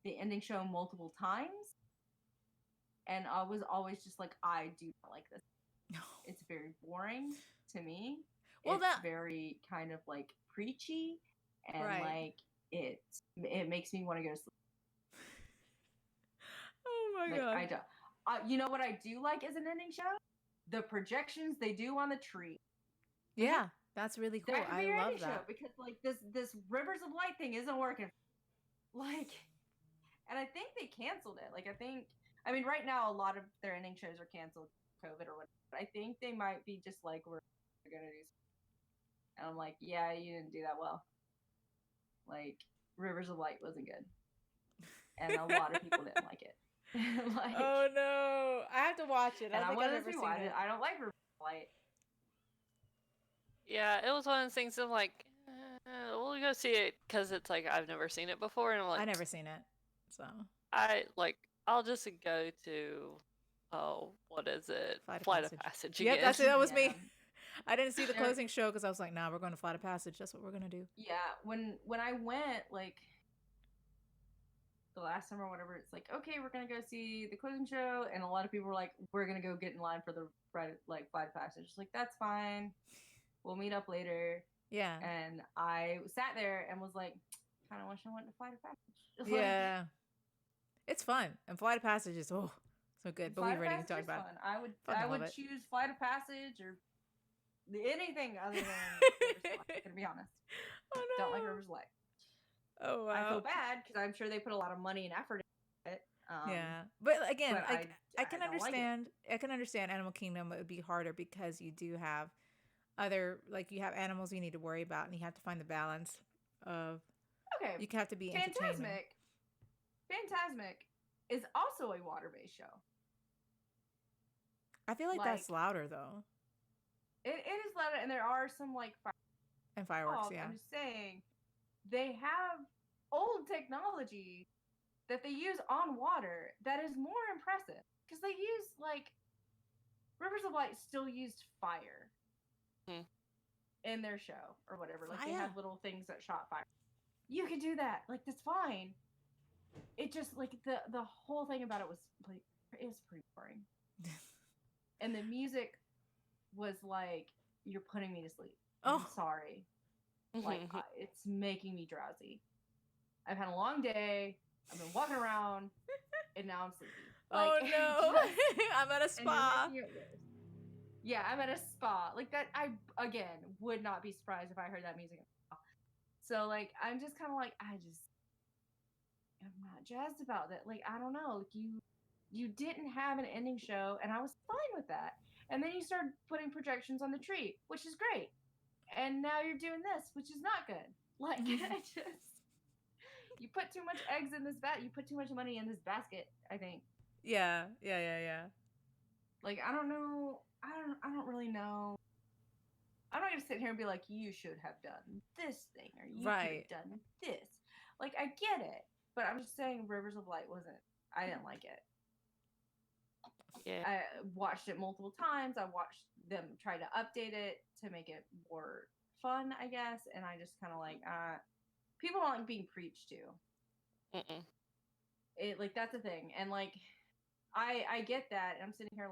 the ending show multiple times, and I was always just like, I do not like this. It's very boring to me. Well, It's very kind of like preachy, and Right. like it makes me want to go to sleep. Oh my Like god. I don't. You know what I do like as an ending show? The projections they do on the tree. Yeah, that's really cool. That could be I your love ending show that. because like this Rivers of Light thing isn't working. Like, and I think they canceled it. Like I mean right now a lot of their ending shows are canceled, COVID or whatever. But I think they might be just like we're gonna do. And I'm like, yeah, you didn't do that well. Like Rivers of Light wasn't good, and a lot of people didn't like it. Like, oh no, I have to watch it. I and don't I think wanted I've ever to seen watch it. it. I don't like Rivers of Light. Yeah, it was one of those things of like, we'll go see it because it's like I've never seen it before, and I'm like, I never seen it, so I'll just go to, oh, what is it? Flight of Passage Yep, again. that's it. That was Yeah. me. I didn't see the There- closing show because I was like, nah, we're going to Flight of Passage. That's what we're gonna do. Yeah, when I went like the last summer or whatever, it's like, okay, we're gonna go see the closing show, and a lot of people were like, we're gonna go get in line for the Flight of Passage. Like, that's fine. We'll meet up later. Yeah. And I sat there and was like, kind of wish I went to Flight of Passage. Yeah. It's fun. And Flight of Passage is so good. But Flight we've of already Passage talked is about fun. it. I would love it. choose Flight of Passage or anything other than Rivers of Light, to be honest. Oh no. Don't like Rivers of Light. Oh wow. I feel bad because I'm sure they put a lot of money and effort into it. Yeah. But again, but I can don't like it. understand I can understand Animal Kingdom would be harder because you do have other you have animals you need to worry about and you have to find the balance of Okay. you have to be entertaining. Fantasmic is also a water-based show. I feel like that's louder though. It is louder, and there are some And fireworks, yeah. I'm just saying, they have old technology that they use on water that is more impressive because they use Rivers of Light still used fire in their show or whatever. Like they have little things that shot fire. You could do that. Like that's fine. It just the whole thing about it was it was pretty boring. And the music was like, you're putting me to sleep. I'm sorry. It's making me drowsy. I've had a long day. I've been walking around, and now I'm sleepy. Oh no! I'm at a spa. Yeah, I'm at a spa. Like that, I again would not be surprised if I heard that music. So I'm just kind of I'm not jazzed about that. I don't know. You didn't have an ending show, and I was fine with that. And then you started putting projections on the tree, which is great. And now you're doing this, which is not good. You put too much eggs in this you put too much money in this basket, I think. Yeah. I don't know. I don't really know. I'm not gonna sit here and be like, you should have done this thing or you could have done this. I get it, but I'm just saying Rivers of Light I didn't like it. Yeah. I watched it multiple times. I watched them try to update it to make it more fun, I guess, and I just kind of people don't like being preached to. It that's a thing, and I get that, and I'm sitting here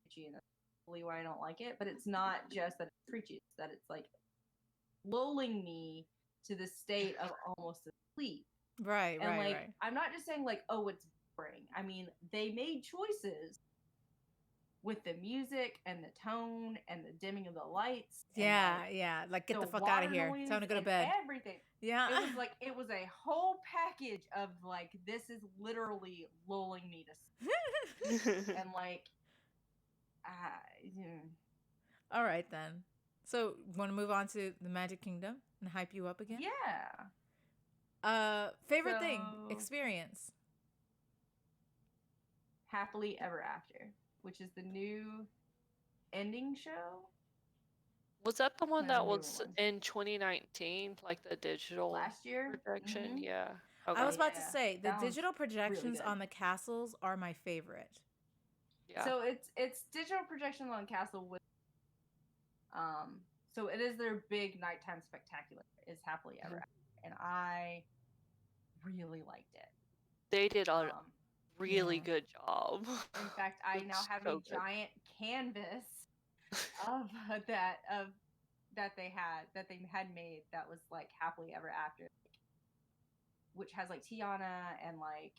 preachy, and that's probably why I don't like it. But it's not just that it's preachy; it's that it's lulling me to the state of almost asleep. Right. I'm not just saying oh, it's boring. I mean, they made choices with the music and the tone and the dimming of the lights. Yeah. Get the fuck out of here. Time to go to bed. Everything. Yeah. It was a whole package of this is literally lulling me to sleep. And All right then. So, want to move on to the Magic Kingdom and hype you up again? Yeah. Favorite thing, experience. Happily Ever After, which is the new ending show. Was that the one that was in 2019, the digital last year projection? Mm-hmm. Yeah. Okay. I was about to say the digital projections really on the castles are my favorite. Yeah. So it's digital projections on castle with so it is their big nighttime spectacular is Happily Ever After. And I really liked it. They did a Um, really Yeah. good job. in fact, I now It's have so a good. giant canvas of that they had made that was like happily ever after, which has like Tiana and like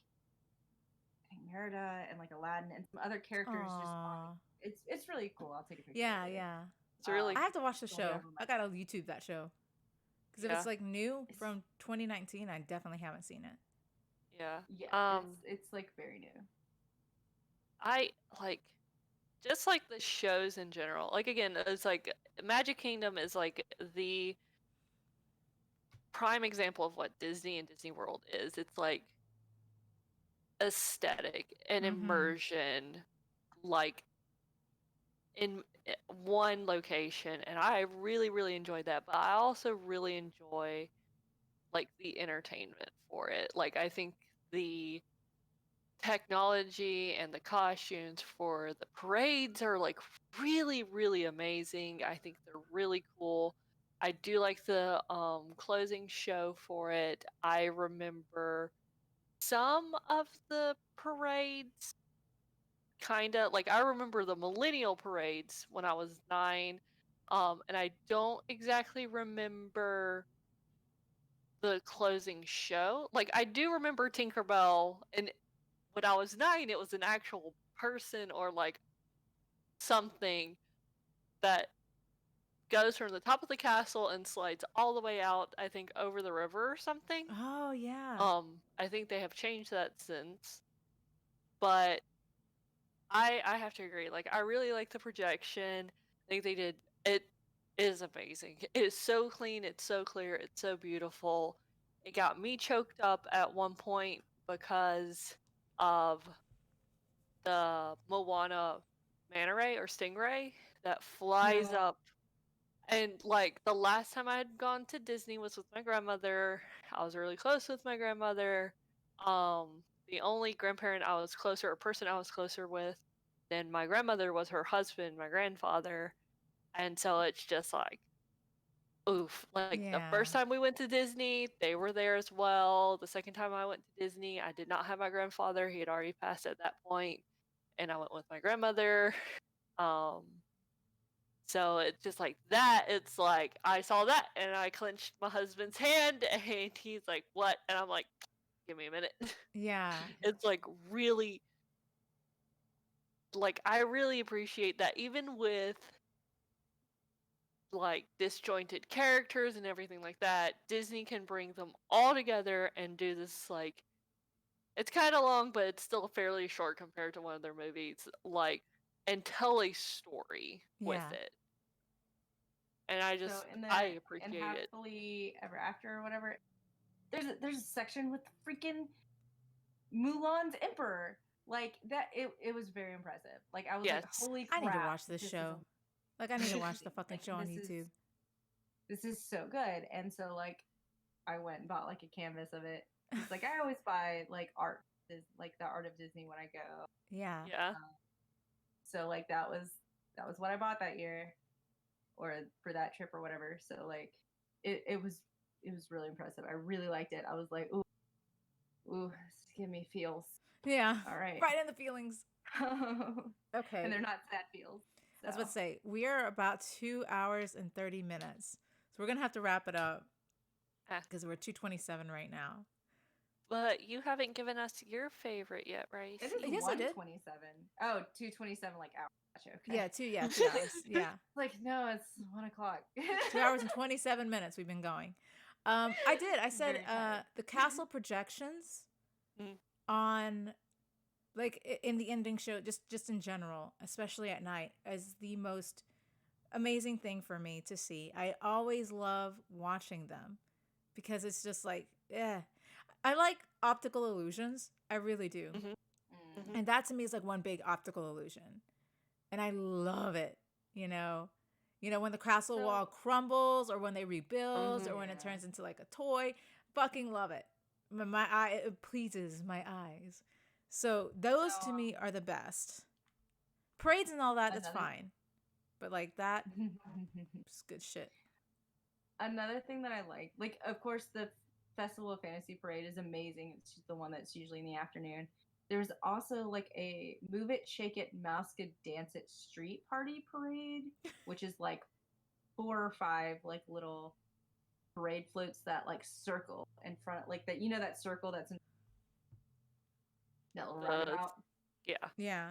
I think Merida and like Aladdin and some other characters just on. Aw. It's really cool. I'll take a picture. Yeah, of it. yeah. It's really I have to watch the It'll be show. over my- I gotta YouTube that show. Because if Yeah. it's like new It's- from 2019, I definitely haven't seen it. yeah. Yeah, it's like very new. I like just like the shows in general. Like again, it's like Magic Kingdom is like the prime example of what Disney and Disney World is. It's like aesthetic and immersion, like in one location, and I really, really enjoyed that. But I also really enjoy like the entertainment for it. Like I think the technology and the costumes for the parades are like really, really amazing. I think they're really cool. I do like the closing show for it. I remember some of the parades kind of like I remember the millennial parades when I was 9, and I don't exactly remember the closing show. Like I do remember Tinkerbell, and when I was 9 it was an actual person or like something that goes from the top of the castle and slides all the way out, I think over the river or something. Oh, yeah. I think they have changed that since, but I have to agree. Like I really like the projection. I think they did it is amazing. It is so clean, it's so clear, it's so beautiful. It got me choked up at one point because of the Moana manta ray or stingray that flies Yeah. up. And like the last time I had gone to Disney was with my grandmother. I was really close with my grandmother. The only grandparent I was closer, or person I was closer with than my grandmother was her husband, my grandfather. And so it's just like, oof. Like the Yeah. first time we went to Disney, they were there as well. The second time I went to Disney, I did not have my grandfather. He had already passed at that point, and I went with my grandmother. Um, so it's just like that. It's like I saw that and I clenched my husband's hand and he's like, "What?" And I'm like, "Give me a minute." Yeah. It's like really like I really appreciate that even with like disjointed characters and everything like that, Disney can bring them all together and do this like it's kind of long, but it's still fairly short compared to one of their movies, like and tell a story with Yeah. it. And I So just in I in appreciate it. Happily Ever After or whatever, there's a section with freaking Mulan's emperor. Like that, it was very impressive. Like I was like, Yes. holy I need to crap, watch this this show. is Like, I need to watch the amazing. fucking Like show on YouTube. this is so good. And so like I went and bought like a canvas of it. It's like I always buy like art, like the art of Disney when I go. Yeah. Yeah. So like that was what I bought that year, or for that trip or whatever. So like it was really impressive. I really liked it. I was like, ooh, give me feels. Yeah. All right. Right in the feelings. Okay. And they're not sad feels. I was So. about to say, we are about 2 hours and 30 minutes. So we're going to have to wrap it up Ah. because we're 2:27 right now. But you haven't given us your favorite yet, right? It is Yes, I did. 1:27. Oh, 2:27 like hours. Gotcha. Okay. Yeah, 2 hours. Yeah. Like no, it's 1 o'clock. 2 hours and 27 minutes we've been going. I did. I said Very tired. the castle projections Mm. on like in the ending show, just in general, especially at night, is the most amazing thing for me to see. I always love watching them because it's just like, yeah. I like optical illusions. I really do. Mhm. Mm. Mhm. And that to me is like one big optical illusion. And I love it, you know. You know, when the castle So- wall crumbles or when they rebuild or when it Yeah. turns into like a toy. Fucking love it. My eye, it pleases my eyes. So those So, to me are the best. Parades and all that, it's Another- fine. But like that, it's good shit. Another thing that I like of course the Festival of Fantasy Parade is amazing. It's just the one that's usually in the afternoon. There's also like a Move It, Shake It, Mouse Could Dance It street party parade, which is like 4 or 5 like little parade floats that like circle in front, like that, you know, that circle that's in that little roundabout. Yeah.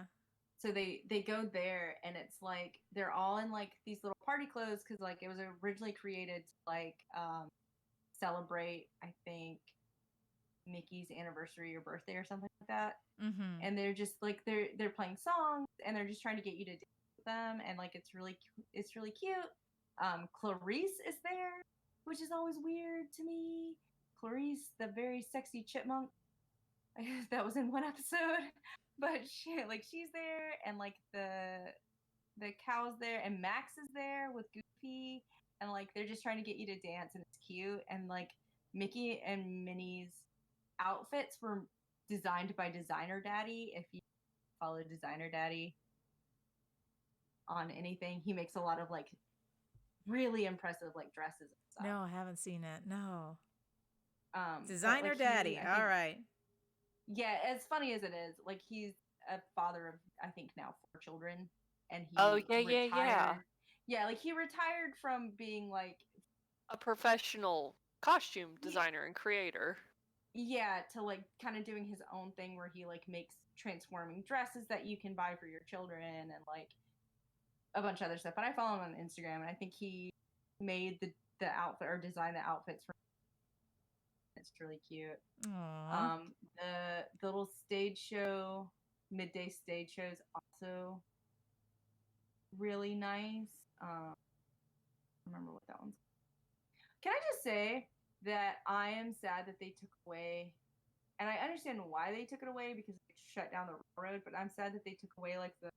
So they go there, and it's like they're all in like these little party clothes because like it was originally created to like celebrate, I think, Mickey's anniversary or birthday or something like that. Mm-hmm. And they're just like they're playing songs, and they're just trying to get you to dance with them, and like it's really cute. Clarice is there, which is always weird to me. Clarice, the very sexy chipmunk that was in one episode, but she's there, and like the cow's there, and Max is there with Goofy, and like they're just trying to get you to dance, and it's cute. And like Mickey and Minnie's outfits were designed by Designer Daddy. If you follow Designer Daddy on anything, he makes a lot of like really impressive like dresses and stuff. No, I haven't seen it. No. Designer Daddy. All right. Yeah, as funny as it is, like he's a father of I think now 4 children, and he retired. Yeah, like he retired from being like a professional costume designer and creator. Yeah, to like kind of doing his own thing where he like makes transforming dresses that you can buy for your children, and like a bunch of other stuff. But I follow him on Instagram, and I think he made the outfit or designed the outfits for. It's really cute. Aww. The little stage show, midday stage show is also really nice. I remember what that one's. Can I just say that I am sad that they took away, and I understand why they took it away because they shut down the railroad, but I'm sad that they took away like the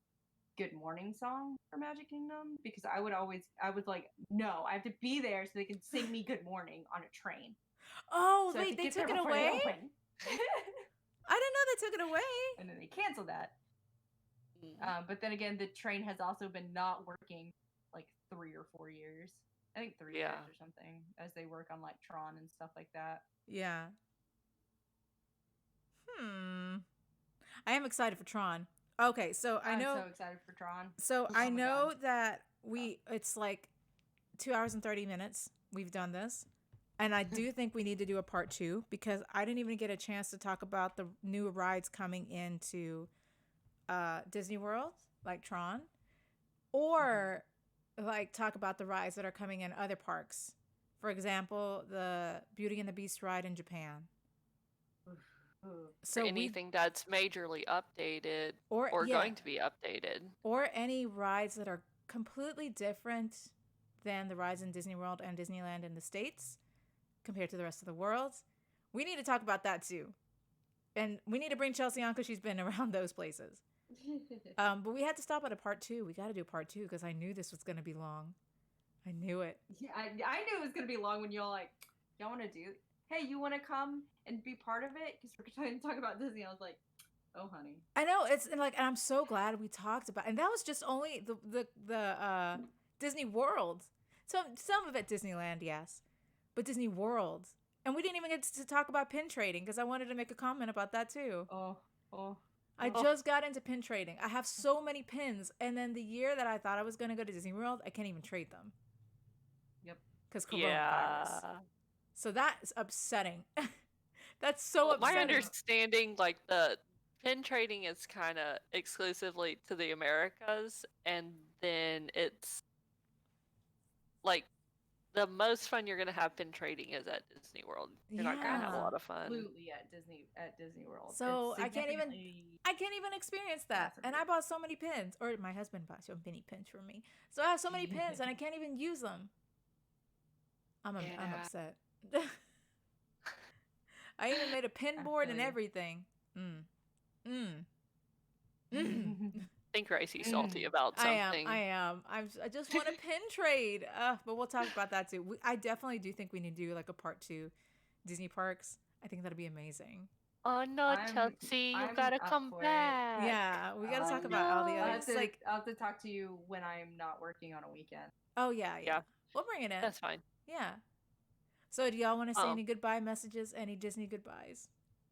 Good Morning song for Magic Kingdom, because I was like, no, I have to be there so they can sing me Good Morning on a train. Oh, so wait, they took it away? I didn't know they took it away. And then they canceled that. But then again, the train has also been not working like 3 or 4 years. I think 3 years or something, as they work on like Tron and stuff like that. Yeah. I am excited for Tron. Okay, so I'm so excited for Tron. So I know that it's like 2 hours and 30 minutes. We've done this. And I do think we need to do a part 2 because I didn't even get a chance to talk about the new rides coming into Disney World, like Tron, or like talk about the rides that are coming in other parks. For example, the Beauty and the Beast ride in Japan. So anything that's majorly updated or going to be updated. Or any rides that are completely different than the rides in Disney World and Disneyland in the States compared to the rest of the world. We need to talk about that too. And we need to bring Chelsea on because she's been around those places. But we had to stop at a part 2. We got to do part 2 because I knew this was going to be long. I knew it. Yeah, I knew it was going to be long when y'all want to do, hey, you want to come and be part of it? Because we're trying to talk about Disney. I was like, oh, honey. I know. And I'm so glad we talked about, and that was just only the Disney World. Some of it Disneyland, yes, but Disney World. And we didn't even get to talk about pin trading because I wanted to make a comment about that too. I just got into pin trading. I have so many pins, and then the year that I thought I was going to go to Disney World, I can't even trade them. Yep. Because coronavirus. So that's upsetting. That's so upsetting. My understanding, like the pin trading is kind of exclusively to the Americas, and then it's like the most fun you're gonna have pin trading is at Disney World. You're not gonna have a lot of fun. Absolutely at Disney World. So I can't even experience that. And I bought so many pins, or my husband bought so many pins for me. So I have so many pins, and I can't even use them. I'm upset. I even made a pin board and everything. I think Ricey's salty about something. I am. I just want a pin trade. But we'll talk about that too. I definitely do think we need to do like a part 2 Disney parks. I think that'd be amazing. Oh no, Chelsea, you gotta come back. Yeah, we gotta talk about all the others. I'll have to talk to you when I'm not working on a weekend. Oh yeah. We'll bring it in. That's fine. Yeah. So, do y'all want to say Um, any goodbye messages? Any Disney goodbyes?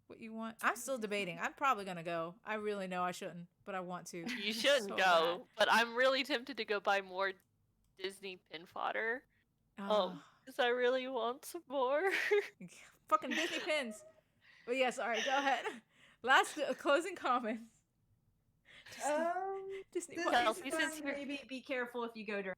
What you want? I'm still debating. I'm probably gonna go. I really know I shouldn't, but I want to. you shouldn't So go, but I'm really tempted to go buy more Disney pin fodder. bad. Because I really want some more. Fucking Disney pins. But yes, all right, go ahead. Last closing comments. Disney, Disney This parties. Chelsea is says fun. here. Maybe be careful if you go during.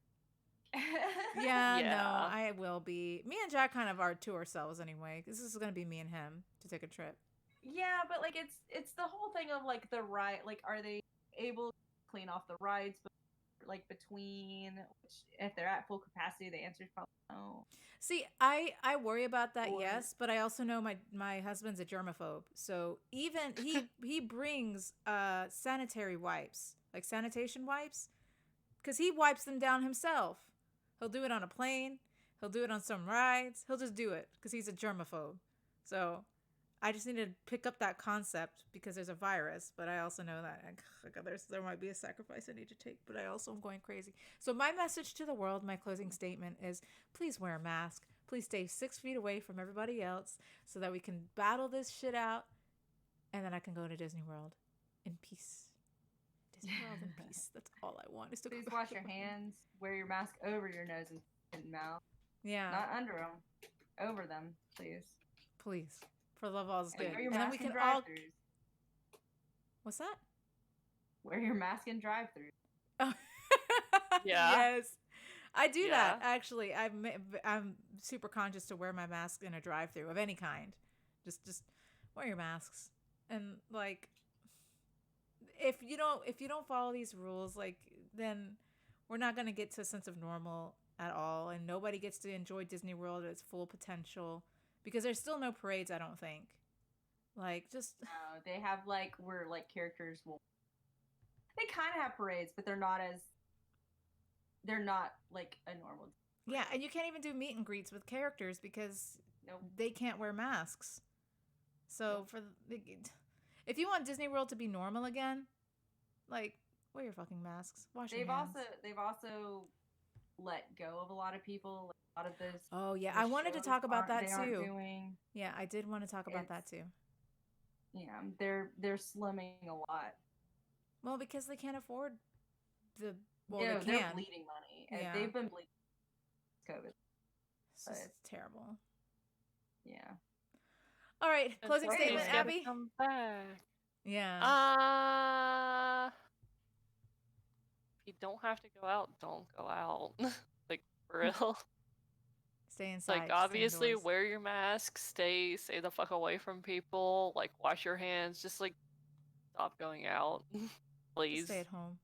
Yeah, no, Yeah. I will be. Me and Jack kind of are to ourselves anyway. This is gonna be me and him to take a trip. Yeah, but like it's the whole thing of like the ride. Like, are they able to clean off the rides? Like between, which if they're at full capacity, the answer is probably no. See, I worry about that, Or- yes, but I also know my husband's a germaphobe, so even he brings sanitary wipes, like sanitation wipes, because he wipes them down himself. He'll do it on a plane. He'll do it on some rides. He'll just do it because he's a germaphobe. So I just need to pick up that concept because there's a virus, but I also know that there might be a sacrifice I need to take, but I also am going crazy. So my message to the world, my closing statement is please wear a mask. Please stay 6 feet away from everybody else so that we can battle this shit out and then I can go to Disney World in peace. Disney World in peace. That's all I want is to Please go back wash to your my- hands. Wear your mask over your nose and mouth, Yeah. not under them, over them, please. Please. For the love of all is And good. wear your And then mask we in can all drive-throughs. What's that? Wear your mask in drive-throughs. Oh. Yeah. Yes. I do that Yeah. actually. I'm super conscious to wear my mask in a drive-through of any kind. Just wear your masks. And like if you don't follow these rules, like then we're not going to get to a sense of normal at all and nobody gets to enjoy Disney World at its full potential because there's still no parades, I don't think. Like just They have like where like characters will. They kind of have parades, but they're not like a normal. yeah, and you can't even do meet and greets with characters because Nope. they can't wear masks. So Nope. if you want Disney World to be normal again, like wear your fucking masks. Wash your hands. They've also let go of a lot of people. Like, a lot of those. Oh yeah, the I wanted to shows talk about that they aren't too. doing. Yeah, I did want to talk about that too. Yeah, they're slimming a lot. Well, because they can't afford the No, they they're can. bleeding money. And Yeah. they've been bleeding COVID. It's just terrible. Yeah. All right, closing why statement, he's gotta Abby. Come back. Yeah. If you don't have to go out, don't go out. Like for real. Stay inside. Like stay obviously indoors. wear your mask, stay the fuck away from people, like wash your hands, just like stop going out. Just Please. stay at home.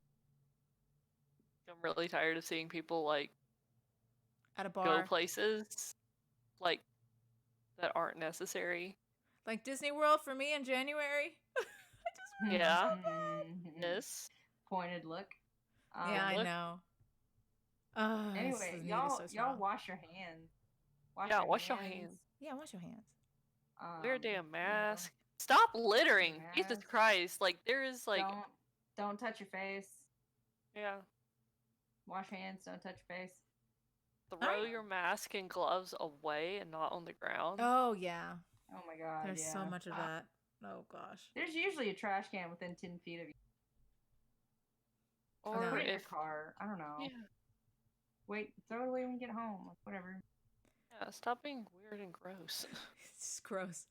I'm really tired of seeing people like At a go bar. places like that aren't necessary. Like Disney World for me in January. Yeah. Mhm. Yes. Pointed look. Yeah, I look. know. Oh, Anyway, y'all wash your hands. Wash your hands. Yeah, wash your hands. Wear a damn you know, mask. Stop littering. Jesus mask. Christ. Like there is like don't touch your face. yeah. Wash hands. Don't touch your face. Throw your mask and gloves away and not on the ground. Oh yeah. Oh my god. There's yeah. so much of that. Oh gosh. There's usually a trash can within 10 feet of you. Or Put it in your if car. I don't know. yeah. Wait, throw it away when you get home. Like, whatever. Yeah, stop being weird and gross. It's just gross.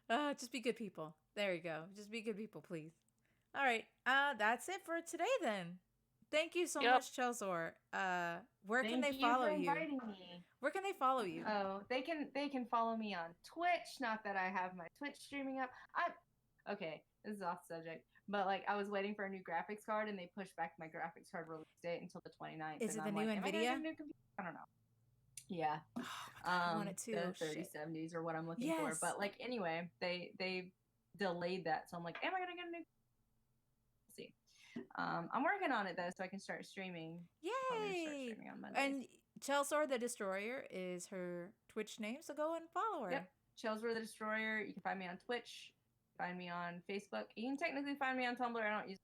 Just be good people. There you go. Just be good people, please. All right. That's it for today then. Thank you so much, Chelzor. Where can they follow you? Thank you for inviting me. Where can they follow you? Oh, they can follow me on Twitch. Not that I have my Twitch streaming up. Okay, this is off subject. But like I was waiting for a new graphics card and they pushed back my graphics card release date until the 29th. Is it and the I'm new like, am I gonna Nvidia? get a new computer? I don't know. Yeah. Oh my God, I want it too. The Shit. 3070s or what I'm looking for. Yes. But like anyway, they delayed that, so I'm like, am I gonna get a new? We'll see. I'm working on it though, so I can start streaming. I'm gonna start Yay! streaming on Mondays. And Chelzor the Destroyer is her Twitch name, so go and follow her. Yep. Chelzor the Destroyer. You can find me on Twitch. Find me on Facebook. You can technically find me on Tumblr. I don't use.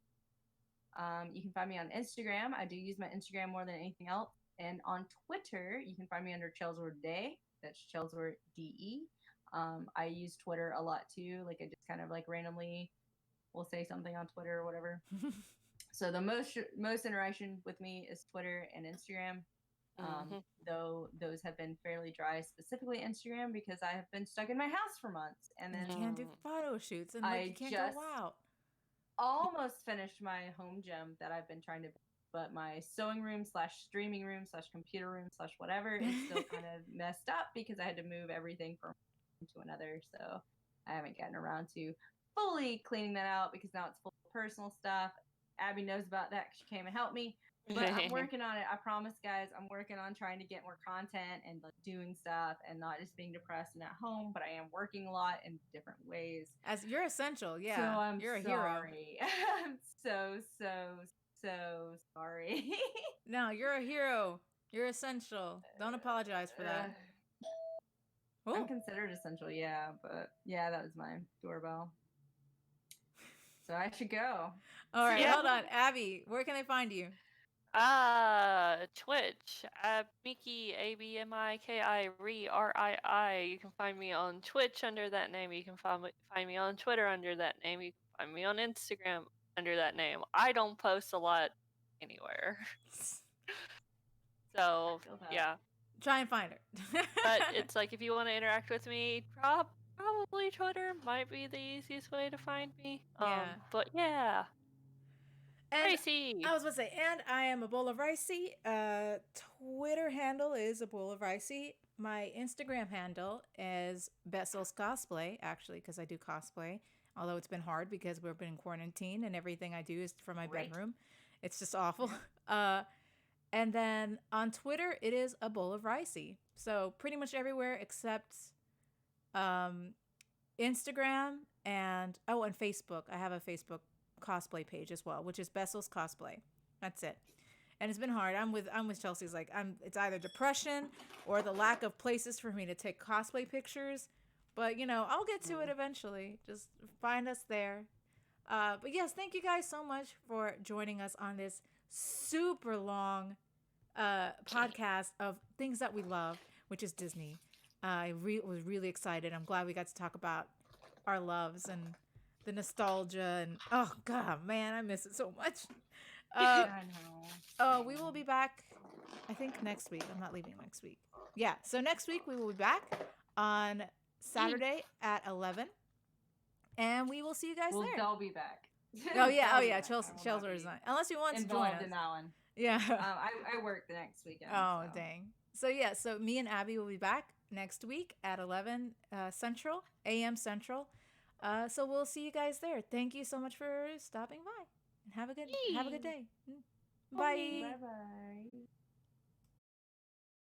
You can find me on Instagram. I do use my Instagram more than anything else. And on Twitter, you can find me under Chelzor Day. That's Chelzor DE. I use Twitter a lot too. Like I just kind of like randomly will say something on Twitter or whatever. So the most interaction with me is Twitter and Instagram. Though those have been fairly dry, specifically Instagram, because I have been stuck in my house for months. And then You can't do photo shoots and like, you can't just go out. almost finished my home gym that I've been trying to, but my sewing room / streaming room / computer room / whatever is still kind of messed up because I had to move everything from one to another. So I haven't gotten around to fully cleaning that out because now it's full of personal stuff. Abby knows about that because she came and helped me. But I'm working on it. I promise, guys. I'm working on trying to get more content and like doing stuff and not just being depressed and at home. But I am working a lot in different ways. As you're essential, yeah. So I'm you're a sorry. hero. I'm so sorry. No, you're a hero. You're essential. Don't apologize for that. I'm considered essential, yeah. But yeah, that was my doorbell. So I should go. All right, hold on. Abby, where can they find you? Twitch, Miki, ABMIKI You can find me on Twitch under that name. You can find me on Twitter under that name. You can find me on Instagram under that name. I don't post a lot anywhere. So, yeah. Try and find her. But it's like, if you want to interact with me, probably Twitter might be the easiest way to find me. Yeah. But yeah. And Ricey. I was about to say, and I am a bowl of ricey. Twitter handle is a bowl of ricey. My Instagram handle is Betsel's Cosplay, actually, because I do cosplay. Although it's been hard because we've been in quarantine and everything I do is from my bedroom. It's just awful. And then on Twitter, it is a bowl of ricey. So pretty much everywhere except Instagram and Facebook. I have a Facebook cosplay page as well, which is Bessel's Cosplay. That's it. And it's been hard. I'm with Chelsea's like it's either depression or the lack of places for me to take cosplay pictures. But I'll get to it eventually. Just find us there. But yes, thank you guys so much for joining us on this super long podcast of things that we love, which is Disney. I was really excited. I'm glad we got to talk about our loves and the nostalgia and oh god, man, I miss it so much. I know. We will be back, I think next week. I'm not leaving next week. Yeah, so next week we will be back on Saturday at 11, and we will see you guys there. They'll be back. Oh yeah. Chelzor is not, unless you want to join us. In that one. Yeah. I work the next weekend. Oh so. Dang. So me and Abby will be back next week at 11 a.m. Central. So we'll see you guys there. Thank you so much for stopping by, and have a good day. Bye. Bye.